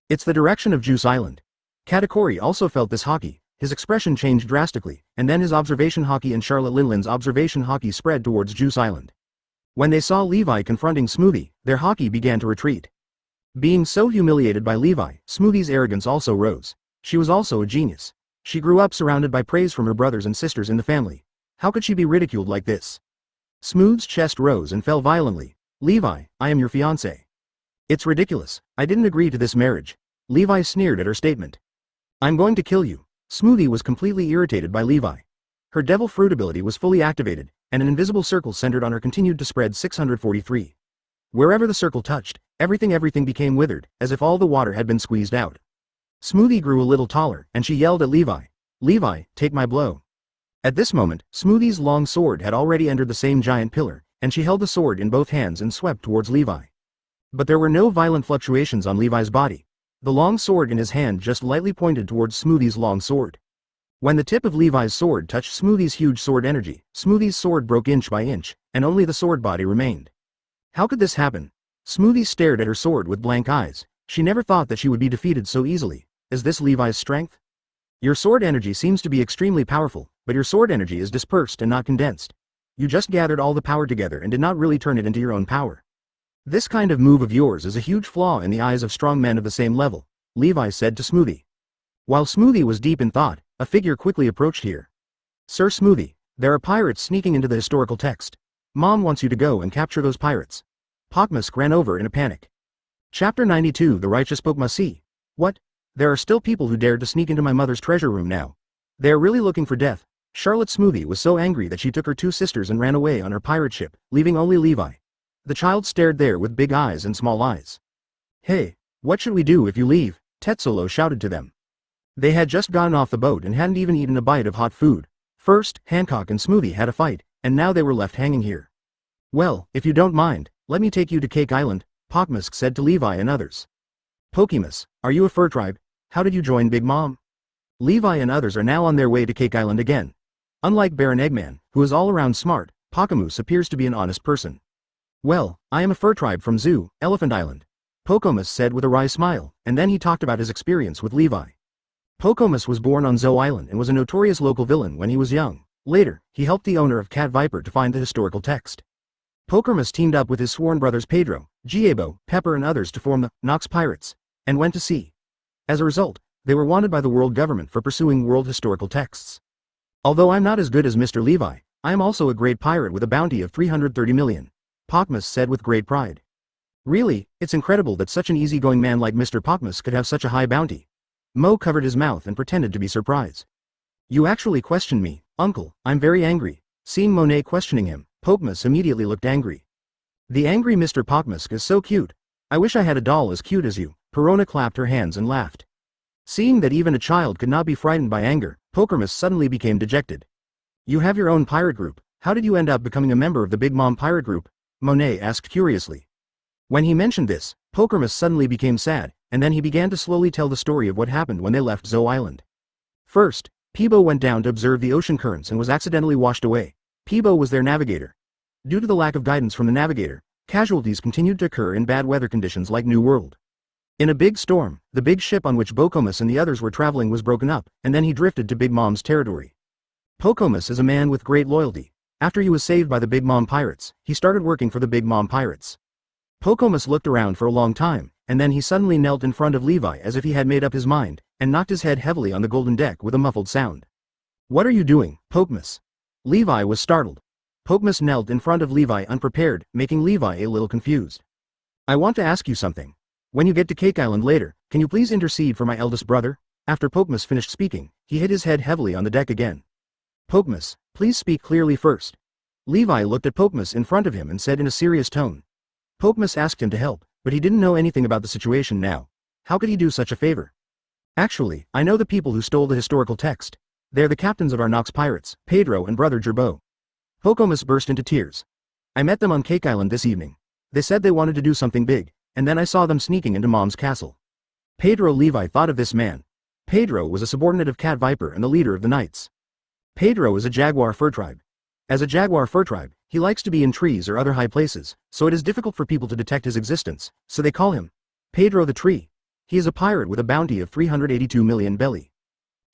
It's the direction of Juice Island. Katakuri also felt this Haki. His expression changed drastically, and then his observation Haki and Charlotte Linlin's observation Haki spread towards Juice Island. When they saw Levi confronting Smoothie, their Haki began to retreat. Being so humiliated by Levi, Smoothie's arrogance also rose. She was also a genius. She grew up surrounded by praise from her brothers and sisters in the family. How could she be ridiculed like this? Smooth's chest rose and fell violently. Levi, I am your fiancé. It's ridiculous. I didn't agree to this marriage. Levi sneered at her statement. I'm going to kill you. Smoothie was completely irritated by Levi. Her devil fruit ability was fully activated, and an invisible circle centered on her continued to spread 643. Wherever the circle touched, everything became withered, as if all the water had been squeezed out. Smoothie grew a little taller, and she yelled at Levi. Levi, take my blow. At this moment, Smoothie's long sword had already entered the same giant pillar, and she held the sword in both hands and swept towards Levi. But there were no violent fluctuations on Levi's body. The long sword in his hand just lightly pointed towards Smoothie's long sword. When the tip of Levi's sword touched Smoothie's huge sword energy, Smoothie's sword broke inch by inch, and only the sword body remained. How could this happen? Smoothie stared at her sword with blank eyes. She never thought that she would be defeated so easily. Is this Levi's strength? Your sword energy seems to be extremely powerful, but your sword energy is dispersed and not condensed. You just gathered all the power together and did not really turn it into your own power. This kind of move of yours is a huge flaw in the eyes of strong men of the same level, Levi said to Smoothie. While Smoothie was deep in thought, a figure quickly approached here. Sir Smoothie, there are pirates sneaking into the historical text. Mom wants you to go and capture those pirates. Pokmusk ran over in a panic. Chapter 92 The Righteous Pokmasi. What? There are still people who dared to sneak into my mother's treasure room now. They are really looking for death. Charlotte Smoothie was so angry that she took her 2 sisters and ran away on her pirate ship, leaving only Levi. The child stared there with big eyes and small eyes. Hey, what should we do if you leave? Tetsolo shouted to them. They had just gotten off the boat and hadn't even eaten a bite of hot food. First, Hancock and Smoothie had a fight, and now they were left hanging here. Well, if you don't mind, let me take you to Cake Island, Pokmusk said to Levi and others. Pokemus, are you a fur tribe? How did you join Big Mom? Levi and others are now on their way to Cake Island again. Unlike Baron Eggman, who is all around smart, Pokemus appears to be an honest person. Well, I am a fur tribe from Zoo, Elephant Island. Pokemus said with a wry smile, and then he talked about his experience with Levi. Pokemus was born on Zoo Island and was a notorious local villain when he was young. Later, he helped the owner of Cat Viper to find the historical text. Pokemus teamed up with his sworn brothers Pedro, Giebo, Pepper and others to form the Nox Pirates, and went to sea. As a result, they were wanted by the world government for pursuing world historical texts. Although I'm not as good as Mr. Levi, I am also a great pirate with a bounty of 330 million, Pokmus said with great pride. Really, it's incredible that such an easygoing man like Mr. Pokmus could have such a high bounty. Mo covered his mouth and pretended to be surprised. You actually questioned me, Uncle, I'm very angry. Seeing Monet questioning him, Pokmus immediately looked angry. The angry Mr. Pokmusk is so cute. I wish I had a doll as cute as you. Perona clapped her hands and laughed. Seeing that even a child could not be frightened by anger, Pokermus suddenly became dejected. You have your own pirate group, how did you end up becoming a member of the Big Mom pirate group? Monet asked curiously. When he mentioned this, Pokermus suddenly became sad, and then he began to slowly tell the story of what happened when they left Zoo Island. First, Peebo went down to observe the ocean currents and was accidentally washed away. Peebo was their navigator. Due to the lack of guidance from the navigator, casualties continued to occur in bad weather conditions like New World. In a big storm, the big ship on which Bokomus and the others were traveling was broken up, and then he drifted to Big Mom's territory. Pokomus is a man with great loyalty. After he was saved by the Big Mom pirates, he started working for the Big Mom pirates. Pokomus looked around for a long time, and then he suddenly knelt in front of Levi as if he had made up his mind, and knocked his head heavily on the golden deck with a muffled sound. What are you doing, Pokemus? Levi was startled. Pokemus knelt in front of Levi unprepared, making Levi a little confused. I want to ask you something. When you get to Cake Island later, can you please intercede for my eldest brother? After Pokemus finished speaking, he hit his head heavily on the deck again. Pokemus, please speak clearly first. Levi looked at Pokemus in front of him and said in a serious tone. Pokemus asked him to help, but he didn't know anything about the situation now. How could he do such a favor? Actually, I know the people who stole the historical text. They're the captains of our Nox pirates, Pedro and brother Gerbo. Pokemus burst into tears. I met them on Cake Island this evening. They said they wanted to do something big, and then I saw them sneaking into Mom's castle. Pedro Levi thought of this man. Pedro was a subordinate of Cat Viper and the leader of the Knights. Pedro is a jaguar fur tribe. As a jaguar fur tribe, he likes to be in trees or other high places, so it is difficult for people to detect his existence, so they call him Pedro the Tree. He is a pirate with a bounty of 382 million belly.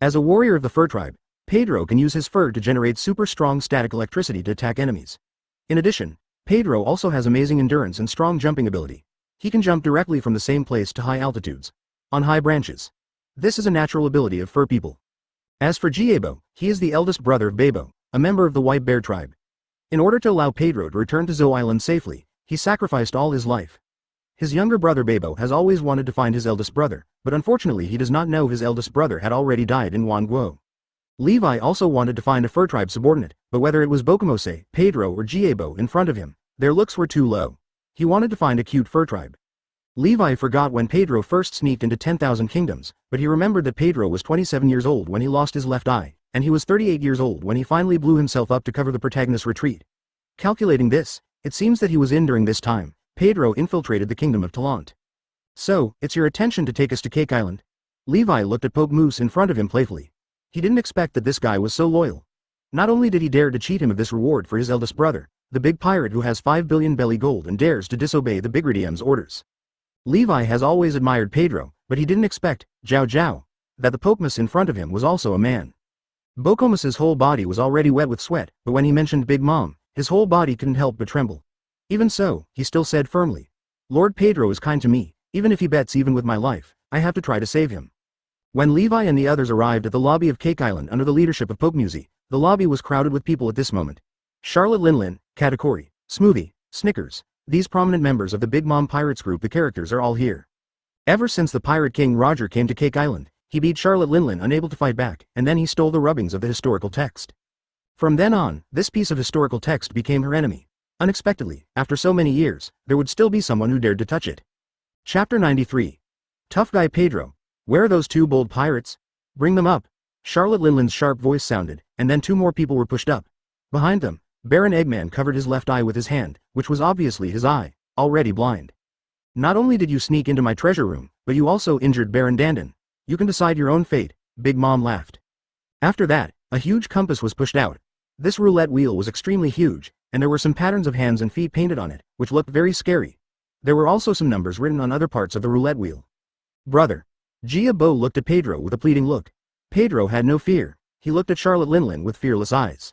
As a warrior of the fur tribe, Pedro can use his fur to generate super strong static electricity to attack enemies. In addition, Pedro also has amazing endurance and strong jumping ability. He can jump directly from the same place to high altitudes, on high branches. This is a natural ability of fur people. As for Giebo, he is the eldest brother of Bebo, a member of the White Bear tribe. In order to allow Pedro to return to Zoo Island safely, he sacrificed all his life. His younger brother Bebo has always wanted to find his eldest brother, but unfortunately he does not know his eldest brother had already died in Wanguo. Levi also wanted to find a fur tribe subordinate, but whether it was Bokomose, Pedro or Giebo in front of him, their looks were too low. He wanted to find a cute fur tribe. Levi forgot when Pedro first sneaked into 10,000 Kingdoms, but he remembered that Pedro was 27 years old when he lost his left eye, and he was 38 years old when he finally blew himself up to cover the protagonist's retreat. Calculating this, it seems that he was in during this time. Pedro infiltrated the kingdom of Talant. So, it's your intention to take us to Cake Island? Levi looked at Poke Moose in front of him playfully. He didn't expect that this guy was so loyal. Not only did he dare to cheat him of this reward for his eldest brother, the big pirate who has 5 billion belly gold and dares to disobey the Bigridiem's orders. Levi has always admired Pedro, but he didn't expect, that the Pokmas in front of him was also a man. Bokomus's whole body was already wet with sweat, but when he mentioned Big Mom, his whole body couldn't help but tremble. Even so, he still said firmly, Lord Pedro is kind to me, even if he bets even with my life, I have to try to save him. When Levi and the others arrived at the lobby of Cake Island under the leadership of Pokemusy, the lobby was crowded with people at this moment. Charlotte Linlin, Katakuri, Smoothie, Snickers, these prominent members of the Big Mom Pirates group, the characters are all here. Ever since the Pirate King Roger came to Cake Island, he beat Charlotte Linlin unable to fight back, and then he stole the rubbings of the historical text. From then on, this piece of historical text became her enemy. Unexpectedly, after so many years, there would still be someone who dared to touch it. Chapter 93. Tough Guy Pedro. Where are those two bold pirates? Bring them up. Charlotte Linlin's sharp voice sounded, and then two more people were pushed up. Behind them, Baron Eggman covered his left eye with his hand, which was obviously his eye, already blind. Not only did you sneak into my treasure room, but you also injured Baron Dandin. You can decide your own fate, Big Mom laughed. After that, a huge compass was pushed out. This roulette wheel was extremely huge, and there were some patterns of hands and feet painted on it, which looked very scary. There were also some numbers written on other parts of the roulette wheel. Brother. Gia-Bo looked at Pedro with a pleading look. Pedro had no fear. He looked at Charlotte Linlin with fearless eyes.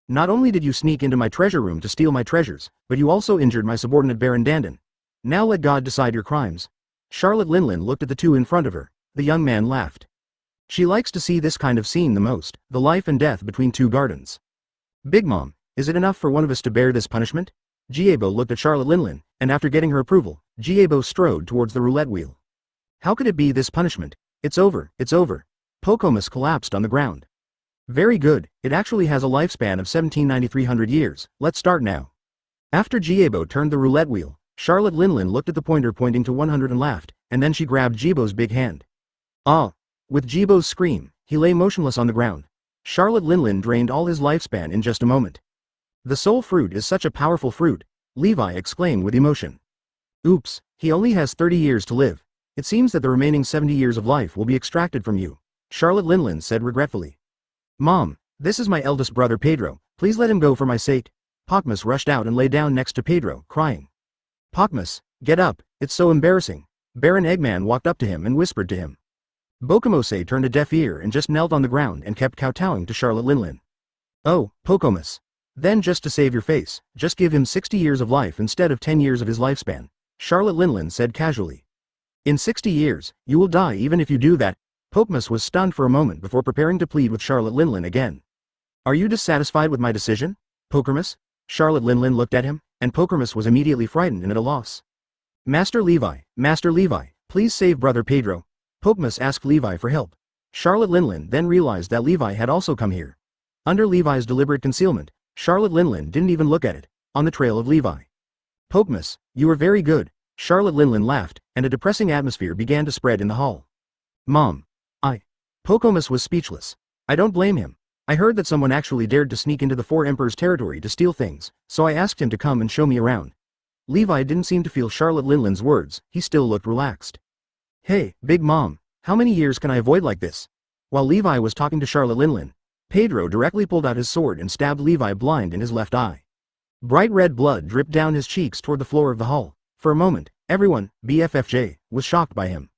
Not only did you sneak into my treasure room to steal my treasures, but you also injured my subordinate Baron Dandin. Now let God decide your crimes. Charlotte Linlin looked at the two in front of her. The young man laughed. She likes to see this kind of scene the most, the life and death between two gardens. Big Mom, is it enough for one of us to bear this punishment? Gia-Bo looked at Charlotte Linlin, and after getting her approval, Gia-Bo strode towards the roulette wheel. How could it be this punishment? It's over, it's over. Pokomus collapsed on the ground. Very good, it actually has a lifespan of 17,900 years, let's start now. After Gia-Bo turned the roulette wheel, Charlotte Linlin looked at the pointer pointing to 100 and laughed, and then she grabbed Jibo's big hand. Ah! With Jibo's scream, he lay motionless on the ground. Charlotte Linlin drained all his lifespan in just a moment. The soul fruit is such a powerful fruit, Levi exclaimed with emotion. Oops, he only has 30 years to live. It seems that the remaining 70 years of life will be extracted from you, Charlotte Linlin said regretfully. Mom, this is my eldest brother Pedro, please let him go for my sake. Pokmus rushed out and lay down next to Pedro, crying. Pokmus, get up, it's so embarrassing. Baron Eggman walked up to him and whispered to him. Bokomose turned a deaf ear and just knelt on the ground and kept kowtowing to Charlotte Linlin. Oh, Pokomus. Then just to save your face, just give him 60 years of life instead of 10 years of his lifespan, Charlotte Linlin said casually. In 60 years, you will die even if you do that. Pokmus was stunned for a moment before preparing to plead with Charlotte Linlin again. Are you dissatisfied with my decision, Pokermus? Charlotte Linlin looked at him, and Pokermus was immediately frightened and at a loss. Master Levi, please save brother Pedro. Pokmus asked Levi for help. Charlotte Linlin then realized that Levi had also come here. Under Levi's deliberate concealment, Charlotte Linlin didn't even look at it, on the trail of Levi. Pokmus, you were very good. Charlotte Linlin laughed, and a depressing atmosphere began to spread in the hall. Mom. Pokomus was speechless. I don't blame him. I heard that someone actually dared to sneak into the Four Emperors' territory to steal things, so I asked him to come and show me around. Levi didn't seem to feel Charlotte Linlin's words, he still looked relaxed. Hey, Big Mom, how many years can I avoid like this? While Levi was talking to Charlotte Linlin, Pedro directly pulled out his sword and stabbed Levi blind in his left eye. Bright red blood dripped down his cheeks toward the floor of the hall. For a moment, everyone, BFFJ, was shocked by him.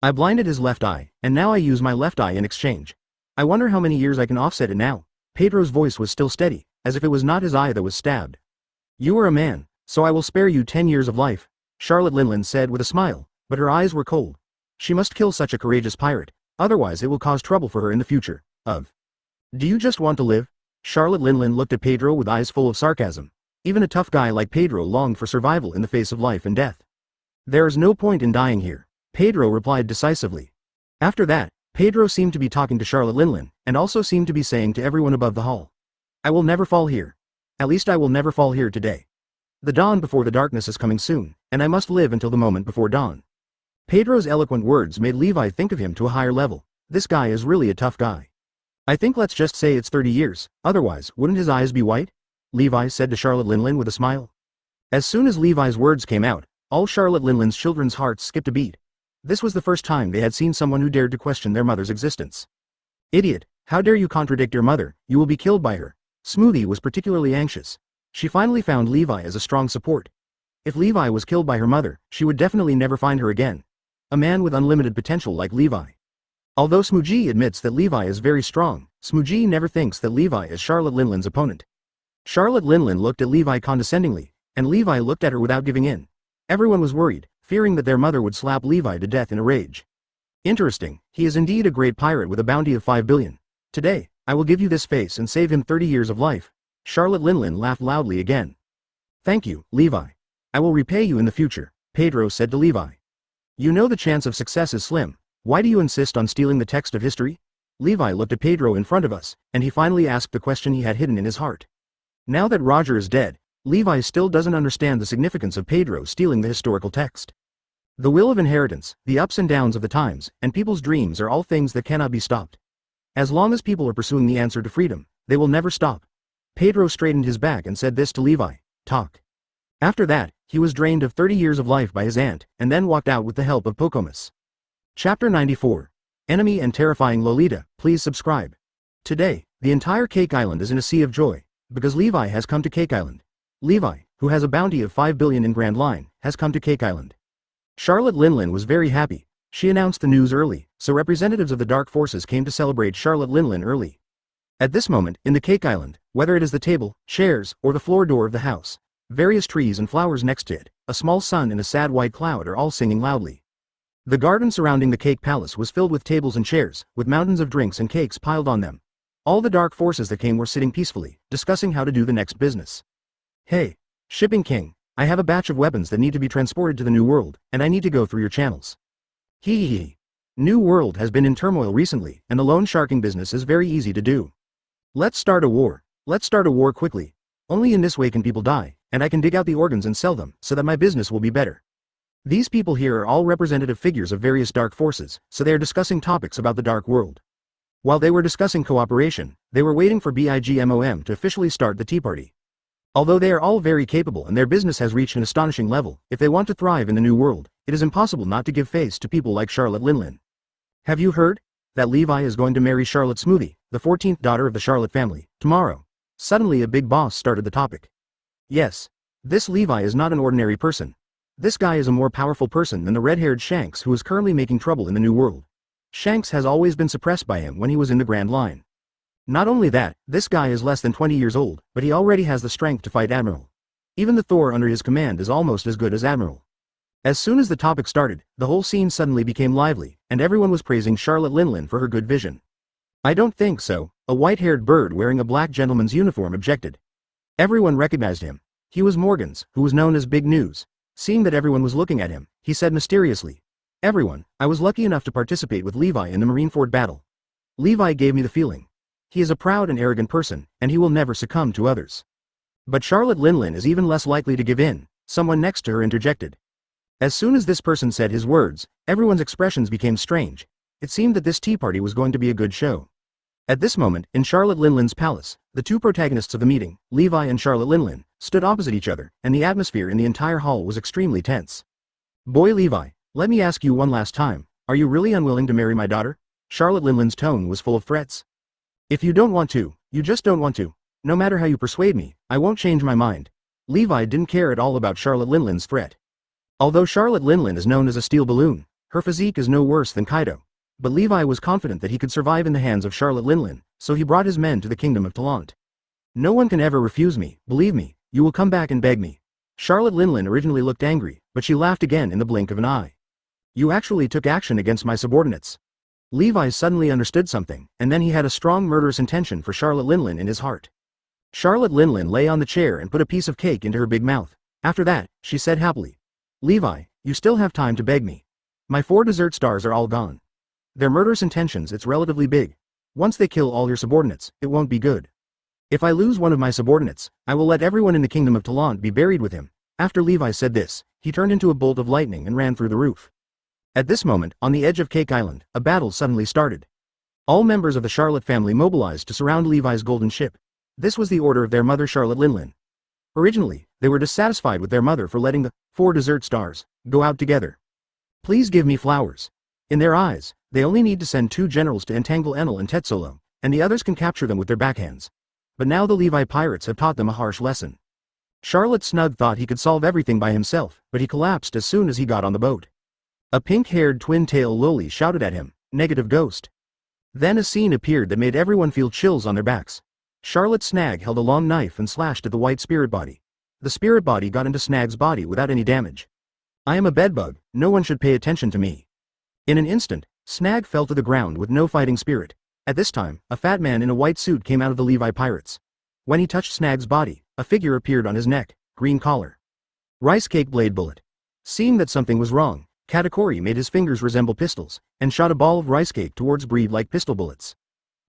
I blinded his left eye, and now I use my left eye in exchange. I wonder how many years I can offset it now. Pedro's voice was still steady, as if it was not his eye that was stabbed. You are a man, so I will spare you 10 years of life, Charlotte Linlin said with a smile, but her eyes were cold. She must kill such a courageous pirate, otherwise it will cause trouble for her in the future. Do you just want to live? Charlotte Linlin looked at Pedro with eyes full of sarcasm. Even a tough guy like Pedro longed for survival in the face of life and death. There is no point in dying here, Pedro replied decisively. After that, Pedro seemed to be talking to Charlotte Linlin, and also seemed to be saying to everyone above the hall. I will never fall here. At least I will never fall here today. The dawn before the darkness is coming soon, and I must live until the moment before dawn. Pedro's eloquent words made Levi think of him to a higher level. This guy is really a tough guy. I think let's just say it's 30 years, otherwise, wouldn't his eyes be white? Levi said to Charlotte Linlin with a smile. As soon as Levi's words came out, all Charlotte Linlin's children's hearts skipped a beat. This was the first time they had seen someone who dared to question their mother's existence. Idiot, how dare you contradict your mother, you will be killed by her. Smoothie was particularly anxious. She finally found Levi as a strong support. If Levi was killed by her mother, she would definitely never find her again. A man with unlimited potential like Levi. Although Smooji admits that Levi is very strong, Smooji never thinks that Levi is Charlotte Linlin's opponent. Charlotte Linlin looked at Levi condescendingly, and Levi looked at her without giving in. Everyone was worried, fearing that their mother would slap Levi to death in a rage. Interesting, he is indeed a great pirate with a bounty of 5 billion. Today, I will give you this face and save him 30 years of life. Charlotte Linlin laughed loudly again. Thank you, Levi. I will repay you in the future, Pedro said to Levi. You know the chance of success is slim. Why do you insist on stealing the text of history? Levi looked at Pedro in front of us, and he finally asked the question he had hidden in his heart. Now that Roger is dead, Levi still doesn't understand the significance of Pedro stealing the historical text. The will of inheritance, the ups and downs of the times, and people's dreams are all things that cannot be stopped. As long as people are pursuing the answer to freedom, they will never stop. Pedro straightened his back and said this to Levi, talk. After that, he was drained of 30 years of life by his aunt, and then walked out with the help of Pocomus. Chapter 94. Enemy and Terrifying Lolita, please subscribe. Today, the entire Cake Island is in a sea of joy, because Levi has come to Cake Island. Levi, who has a bounty of 5 billion in Grand Line, has come to Cake Island. Charlotte Linlin was very happy. She announced the news early, so representatives of the Dark Forces came to celebrate Charlotte Linlin early. At this moment, in the Cake Island, whether it is the table, chairs, or the floor door of the house, various trees and flowers next to it, a small sun and a sad white cloud are all singing loudly. The garden surrounding the Cake Palace was filled with tables and chairs, with mountains of drinks and cakes piled on them. All the Dark Forces that came were sitting peacefully, discussing how to do the next business. Hey, Shipping King, I have a batch of weapons that need to be transported to the New World, and I need to go through your channels. Hee hee hee. New World has been in turmoil recently, and the loan sharking business is very easy to do. Let's start a war. Let's start a war quickly. Only in this way can people die, and I can dig out the organs and sell them, so that my business will be better. These people here are all representative figures of various dark forces, so they are discussing topics about the dark world. While they were discussing cooperation, they were waiting for BIGMOM to officially start the Tea Party. Although they are all very capable and their business has reached an astonishing level, if they want to thrive in the New World, it is impossible not to give face to people like Charlotte Linlin. Have you heard? That Levi is going to marry Charlotte Smoothie, the 14th daughter of the Charlotte family, tomorrow. Suddenly a big boss started the topic. Yes. This Levi is not an ordinary person. This guy is a more powerful person than the red-haired Shanks who is currently making trouble in the New World. Shanks has always been suppressed by him when he was in the Grand Line. Not only that, this guy is less than 20 years old, but he already has the strength to fight Admiral. Even the Thor under his command is almost as good as Admiral. As soon as the topic started, the whole scene suddenly became lively, and everyone was praising Charlotte Linlin for her good vision. I don't think so, a white-haired bird wearing a black gentleman's uniform objected. Everyone recognized him. He was Morgans, who was known as Big News. Seeing that everyone was looking at him, he said mysteriously, "Everyone, I was lucky enough to participate with Levi in the Marineford battle. Levi gave me the feeling. He is a proud and arrogant person, and he will never succumb to others." But Charlotte Linlin is even less likely to give in, someone next to her interjected. As soon as this person said his words, everyone's expressions became strange. It seemed that this tea party was going to be a good show. At this moment, in Charlotte Linlin's palace, the two protagonists of the meeting, Levi and Charlotte Linlin, stood opposite each other, and the atmosphere in the entire hall was extremely tense. Boy Levi, let me ask you one last time, are you really unwilling to marry my daughter? Charlotte Linlin's tone was full of threats. If you don't want to, you just don't want to. No matter how you persuade me, I won't change my mind. Levi didn't care at all about Charlotte Linlin's threat. Although Charlotte Linlin is known as a steel balloon, her physique is no worse than Kaido. But Levi was confident that he could survive in the hands of Charlotte Linlin, so he brought his men to the kingdom of Talent. No one can ever refuse me, believe me, you will come back and beg me. Charlotte Linlin originally looked angry, but she laughed again in the blink of an eye. You actually took action against my subordinates. Levi suddenly understood something, and then he had a strong murderous intention for Charlotte Linlin in his heart. Charlotte Linlin lay on the chair and put a piece of cake into her big mouth. After that, she said happily, Levi, you still have time to beg me. My 4 dessert stars are all gone. Their murderous intentions, it's relatively big. Once they kill all your subordinates, it won't be good. If I lose one of my subordinates, I will let everyone in the kingdom of Talent be buried with him. After Levi said this, he turned into a bolt of lightning and ran through the roof. At this moment, on the edge of Cake Island, a battle suddenly started. All members of the Charlotte family mobilized to surround Levi's golden ship. This was the order of their mother Charlotte Linlin. Originally, they were dissatisfied with their mother for letting the 4 dessert stars go out together. Please give me flowers. In their eyes, they only need to send 2 generals to entangle Enel and Tetsolo, and the others can capture them with their backhands. But now the Levi pirates have taught them a harsh lesson. Charlotte Snug thought he could solve everything by himself, but he collapsed as soon as he got on the boat. A pink-haired twin-tail loli shouted at him, "Negative ghost." Then a scene appeared that made everyone feel chills on their backs. Charlotte Snag held a long knife and slashed at the white spirit body. The spirit body got into Snag's body without any damage. "I am a bedbug, no one should pay attention to me." In an instant, Snag fell to the ground with no fighting spirit. At this time, a fat man in a white suit came out of the Levi pirates. When he touched Snag's body, a figure appeared on his neck, green collar. Rice cake blade bullet. Seeing that something was wrong, Katakuri made his fingers resemble pistols, and shot a ball of rice cake towards Breed like pistol bullets.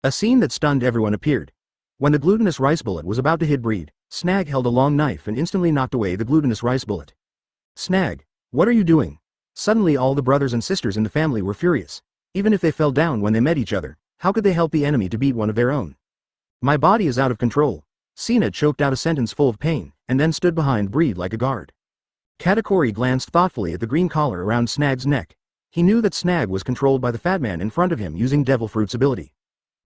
A scene that stunned everyone appeared. When the glutinous rice bullet was about to hit Breed, Snag held a long knife and instantly knocked away the glutinous rice bullet. "Snag, what are you doing?" Suddenly all the brothers and sisters in the family were furious. Even if they fell down when they met each other, how could they help the enemy to beat one of their own? "My body is out of control." Sina choked out a sentence full of pain, and then stood behind Breed like a guard. Katakuri glanced thoughtfully at the green collar around Snag's neck. He knew that Snag was controlled by the fat man in front of him using Devil Fruit's ability.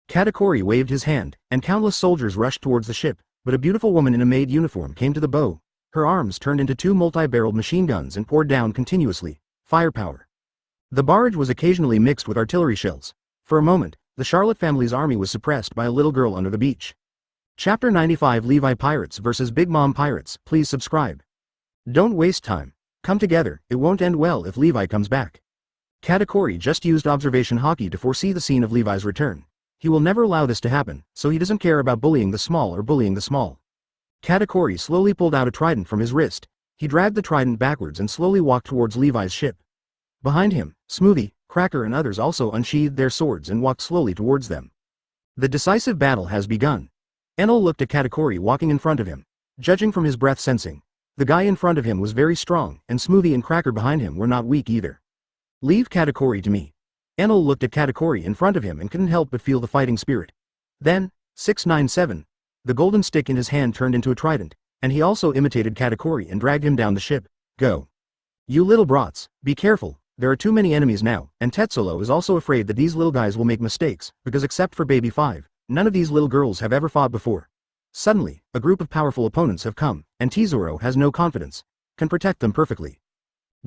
Katakuri waved his hand, and countless soldiers rushed towards the ship, but a beautiful woman in a maid uniform came to the bow. Her arms turned into two multi-barreled machine guns and poured down continuously. Firepower. The barge was occasionally mixed with artillery shells. For a moment, the Charlotte family's army was suppressed by a little girl under the beach. Chapter 95 Levi Pirates vs Big Mom Pirates. Please subscribe. Don't waste time. Come together, it won't end well if Levi comes back. Katakuri just used observation hockey to foresee the scene of Levi's return. He will never allow this to happen, so he doesn't care about bullying the small or bullying the small. Katakuri slowly pulled out a trident from his wrist. He dragged the trident backwards and slowly walked towards Levi's ship. Behind him, Smoothie, Cracker and others also unsheathed their swords and walked slowly towards them. The decisive battle has begun. Enel looked at Katakuri walking in front of him. Judging from his breath sensing, the guy in front of him was very strong, and Smoothie and Cracker behind him were not weak either. "Leave Katakuri to me." Enel looked at Katakuri in front of him and couldn't help but feel the fighting spirit. Then, 697, the golden stick in his hand turned into a trident, and he also imitated Katakuri and dragged him down the ship. "Go. You little brats, be careful, there are too many enemies now," and Tetsolo is also afraid that these little guys will make mistakes, because except for Baby 5, none of these little girls have ever fought before. Suddenly, a group of powerful opponents have come, and Tesoro has no confidence, can protect them perfectly.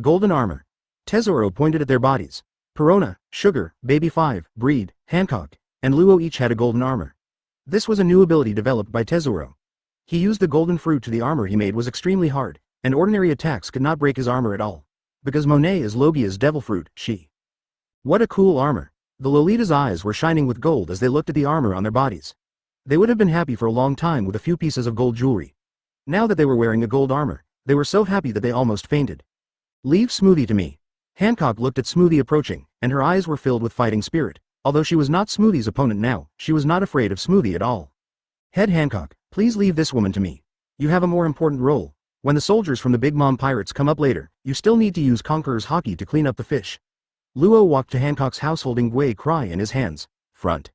Golden armor. Tesoro pointed at their bodies. Perona, Sugar, Baby 5, Breed, Hancock, and Luo each had a golden armor. This was a new ability developed by Tesoro. He used the golden fruit to the armor he made was extremely hard, and ordinary attacks could not break his armor at all. Because Monet is Logia's devil fruit, she. What a cool armor. The Lolita's eyes were shining with gold as they looked at the armor on their bodies. They would have been happy for a long time with a few pieces of gold jewelry. Now that they were wearing a gold armor, they were so happy that they almost fainted. "Leave Smoothie to me." Hancock looked at Smoothie approaching, and her eyes were filled with fighting spirit. Although she was not Smoothie's opponent now, she was not afraid of Smoothie at all. "Head Hancock, please leave this woman to me. You have a more important role. When the soldiers from the Big Mom Pirates come up later, you still need to use Conqueror's hockey to clean up the fish." Luo walked to Hancock's house holding Gui Cry in his hands. Front.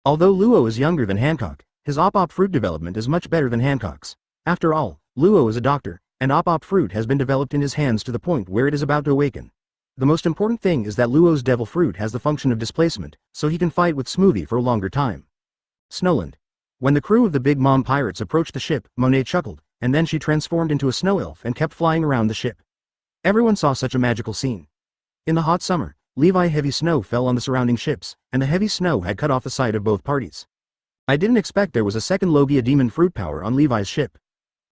Although Luo is younger than Hancock, his Op fruit development is much better than Hancock's. After all, Luo is a doctor, and Op fruit has been developed in his hands to the point where it is about to awaken. The most important thing is that Luo's devil fruit has the function of displacement, so he can fight with Smoothie for a longer time. Snowland. When the crew of the Big Mom Pirates approached the ship, Monet chuckled, and then she transformed into a snow elf and kept flying around the ship. Everyone saw such a magical scene. In the hot summer, Levi heavy snow fell on the surrounding ships, and the heavy snow had cut off the sight of both parties. I didn't expect there was a second Logia demon fruit power on Levi's ship.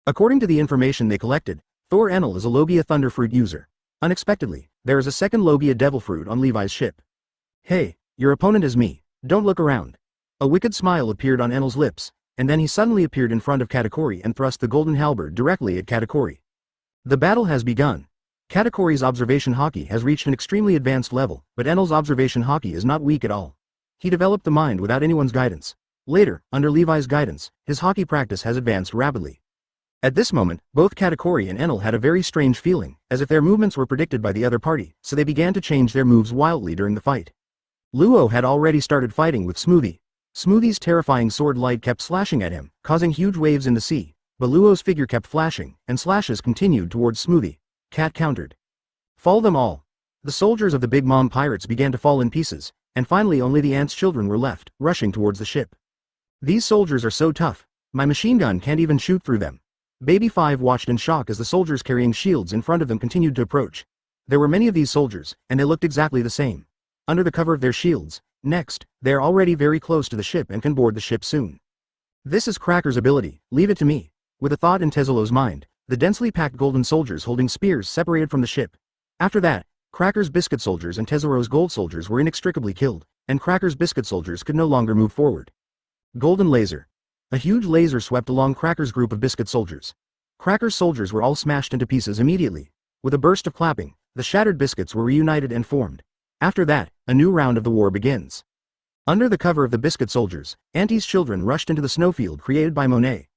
According to the information they collected, Thor Enel is a Logia thunder fruit user. Unexpectedly, there is a second Logia devil fruit on Levi's ship. "Hey, your opponent is me, don't look around." A wicked smile appeared on Enel's lips, and then he suddenly appeared in front of Katakuri and thrust the golden halberd directly at Katakuri. The battle has begun. Katakuri's observation hockey has reached an extremely advanced level, but Enel's observation hockey is not weak at all. He developed the mind without anyone's guidance. Later, under Levi's guidance, his hockey practice has advanced rapidly. At this moment, both Katakuri and Enel had a very strange feeling, as if their movements were predicted by the other party, so they began to change their moves wildly during the fight. Luo had already started fighting with Smoothie. Smoothie's terrifying sword light kept slashing at him, causing huge waves in the sea, but Luo's figure kept flashing, and slashes continued towards Smoothie. Cat countered. "Fall them all." The soldiers of the Big Mom Pirates began to fall in pieces, and finally only the ants' children were left, rushing towards the ship. "These soldiers are so tough, my machine gun can't even shoot through them." Baby 5 watched in shock as the soldiers carrying shields in front of them continued to approach. There were many of these soldiers, and they looked exactly the same. Under the cover of their shields. Next, they are already very close to the ship and can board the ship soon. This is Cracker's ability, leave it to me. With a thought in Tezulo's mind, the densely packed golden soldiers holding spears separated from the ship. After that, Cracker's biscuit soldiers and Tezuro's gold soldiers were inextricably killed, and Cracker's biscuit soldiers could no longer move forward. Golden laser. A huge laser swept along Cracker's group of biscuit soldiers. Cracker's soldiers were all smashed into pieces immediately. With a burst of clapping, the shattered biscuits were reunited and formed. After that, a new round of the war begins. Under the cover of the biscuit soldiers, Auntie's children rushed into the snowfield created by Monet.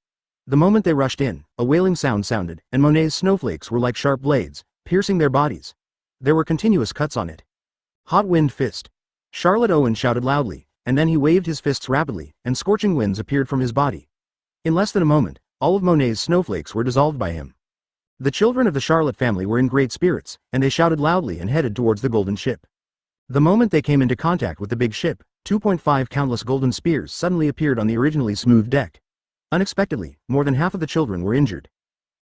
The moment they rushed in, a wailing sound sounded, and Monet's snowflakes were like sharp blades, piercing their bodies. There were continuous cuts on it. Hot wind fist. Charlotte Owen shouted loudly, and then he waved his fists rapidly, and scorching winds appeared from his body. In less than a moment, all of Monet's snowflakes were dissolved by him. The children of the Charlotte family were in great spirits, and they shouted loudly and headed towards the golden ship. The moment they came into contact with the big ship, 2.5 countless golden spears suddenly appeared on the originally smooth deck. Unexpectedly, more than half of the children were injured.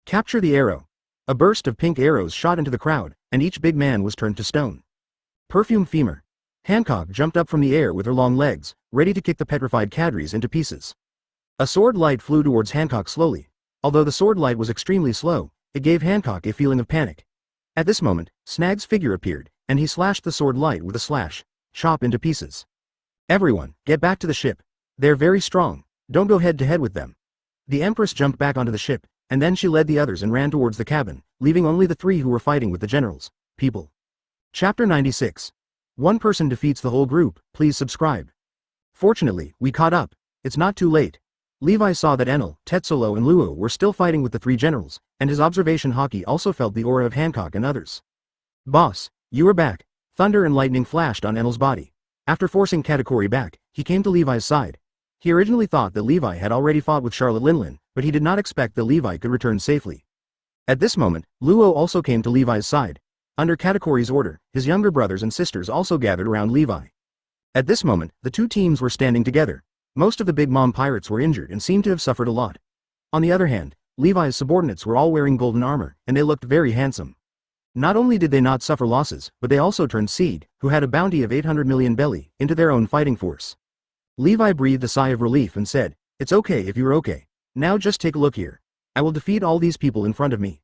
Capture the arrow. A burst of pink arrows shot into the crowd, and each big man was turned to stone. Perfume femur. Hancock jumped up from the air with her long legs, ready to kick the petrified cadres into pieces. A sword light flew towards Hancock slowly. Although the sword light was extremely slow, it gave Hancock a feeling of panic. At this moment, Snag's figure appeared, and he slashed the sword light with a slash, chop into pieces. Everyone, get back to the ship. They're very strong, don't go head to head with them. The Empress jumped back onto the ship, and then she led the others and ran towards the cabin, leaving only the 3 who were fighting with the generals. People. Chapter 96. One person defeats the whole group, please subscribe. Fortunately, we caught up. It's not too late. Levi saw that Enel, Tetsulo and Luo were still fighting with the 3 generals, and his observation Hockey also felt the aura of Hancock and others. Boss, you are back. Thunder and lightning flashed on Enel's body. After forcing Katakuri back, he came to Levi's side. He originally thought that Levi had already fought with Charlotte Linlin, but he did not expect that Levi could return safely. At this moment, Luo also came to Levi's side. Under Katakuri's order, his younger brothers and sisters also gathered around Levi. At this moment, the 2 teams were standing together. Most of the Big Mom pirates were injured and seemed to have suffered a lot. On the other hand, Levi's subordinates were all wearing golden armor, and they looked very handsome. Not only did they not suffer losses, but they also turned Seed, who had a bounty of 800 million belly, into their own fighting force. Levi breathed a sigh of relief and said, "It's okay if you're okay. Now just take a look here. I will defeat all these people in front of me.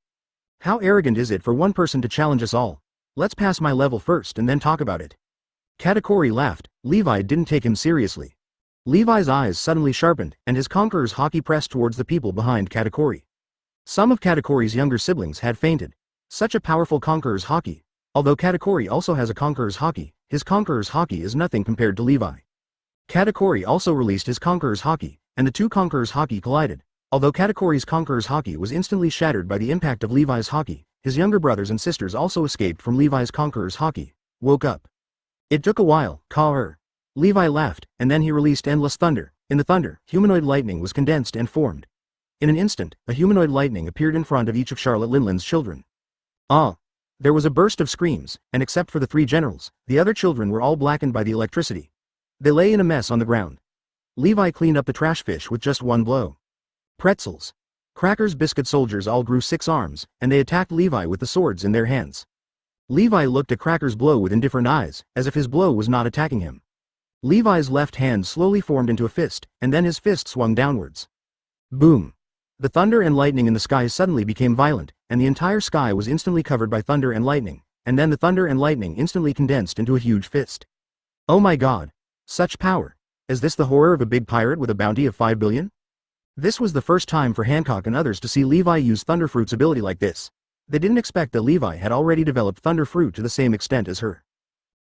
How arrogant is it for one person to challenge us all? Let's pass my level first and then talk about it." Katakuri laughed. Levi didn't take him seriously. Levi's eyes suddenly sharpened, and his conqueror's Hockey pressed towards the people behind Katakuri. Some of Katakuri's younger siblings had fainted. Such a powerful conqueror's Hockey. Although Katakuri also has a conqueror's Hockey, his conqueror's Hockey is nothing compared to Levi. Katakuri also released his conqueror's Hockey, and the 2 conquerors' Hockey collided. Although Katakuri's conqueror's Hockey was instantly shattered by the impact of Levi's Hockey, his younger brothers and sisters also escaped from Levi's conqueror's Hockey. Woke up. It took a while, Ka-er. Levi laughed, and then he released endless thunder. In the thunder, humanoid lightning was condensed and formed. In an instant, a humanoid lightning appeared in front of each of Charlotte Linlin's children. Ah! There was a burst of screams, and except for the 3 generals, the other children were all blackened by the electricity. They lay in a mess on the ground. Levi cleaned up the trash fish with just one blow. Pretzels. Cracker's biscuit soldiers all grew 6 arms, and they attacked Levi with the swords in their hands. Levi looked at Cracker's blow with indifferent eyes, as if his blow was not attacking him. Levi's left hand slowly formed into a fist, and then his fist swung downwards. Boom! The thunder and lightning in the sky suddenly became violent, and the entire sky was instantly covered by thunder and lightning, and then the thunder and lightning instantly condensed into a huge fist. Oh my god! Such power! Is this the horror of a big pirate with a bounty of 5 billion? This was the first time for Hancock and others to see Levi use Thunderfruit's ability like this. They didn't expect that Levi had already developed Thunderfruit to the same extent as her.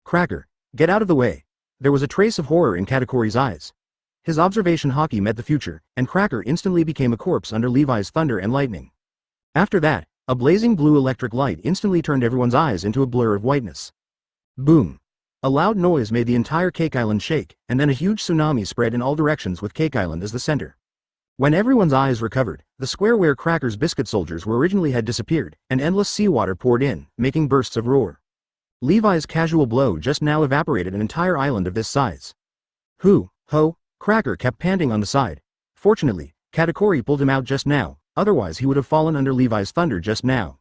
Cracker, get out of the way. There was a trace of horror in Katakuri's eyes. His observation Hockey met the future, and Cracker instantly became a corpse under Levi's thunder and lightning. After that, a blazing blue electric light instantly turned everyone's eyes into a blur of whiteness. Boom! A loud noise made the entire Cake Island shake, and then a huge tsunami spread in all directions with Cake Island as the center. When everyone's eyes recovered, the square where Cracker's biscuit soldiers were originally had disappeared, and endless seawater poured in, making bursts of roar. Levi's casual blow just now evaporated an entire island of this size. Ho! Cracker kept panting on the side. Fortunately, Katakuri pulled him out just now, otherwise he would have fallen under Levi's thunder just now.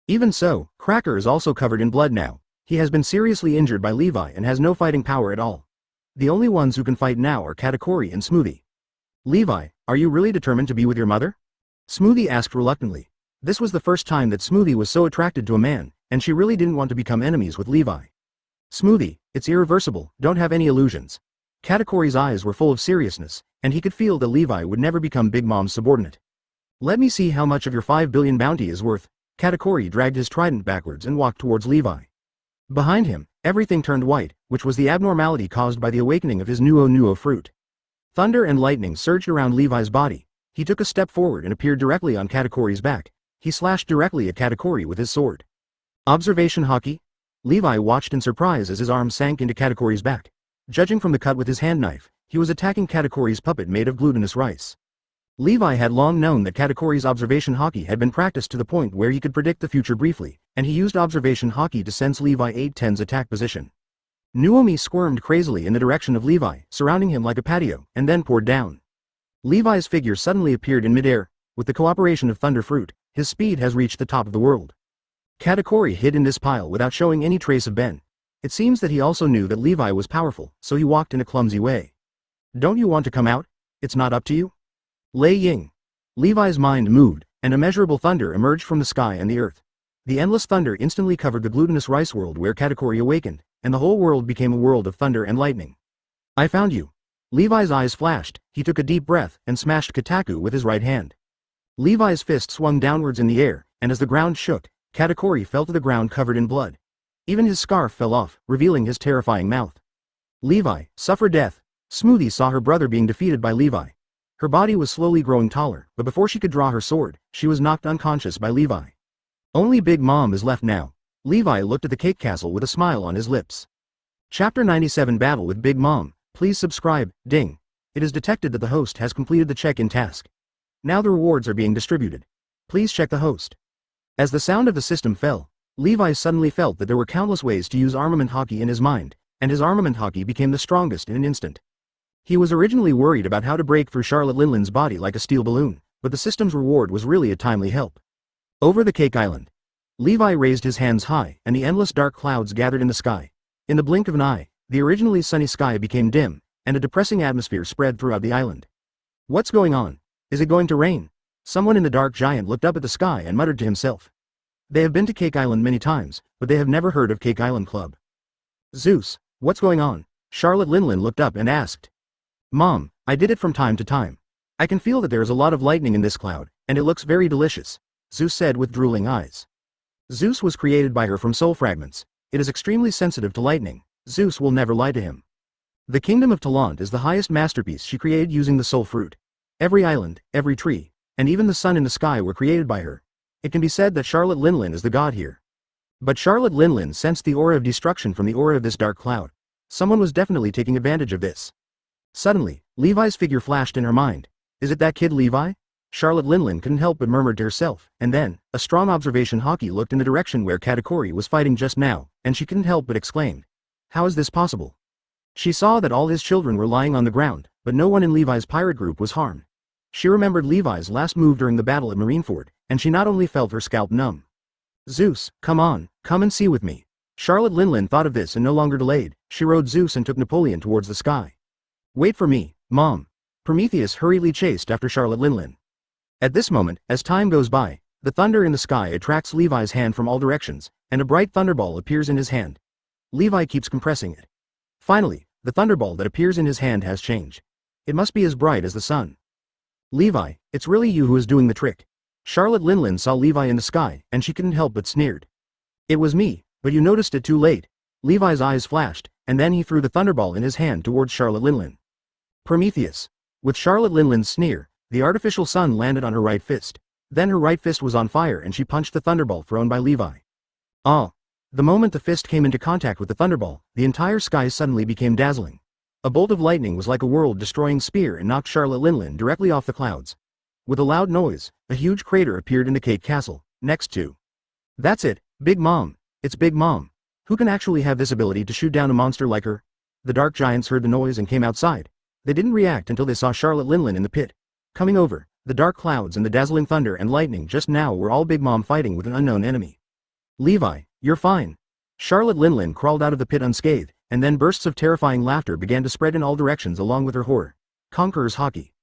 Even so, Cracker is also covered in blood now. He has been seriously injured by Levi and has no fighting power at all. The only ones who can fight now are Katakuri and Smoothie. Levi, are you really determined to be with your mother? Smoothie asked reluctantly. This was the first time that Smoothie was so attracted to a man, and she really didn't want to become enemies with Levi. Smoothie, it's irreversible, don't have any illusions. Katakuri's eyes were full of seriousness, and he could feel that Levi would never become Big Mom's subordinate. Let me see how much of your 5 billion bounty is worth. Katakuri dragged his trident backwards and walked towards Levi. Behind him, everything turned white, which was the abnormality caused by the awakening of his Nuo fruit. Thunder and lightning surged around Levi's body. He took a step forward and appeared directly on Katakuri's back. He slashed directly at Katakuri with his sword. Observation Haki? Levi watched in surprise as his arm sank into Katakuri's back. Judging from the cut with his hand knife, he was attacking Katakuri's puppet made of glutinous rice. Levi had long known that Katakuri's observation Haki had been practiced to the point where he could predict the future briefly, and he used observation Haki to sense Levi 810's attack position. Nuomi squirmed crazily in the direction of Levi, surrounding him like a patio, and then poured down. Levi's figure suddenly appeared in midair. With the cooperation of Thunder Fruit, his speed has reached the top of the world. Katakuri hid in this pile without showing any trace of Ben. It seems that he also knew that Levi was powerful, so he walked in a clumsy way. Don't you want to come out? It's not up to you? Lei Ying. Levi's mind moved, and immeasurable thunder emerged from the sky and the earth. The endless thunder instantly covered the glutinous rice world where Katakuri awakened, and the whole world became a world of thunder and lightning. I found you. Levi's eyes flashed, he took a deep breath, and smashed Kataku with his right hand. Levi's fist swung downwards in the air, and as the ground shook, Katakuri fell to the ground covered in blood. Even his scarf fell off, revealing his terrifying mouth. Levi, suffer death. Smoothie saw her brother being defeated by Levi. Her body was slowly growing taller, but before she could draw her sword, she was knocked unconscious by Levi. Only Big Mom is left now. Levi looked at the cake castle with a smile on his lips. Chapter 97 Battle with Big Mom. Please subscribe, ding. It is detected that the host has completed the check-in task. Now the rewards are being distributed. Please check the host. As the sound of the system fell, Levi suddenly felt that there were countless ways to use armament Haki in his mind, and his armament Haki became the strongest in an instant. He was originally worried about how to break through Charlotte Linlin's body like a steel balloon, but the system's reward was really a timely help. Over the Cake Island. Levi raised his hands high, and the endless dark clouds gathered in the sky. In the blink of an eye, the originally sunny sky became dim, and a depressing atmosphere spread throughout the island. What's going on? Is it going to rain? Someone in the dark giant looked up at the sky and muttered to himself. They have been to Cake Island many times, but they have never heard of Cake Island Club. Zeus, what's going on? Charlotte Linlin looked up and asked. Mom, I did it from time to time. I can feel that there is a lot of lightning in this cloud, and it looks very delicious, Zeus said with drooling eyes. Zeus was created by her from soul fragments. It is extremely sensitive to lightning. Zeus will never lie to him. The kingdom of Talant is the highest masterpiece she created using the soul fruit. Every island, every tree, and even the sun in the sky were created by her. It can be said that Charlotte Linlin is the god here. But Charlotte Linlin sensed the aura of destruction from the aura of this dark cloud. Someone was definitely taking advantage of this. Suddenly, Levi's figure flashed in her mind. Is it that kid Levi? Charlotte Linlin couldn't help but murmur to herself, and then, a strong observation Haki looked in the direction where Katakuri was fighting just now, and she couldn't help but exclaimed. How is this possible? She saw that all his children were lying on the ground, but no one in Levi's pirate group was harmed. She remembered Levi's last move during the battle at Marineford, and she not only felt her scalp numb. Zeus, come on, come and see with me. Charlotte Linlin thought of this and no longer delayed. She rode Zeus and took Napoleon towards the sky. Wait for me, Mom. Prometheus hurriedly chased after Charlotte Linlin. At this moment, as time goes by, the thunder in the sky attracts Levi's hand from all directions, and a bright thunderball appears in his hand. Levi keeps compressing it. Finally, the thunderball that appears in his hand has changed. It must be as bright as the sun. Levi, it's really you who is doing the trick. Charlotte Linlin saw Levi in the sky, and she couldn't help but sneered. It was me, but you noticed it too late. Levi's eyes flashed, and then he threw the thunderball in his hand towards Charlotte Linlin. Prometheus. With Charlotte Linlin's sneer, the artificial sun landed on her right fist. Then her right fist was on fire and she punched the thunderball thrown by Levi. Ah! The moment the fist came into contact with the thunderball, the entire sky suddenly became dazzling. A bolt of lightning was like a world-destroying spear and knocked Charlotte Linlin directly off the clouds. With a loud noise, a huge crater appeared in the Cake Castle, next to. That's it, Big Mom. It's Big Mom. Who can actually have this ability to shoot down a monster like her? The dark giants heard the noise and came outside. They didn't react until they saw Charlotte Linlin in the pit. Coming over, The dark clouds and the dazzling thunder and lightning just now were all Big Mom fighting with an unknown enemy. Levi, you're fine. Charlotte Linlin crawled out of the pit unscathed, and then bursts of terrifying laughter began to spread in all directions along with her horror. Conqueror's hockey.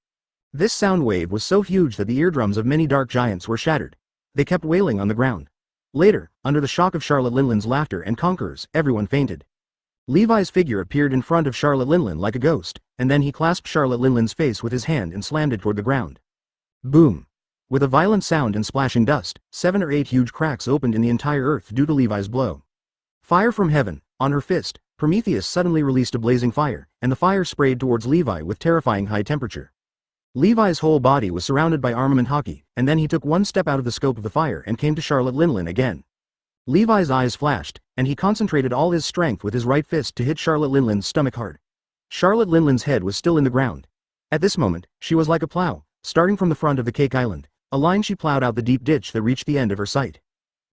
This sound wave was so huge that the eardrums of many dark giants were shattered. They kept wailing on the ground. Later, under the shock of Charlotte Linlin's laughter and conquerors, everyone fainted. Levi's figure appeared in front of Charlotte Linlin like a ghost, and then he clasped Charlotte Linlin's face with his hand and slammed it toward the ground. Boom! With a violent sound and splashing dust, 7 or 8 huge cracks opened in the entire earth due to Levi's blow. Fire from heaven, on her fist, Prometheus suddenly released a blazing fire, and the fire sprayed towards Levi with terrifying high temperature. Levi's whole body was surrounded by armament hockey, and then he took one step out of the scope of the fire and came to Charlotte Linlin again. Levi's eyes flashed, and he concentrated all his strength with his right fist to hit Charlotte Linlin's stomach hard. Charlotte Linlin's head was still in the ground. At this moment, she was like a plow, starting from the front of the cake island, a line she plowed out the deep ditch that reached the end of her sight.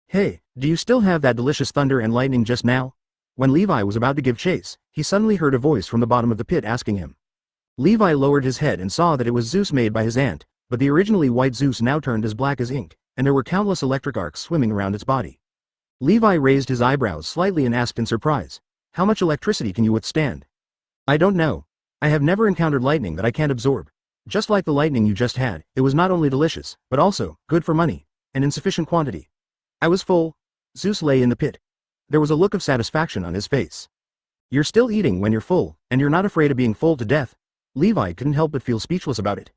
Hey, do you still have that delicious thunder and lightning just now? When Levi was about to give chase, he suddenly heard a voice from the bottom of the pit asking him. Levi lowered his head and saw that it was Zeus made by his aunt, but the originally white Zeus now turned as black as ink, and there were countless electric arcs swimming around its body. Levi raised his eyebrows slightly and asked in surprise, "How much electricity can you withstand?" "I don't know. I have never encountered lightning that I can't absorb. Just like the lightning you just had, it was not only delicious, but also good for money, and in sufficient quantity. I was full." Zeus lay in the pit. There was a look of satisfaction on his face. "You're still eating when you're full, and you're not afraid of being full to death?" Levi couldn't help but feel speechless about it.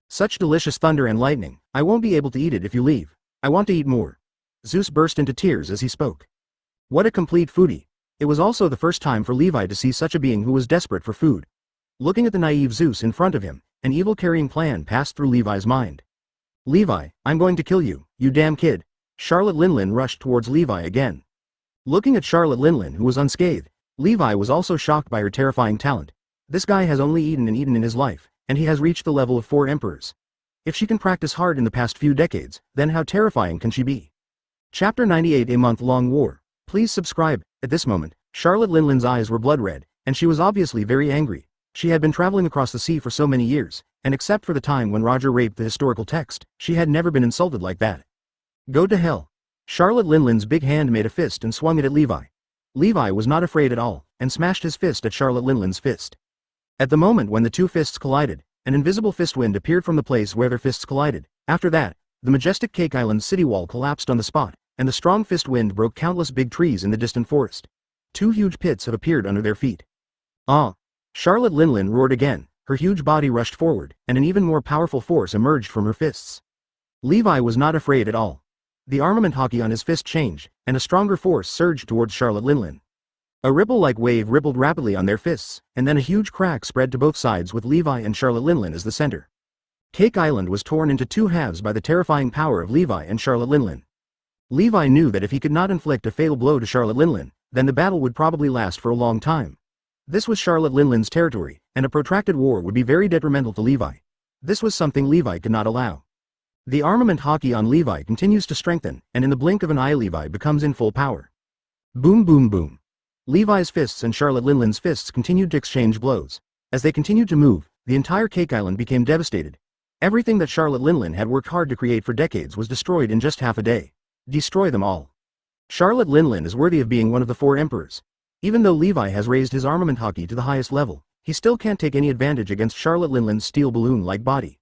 "Such delicious thunder and lightning, I won't be able to eat it if you leave. I want to eat more." Zeus burst into tears as he spoke. What a complete foodie. It was also the first time for Levi to see such a being who was desperate for food. Looking at the naive Zeus in front of him, an evil-carrying plan passed through Levi's mind. "Levi, I'm going to kill you, you damn kid." Charlotte Linlin rushed towards Levi again. Looking at Charlotte Linlin, who was unscathed, Levi was also shocked by her terrifying talent. This guy has only eaten and eaten in his life, and he has reached the level of 4 emperors. If she can practice hard in the past few decades, then how terrifying can she be? Chapter 98, A Month-Long War. Please subscribe. At this moment, Charlotte Linlin's eyes were blood red, and she was obviously very angry. She had been traveling across the sea for so many years, and except for the time when Roger raped the historical text, she had never been insulted like that. Go to hell. Charlotte Linlin's big hand made a fist and swung it at Levi. Levi was not afraid at all, and smashed his fist at Charlotte Linlin's fist. At the moment when the two fists collided, an invisible fist wind appeared from the place where their fists collided. After that, the majestic Cake Island city wall collapsed on the spot, and the strong fist wind broke countless big trees in the distant forest. 2 huge pits have appeared under their feet. Ah! Charlotte Linlin roared again, her huge body rushed forward, and an even more powerful force emerged from her fists. Levi was not afraid at all. The armament hockey on his fist changed, and a stronger force surged towards Charlotte Linlin. A ripple-like wave rippled rapidly on their fists, and then a huge crack spread to both sides with Levi and Charlotte Linlin as the center. Cake Island was torn into 2 halves by the terrifying power of Levi and Charlotte Linlin. Levi knew that if he could not inflict a fatal blow to Charlotte Linlin, then the battle would probably last for a long time. This was Charlotte Linlin's territory, and a protracted war would be very detrimental to Levi. This was something Levi could not allow. The armament hockey on Levi continues to strengthen, and in the blink of an eye Levi becomes in full power. Boom boom boom. Levi's fists and Charlotte Linlin's fists continued to exchange blows. As they continued to move, the entire Cake Island became devastated. Everything that Charlotte Linlin had worked hard to create for decades was destroyed in just half a day. Destroy them all. Charlotte Linlin is worthy of being one of the 4 emperors. Even though Levi has raised his armament hockey to the highest level, he still can't take any advantage against Charlotte Linlin's steel balloon-like body.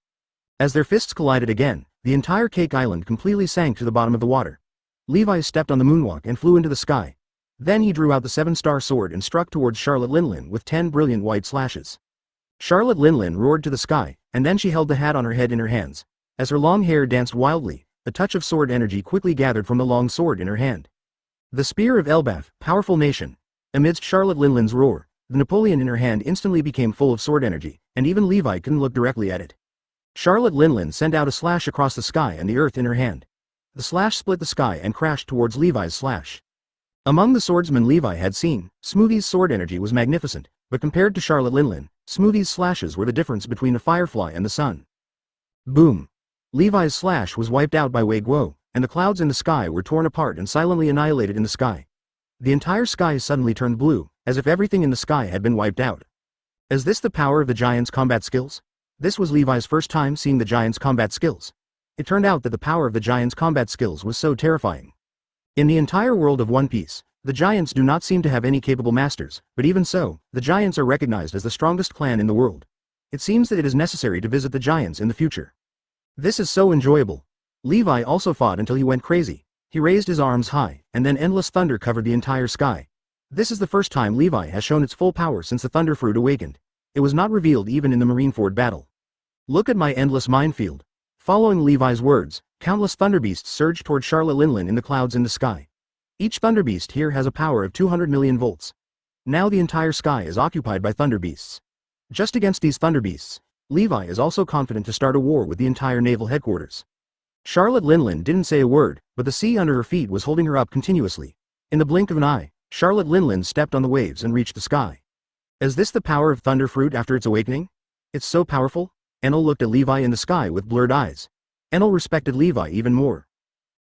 As their fists collided again, the entire Cake Island completely sank to the bottom of the water. Levi stepped on the moonwalk and flew into the sky. Then he drew out the 7-star sword and struck towards Charlotte Linlin with 10 brilliant white slashes. Charlotte Linlin roared to the sky, and then she held the hat on her head in her hands. As her long hair danced wildly, a touch of sword energy quickly gathered from the long sword in her hand. The Spear of Elbath, powerful nation. Amidst Charlotte Linlin's roar, the Napoleon in her hand instantly became full of sword energy, and even Levi couldn't look directly at it. Charlotte Linlin sent out a slash across the sky and the earth in her hand. The slash split the sky and crashed towards Levi's slash. Among the swordsmen Levi had seen, Smoothie's sword energy was magnificent, but compared to Charlotte Linlin, Smoothie's slashes were the difference between a firefly and the sun. Boom! Levi's slash was wiped out by Wei Guo, and the clouds in the sky were torn apart and silently annihilated in the sky. The entire sky suddenly turned blue, as if everything in the sky had been wiped out. Is this the power of the giant's combat skills? This was Levi's first time seeing the giant's combat skills. It turned out that the power of the giant's combat skills was so terrifying. In the entire world of One Piece, the giants do not seem to have any capable masters, but even so, the giants are recognized as the strongest clan in the world. It seems that it is necessary to visit the giants in the future. This is so enjoyable. Levi also fought until he went crazy. He raised his arms high, and then endless thunder covered the entire sky. This is the first time Levi has shown its full power since the Thunder Fruit awakened. It was not revealed even in the Marineford battle. Look at my endless minefield. Following Levi's words, countless thunderbeasts surged toward Charlotte Linlin in the clouds in the sky. Each thunderbeast here has a power of 200 million volts. Now the entire sky is occupied by thunderbeasts. Just against these thunderbeasts, Levi is also confident to start a war with the entire naval headquarters. Charlotte Linlin didn't say a word, but the sea under her feet was holding her up continuously. In the blink of an eye, Charlotte Linlin stepped on the waves and reached the sky. Is this the power of Thunder Fruit after its awakening? It's so powerful? Enel looked at Levi in the sky with blurred eyes. Enel respected Levi even more.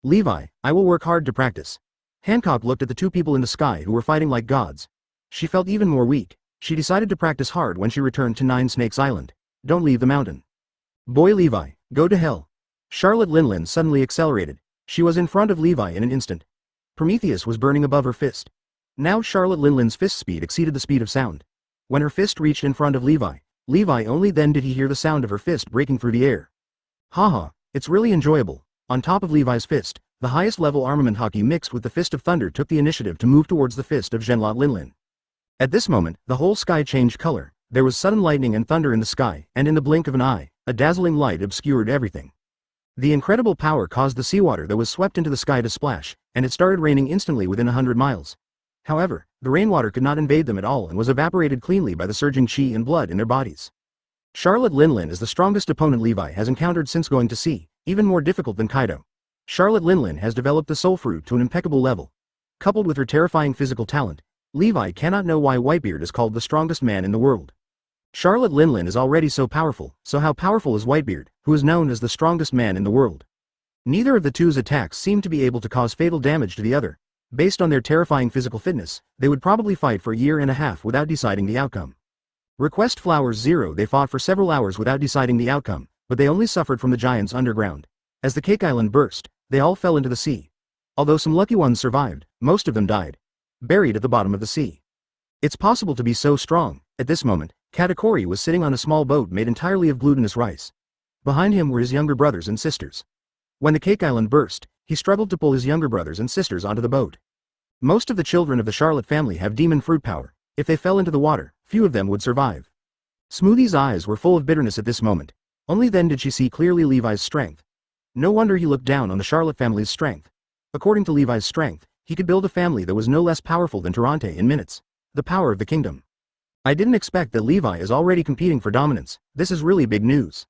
Levi, I will work hard to practice. Hancock looked at the two people in the sky who were fighting like gods. She felt even more weak. She decided to practice hard when she returned to Nine Snakes Island. Don't leave the mountain. Boy Levi, go to hell. Charlotte Linlin suddenly accelerated. She was in front of Levi in an instant. Prometheus was burning above her fist. Now Charlotte Linlin's fist speed exceeded the speed of sound. When her fist reached in front of Levi, only then did he hear the sound of her fist breaking through the air. Haha, it's really enjoyable. On top of Levi's fist, the highest level armament hockey mixed with the Fist of Thunder took the initiative to move towards the fist of Genlot Linlin. At this moment, the whole sky changed color. There was sudden lightning and thunder in the sky, and in the blink of an eye, a dazzling light obscured everything. The incredible power caused the seawater that was swept into the sky to splash, and it started raining instantly within 100 miles. However, the rainwater could not invade them at all and was evaporated cleanly by the surging chi and blood in their bodies. Charlotte Linlin is the strongest opponent Levi has encountered since going to sea, even more difficult than Kaido. Charlotte Linlin has developed the Soul Fruit to an impeccable level. Coupled with her terrifying physical talent, Levi cannot know why Whitebeard is called the strongest man in the world. Charlotte Linlin is already so powerful, so how powerful is Whitebeard, who is known as the strongest man in the world? Neither of the two's attacks seem to be able to cause fatal damage to the other. Based on their terrifying physical fitness, they would probably fight for a year and a half without deciding the outcome. Request Flowers 0. They fought for several hours without deciding the outcome, but they only suffered from the giants underground. As the Cake Island burst, they all fell into the sea. Although some lucky ones survived, most of them died, buried at the bottom of the sea. It's possible to be so strong. At this moment, Katakuri was sitting on a small boat made entirely of glutinous rice. Behind him were his younger brothers and sisters. When the Cake Island burst, he struggled to pull his younger brothers and sisters onto the boat. Most of the children of the Charlotte family have demon fruit power. If they fell into the water, few of them would survive. Smoothie's eyes were full of bitterness at this moment. Only then did she see clearly Levi's strength. No wonder he looked down on the Charlotte family's strength. According to Levi's strength, he could build a family that was no less powerful than Toronte in minutes. The power of the kingdom. I didn't expect that Levi is already competing for dominance. This is really big news.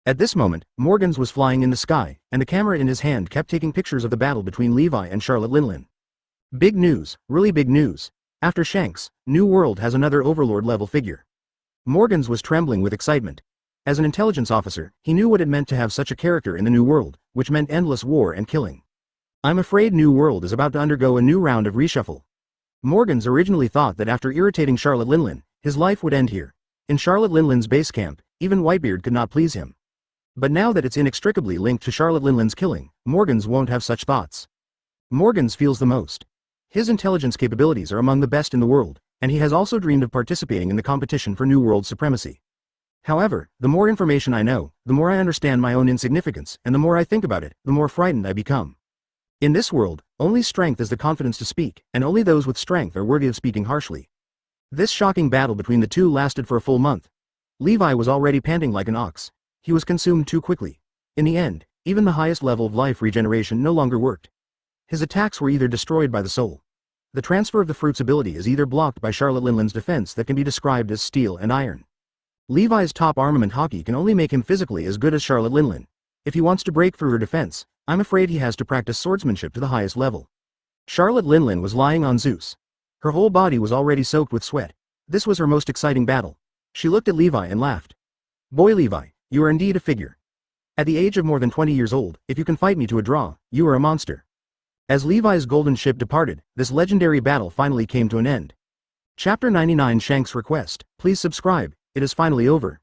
At this moment, Morgans was flying in the sky, and the camera in his hand kept taking pictures of the battle between Levi and Charlotte Linlin. Big news, really big news. After Shanks, New World has another Overlord-level figure. Morgans was trembling with excitement. As an intelligence officer, he knew what it meant to have such a character in the New World, which meant endless war and killing. I'm afraid New World is about to undergo a new round of reshuffle. Morgans originally thought that after irritating Charlotte Linlin, his life would end here. In Charlotte Linlin's base camp, even Whitebeard could not please him. But now that it's inextricably linked to Charlotte Linlin's killing, Morgans won't have such thoughts. Morgans feels the most. His intelligence capabilities are among the best in the world, and he has also dreamed of participating in the competition for New World supremacy. However, the more information I know, the more I understand my own insignificance, and the more I think about it, the more frightened I become. In this world, only strength is the confidence to speak, and only those with strength are worthy of speaking harshly. This shocking battle between the two lasted for a full month. Levi was already panting like an ox. He was consumed too quickly. In the end, even the highest level of life regeneration no longer worked. His attacks were either destroyed by the soul. The transfer of the fruit's ability is either blocked by Charlotte Linlin's defense that can be described as steel and iron. Levi's top armament hockey can only make him physically as good as Charlotte Linlin. If he wants to break through her defense, I'm afraid he has to practice swordsmanship to the highest level. Charlotte Linlin was lying on Zeus. Her whole body was already soaked with sweat. This was her most exciting battle. She looked at Levi and laughed. Boy Levi, you are indeed a figure. At the age of more than 20 years old, if you can fight me to a draw, you are a monster. As Levi's golden ship departed, this legendary battle finally came to an end. Chapter 99 Shanks' request, please subscribe, it is finally over.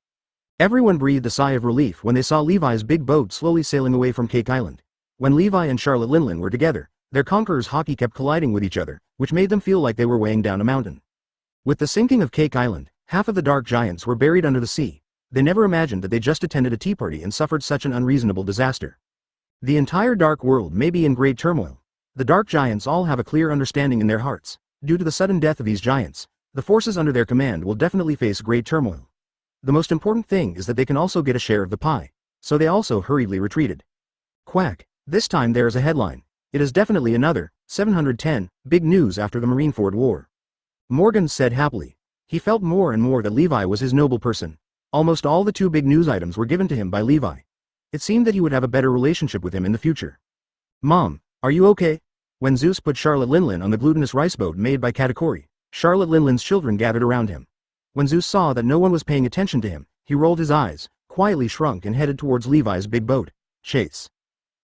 Everyone breathed a sigh of relief when they saw Levi's big boat slowly sailing away from Cake Island. When Levi and Charlotte Linlin were together, their conqueror's hockey kept colliding with each other, which made them feel like they were weighing down a mountain. With the sinking of Cake Island, half of the dark giants were buried under the sea. They never imagined that they just attended a tea party and suffered such an unreasonable disaster. The entire dark world may be in great turmoil. The dark giants all have a clear understanding in their hearts. Due to the sudden death of these giants, the forces under their command will definitely face great turmoil. The most important thing is that they can also get a share of the pie, so they also hurriedly retreated. Quack, this time there is a headline. It is definitely another, 710, big news after the Marineford War. Morgan said happily. He felt more and more that Levi was his noble person. Almost all the 2 big news items were given to him by Levi. It seemed that he would have a better relationship with him in the future. Mom, are you okay? When Zeus put Charlotte Linlin on the glutinous rice boat made by Katakuri, Charlotte Linlin's children gathered around him. When Zeus saw that no one was paying attention to him, he rolled his eyes, quietly shrunk and headed towards Levi's big boat. Chase.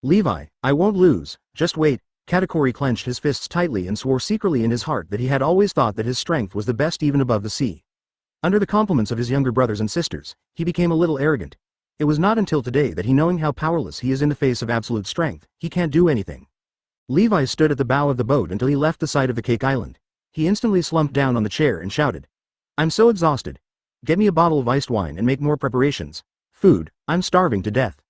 Levi, I won't lose, just wait. Katakuri clenched his fists tightly and swore secretly in his heart that he had always thought that his strength was the best even above the sea. Under the compliments of his younger brothers and sisters, he became a little arrogant. It was not until today that he knowing how powerless he is in the face of absolute strength, he can't do anything. Levi stood at the bow of the boat until he left the side of the Cake Island. He instantly slumped down on the chair and shouted. I'm so exhausted. Get me a bottle of iced wine and make more preparations. Food, I'm starving to death.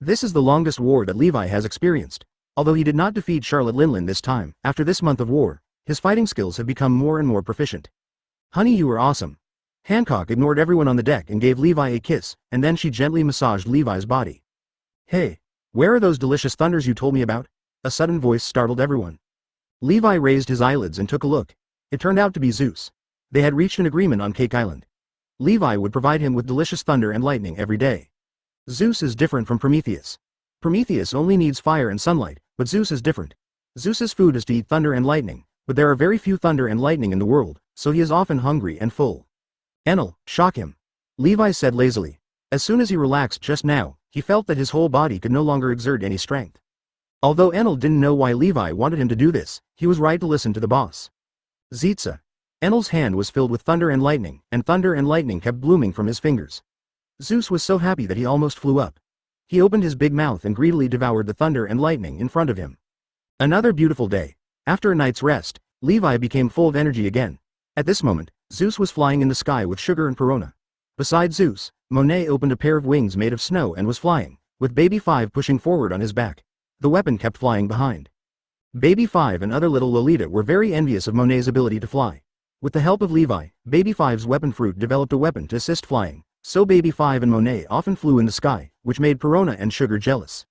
This is the longest war that Levi has experienced. Although he did not defeat Charlotte Linlin this time, after this month of war, his fighting skills have become more and more proficient. Honey, you were awesome. Hancock ignored everyone on the deck and gave Levi a kiss, and then she gently massaged Levi's body. Hey, where are those delicious thunders you told me about? A sudden voice startled everyone. Levi raised his eyelids and took a look. It turned out to be Zeus. They had reached an agreement on Cake Island. Levi would provide him with delicious thunder and lightning every day. Zeus is different from Prometheus. Prometheus only needs fire and sunlight, but Zeus is different. Zeus's food is to eat thunder and lightning, but there are very few thunder and lightning in the world, so he is often hungry and full. Enel, shock him. Levi said lazily. As soon as he relaxed just now, he felt that his whole body could no longer exert any strength. Although Enel didn't know why Levi wanted him to do this, he was right to listen to the boss. Zitza. Enel's hand was filled with thunder and lightning kept blooming from his fingers. Zeus was so happy that he almost flew up. He opened his big mouth and greedily devoured the thunder and lightning in front of him. Another beautiful day. After a night's rest, Levi became full of energy again. At this moment, Zeus was flying in the sky with Sugar and Perona. Beside Zeus, Monet opened a pair of wings made of snow and was flying, with Baby 5 pushing forward on his back. The weapon kept flying behind. Baby 5 and other little Lolita were very envious of Monet's ability to fly. With the help of Levi, Baby 5's weapon fruit developed a weapon to assist flying, so Baby 5 and Monet often flew in the sky, which made Perona and Sugar jealous.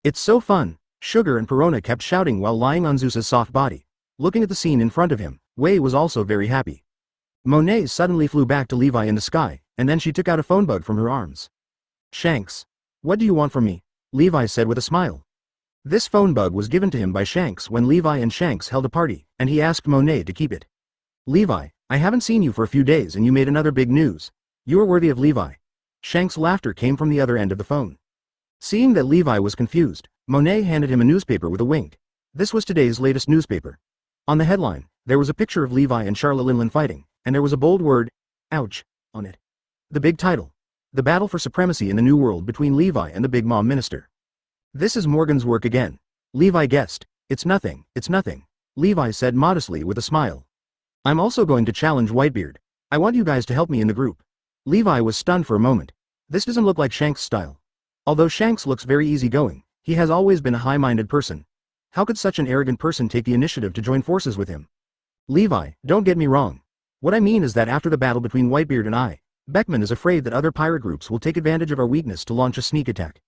It's so fun, Sugar and Perona kept shouting while lying on Zeus's soft body. Looking at the scene in front of him, Wei was also very happy. Monet suddenly flew back to Levi in the sky, and then she took out a phone bug from her arms. Shanks. What do you want from me? Levi said with a smile. This phone bug was given to him by Shanks when Levi and Shanks held a party, and he asked Monet to keep it. Levi, I haven't seen you for a few days and you made another big news. You are worthy of Levi. Shanks' laughter came from the other end of the phone. Seeing that Levi was confused, Monet handed him a newspaper with a wink. This was today's latest newspaper. On the headline, there was a picture of Levi and Charlotte Linlin fighting, and there was a bold word, ouch, on it. The big title. The battle for supremacy in the New World between Levi and the Big Mom Minister. This is Morgan's work again. Levi guessed. It's nothing, Levi said modestly with a smile. I'm also going to challenge Whitebeard. I want you guys to help me in the group. Levi was stunned for a moment. This doesn't look like Shanks' style. Although Shanks looks very easygoing, he has always been a high-minded person. How could such an arrogant person take the initiative to join forces with him? Levi, don't get me wrong. What I mean is that after the battle between Whitebeard and I, Beckman is afraid that other pirate groups will take advantage of our weakness to launch a sneak attack.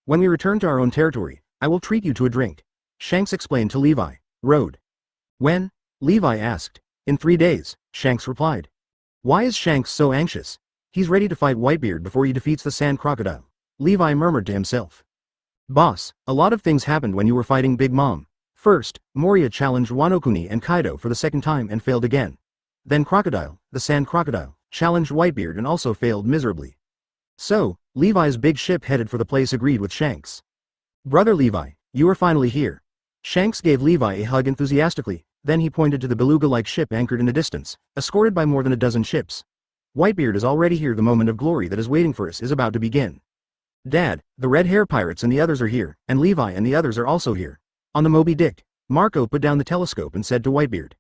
When we return to our own territory, I will treat you to a drink. Shanks explained to Levi. Road. When? Levi asked. In 3 days, Shanks replied. Why is Shanks so anxious? He's ready to fight Whitebeard before he defeats the sand crocodile. Levi murmured to himself. Boss, a lot of things happened when you were fighting Big Mom. First, Moria challenged Wanokuni and Kaido for the second time and failed again. Then Crocodile, the sand crocodile, challenged Whitebeard and also failed miserably. So, Levi's big ship headed for the place agreed with Shanks. Brother Levi, you are finally here. Shanks gave Levi a hug enthusiastically, then he pointed to the beluga-like ship anchored in the distance, escorted by more than a dozen ships. Whitebeard is already here. The moment of glory that is waiting for us is about to begin. Dad, the red hair pirates and the others are here, and Levi and the others are also here. On the Moby Dick. Marco put down the telescope and said to Whitebeard.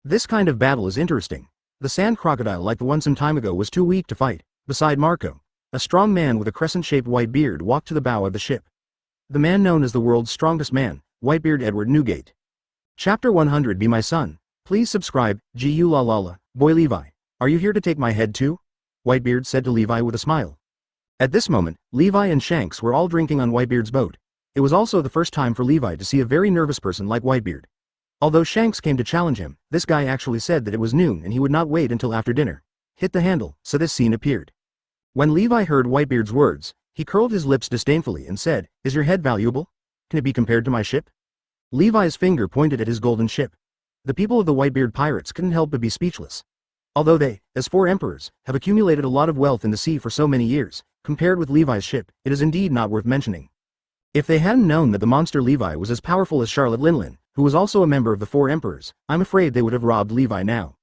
This kind of battle is interesting. The sand crocodile like the one some time ago was too weak to fight. Beside Marco, a strong man with a crescent-shaped white beard walked to the bow of the ship. The man known as the world's strongest man, Whitebeard Edward Newgate. Chapter 100. Be my son. Please subscribe. Gu la la la. Boy Levi. Are you here to take my head too? Whitebeard said to Levi with a smile. At this moment, Levi and Shanks were all drinking on Whitebeard's boat. It was also the first time for Levi to see a very nervous person like Whitebeard. Although Shanks came to challenge him, this guy actually said that it was noon and he would not wait until after dinner. Hit the handle, so this scene appeared. When Levi heard Whitebeard's words, he curled his lips disdainfully and said, Is your head valuable? Can it be compared to my ship? Levi's finger pointed at his golden ship. The people of the Whitebeard pirates couldn't help but be speechless. Although they, as 4 emperors, have accumulated a lot of wealth in the sea for so many years, compared with Levi's ship, it is indeed not worth mentioning. If they hadn't known that the monster Levi was as powerful as Charlotte Linlin, who was also a member of the 4 emperors, I'm afraid they would have robbed Levi now.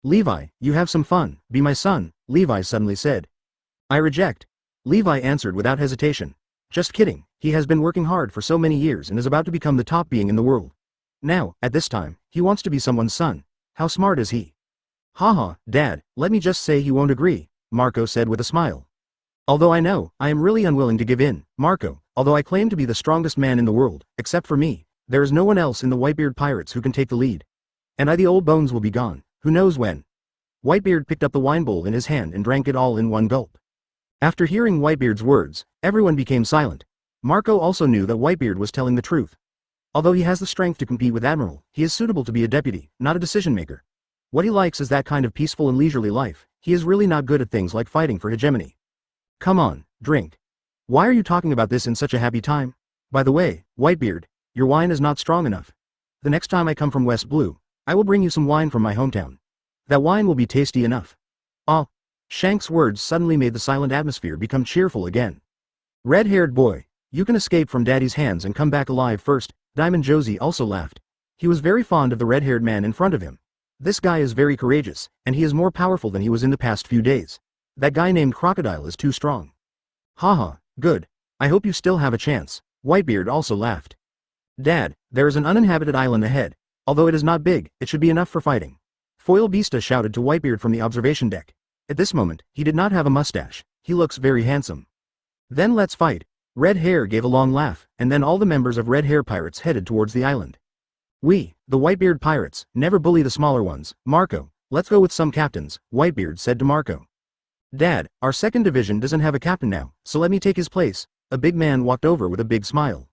Levi, you have some fun, be my son, Levi suddenly said. I reject. Levi answered without hesitation. Just kidding, he has been working hard for so many years and is about to become the top being in the world. Now, at this time, he wants to be someone's son. How smart is he? Haha, Dad, let me just say he won't agree, Marco said with a smile. Although I know, I am really unwilling to give in, Marco, although I claim to be the strongest man in the world, except for me, there is no one else in the Whitebeard pirates who can take the lead. And the old bones will be gone, who knows when. Whitebeard picked up the wine bowl in his hand and drank it all in one gulp. After hearing Whitebeard's words, everyone became silent. Marco also knew that Whitebeard was telling the truth. Although he has the strength to compete with Admiral, he is suitable to be a deputy, not a decision-maker. What he likes is that kind of peaceful and leisurely life. He is really not good at things like fighting for hegemony. Come on, drink. Why are you talking about this in such a happy time? By the way, Whitebeard, your wine is not strong enough. The next time I come from West Blue, I will bring you some wine from my hometown. That wine will be tasty enough. Ah. Shanks' words suddenly made the silent atmosphere become cheerful again. Red-haired boy, you can escape from Daddy's hands and come back alive first. Diamond Josie also laughed. He was very fond of the red-haired man in front of him. This guy is very courageous, and he is more powerful than he was in the past few days. That guy named Crocodile is too strong. Haha, good. I hope you still have a chance. Whitebeard also laughed. Dad, there is an uninhabited island ahead. Although it is not big, it should be enough for fighting. Foil Beasta shouted to Whitebeard from the observation deck. At this moment, he did not have a mustache. He looks very handsome. Then let's fight. Red Hair gave a long laugh, and then all the members of Red Hair Pirates headed towards the island. We, the Whitebeard Pirates, never bully the smaller ones. Marco, let's go with some captains, Whitebeard said to Marco. Dad, our second division doesn't have a captain now, so let me take his place. A big man walked over with a big smile.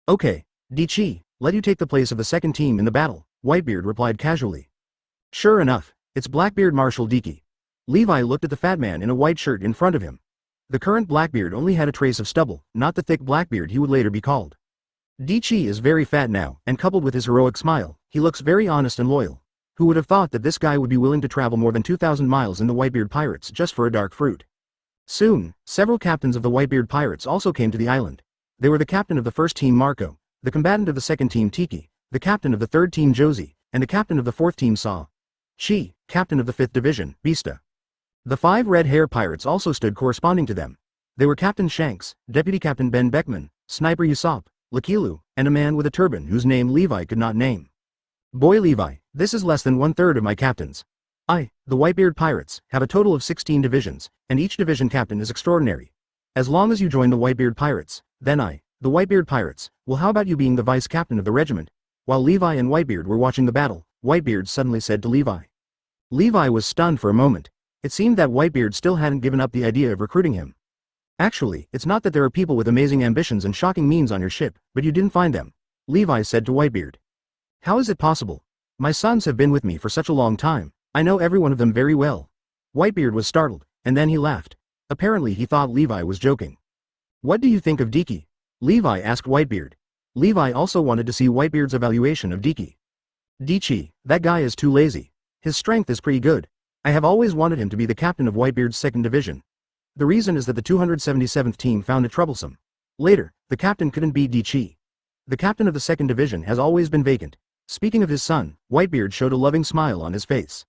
Okay, Dichi, let you take the place of the second team in the battle, Whitebeard replied casually. Sure enough, it's Blackbeard Marshal Dichi. Levi looked at the fat man in a white shirt in front of him. The current Blackbeard only had a trace of stubble, not the thick Blackbeard he would later be called. Dichi is very fat now, and coupled with his heroic smile, he looks very honest and loyal. Who would have thought that this guy would be willing to travel more than 2,000 miles in the Whitebeard Pirates just for a dark fruit? Soon, several captains of the Whitebeard Pirates also came to the island. They were the captain of the first team Marco, the combatant of the second team Tiki, the captain of the third team Josie, and the captain of the fourth team Saw. Chi, captain of the 5th division, Beasta. The 5 red hair pirates also stood corresponding to them. They were Captain Shanks, Deputy Captain Ben Beckman, Sniper Usopp, Lakilu, and a man with a turban whose name Levi could not name. Boy Levi, this is less than 1/3 of my captains. I, the Whitebeard Pirates, have a total of 16 divisions, and each division captain is extraordinary. As long as you join the Whitebeard Pirates, then I, the Whitebeard Pirates, well how about you being the vice captain of the regiment? While Levi and Whitebeard were watching the battle, Whitebeard suddenly said to Levi. Levi was stunned for a moment. It seemed that Whitebeard still hadn't given up the idea of recruiting him. Actually, it's not that there are people with amazing ambitions and shocking means on your ship, but you didn't find them, Levi said to Whitebeard. How is it possible? My sons have been with me for such a long time. I know every one of them very well. Whitebeard was startled, and then he laughed. Apparently he thought Levi was joking. What do you think of Diki? Levi asked Whitebeard. Levi also wanted to see Whitebeard's evaluation of Diki. Dichi, that guy is too lazy. His strength is pretty good. I have always wanted him to be the captain of Whitebeard's second division. The reason is that the 277th team found it troublesome. Later, the captain couldn't beat Dichi. The captain of the second division has always been vacant. Speaking of his son, Whitebeard showed a loving smile on his face.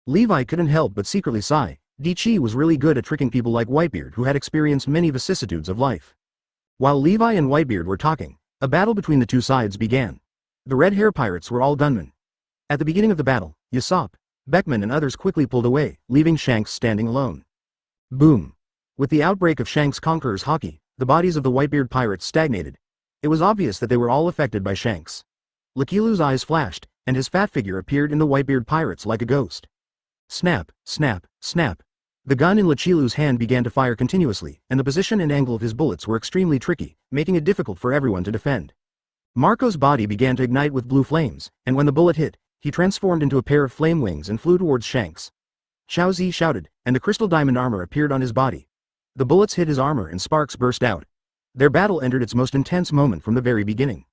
Levi couldn't help but secretly sigh. Di was really good at tricking people like Whitebeard who had experienced many vicissitudes of life. While Levi and Whitebeard were talking, a battle between the two sides began. The red hair pirates were all gunmen. At the beginning of the battle, Usopp, Beckman and others quickly pulled away, leaving Shanks standing alone. Boom! With the outbreak of Shanks' Conqueror's Haki, the bodies of the Whitebeard pirates stagnated. It was obvious that they were all affected by Shanks. Lakilu's eyes flashed, and his fat figure appeared in the Whitebeard pirates like a ghost. Snap, snap, snap. The gun in Lakilu's hand began to fire continuously, and the position and angle of his bullets were extremely tricky, making it difficult for everyone to defend. Marco's body began to ignite with blue flames, and when the bullet hit, he transformed into a pair of flame wings and flew towards Shanks. Xiaozi shouted, and the crystal diamond armor appeared on his body. The bullets hit his armor and sparks burst out. Their battle entered its most intense moment from the very beginning.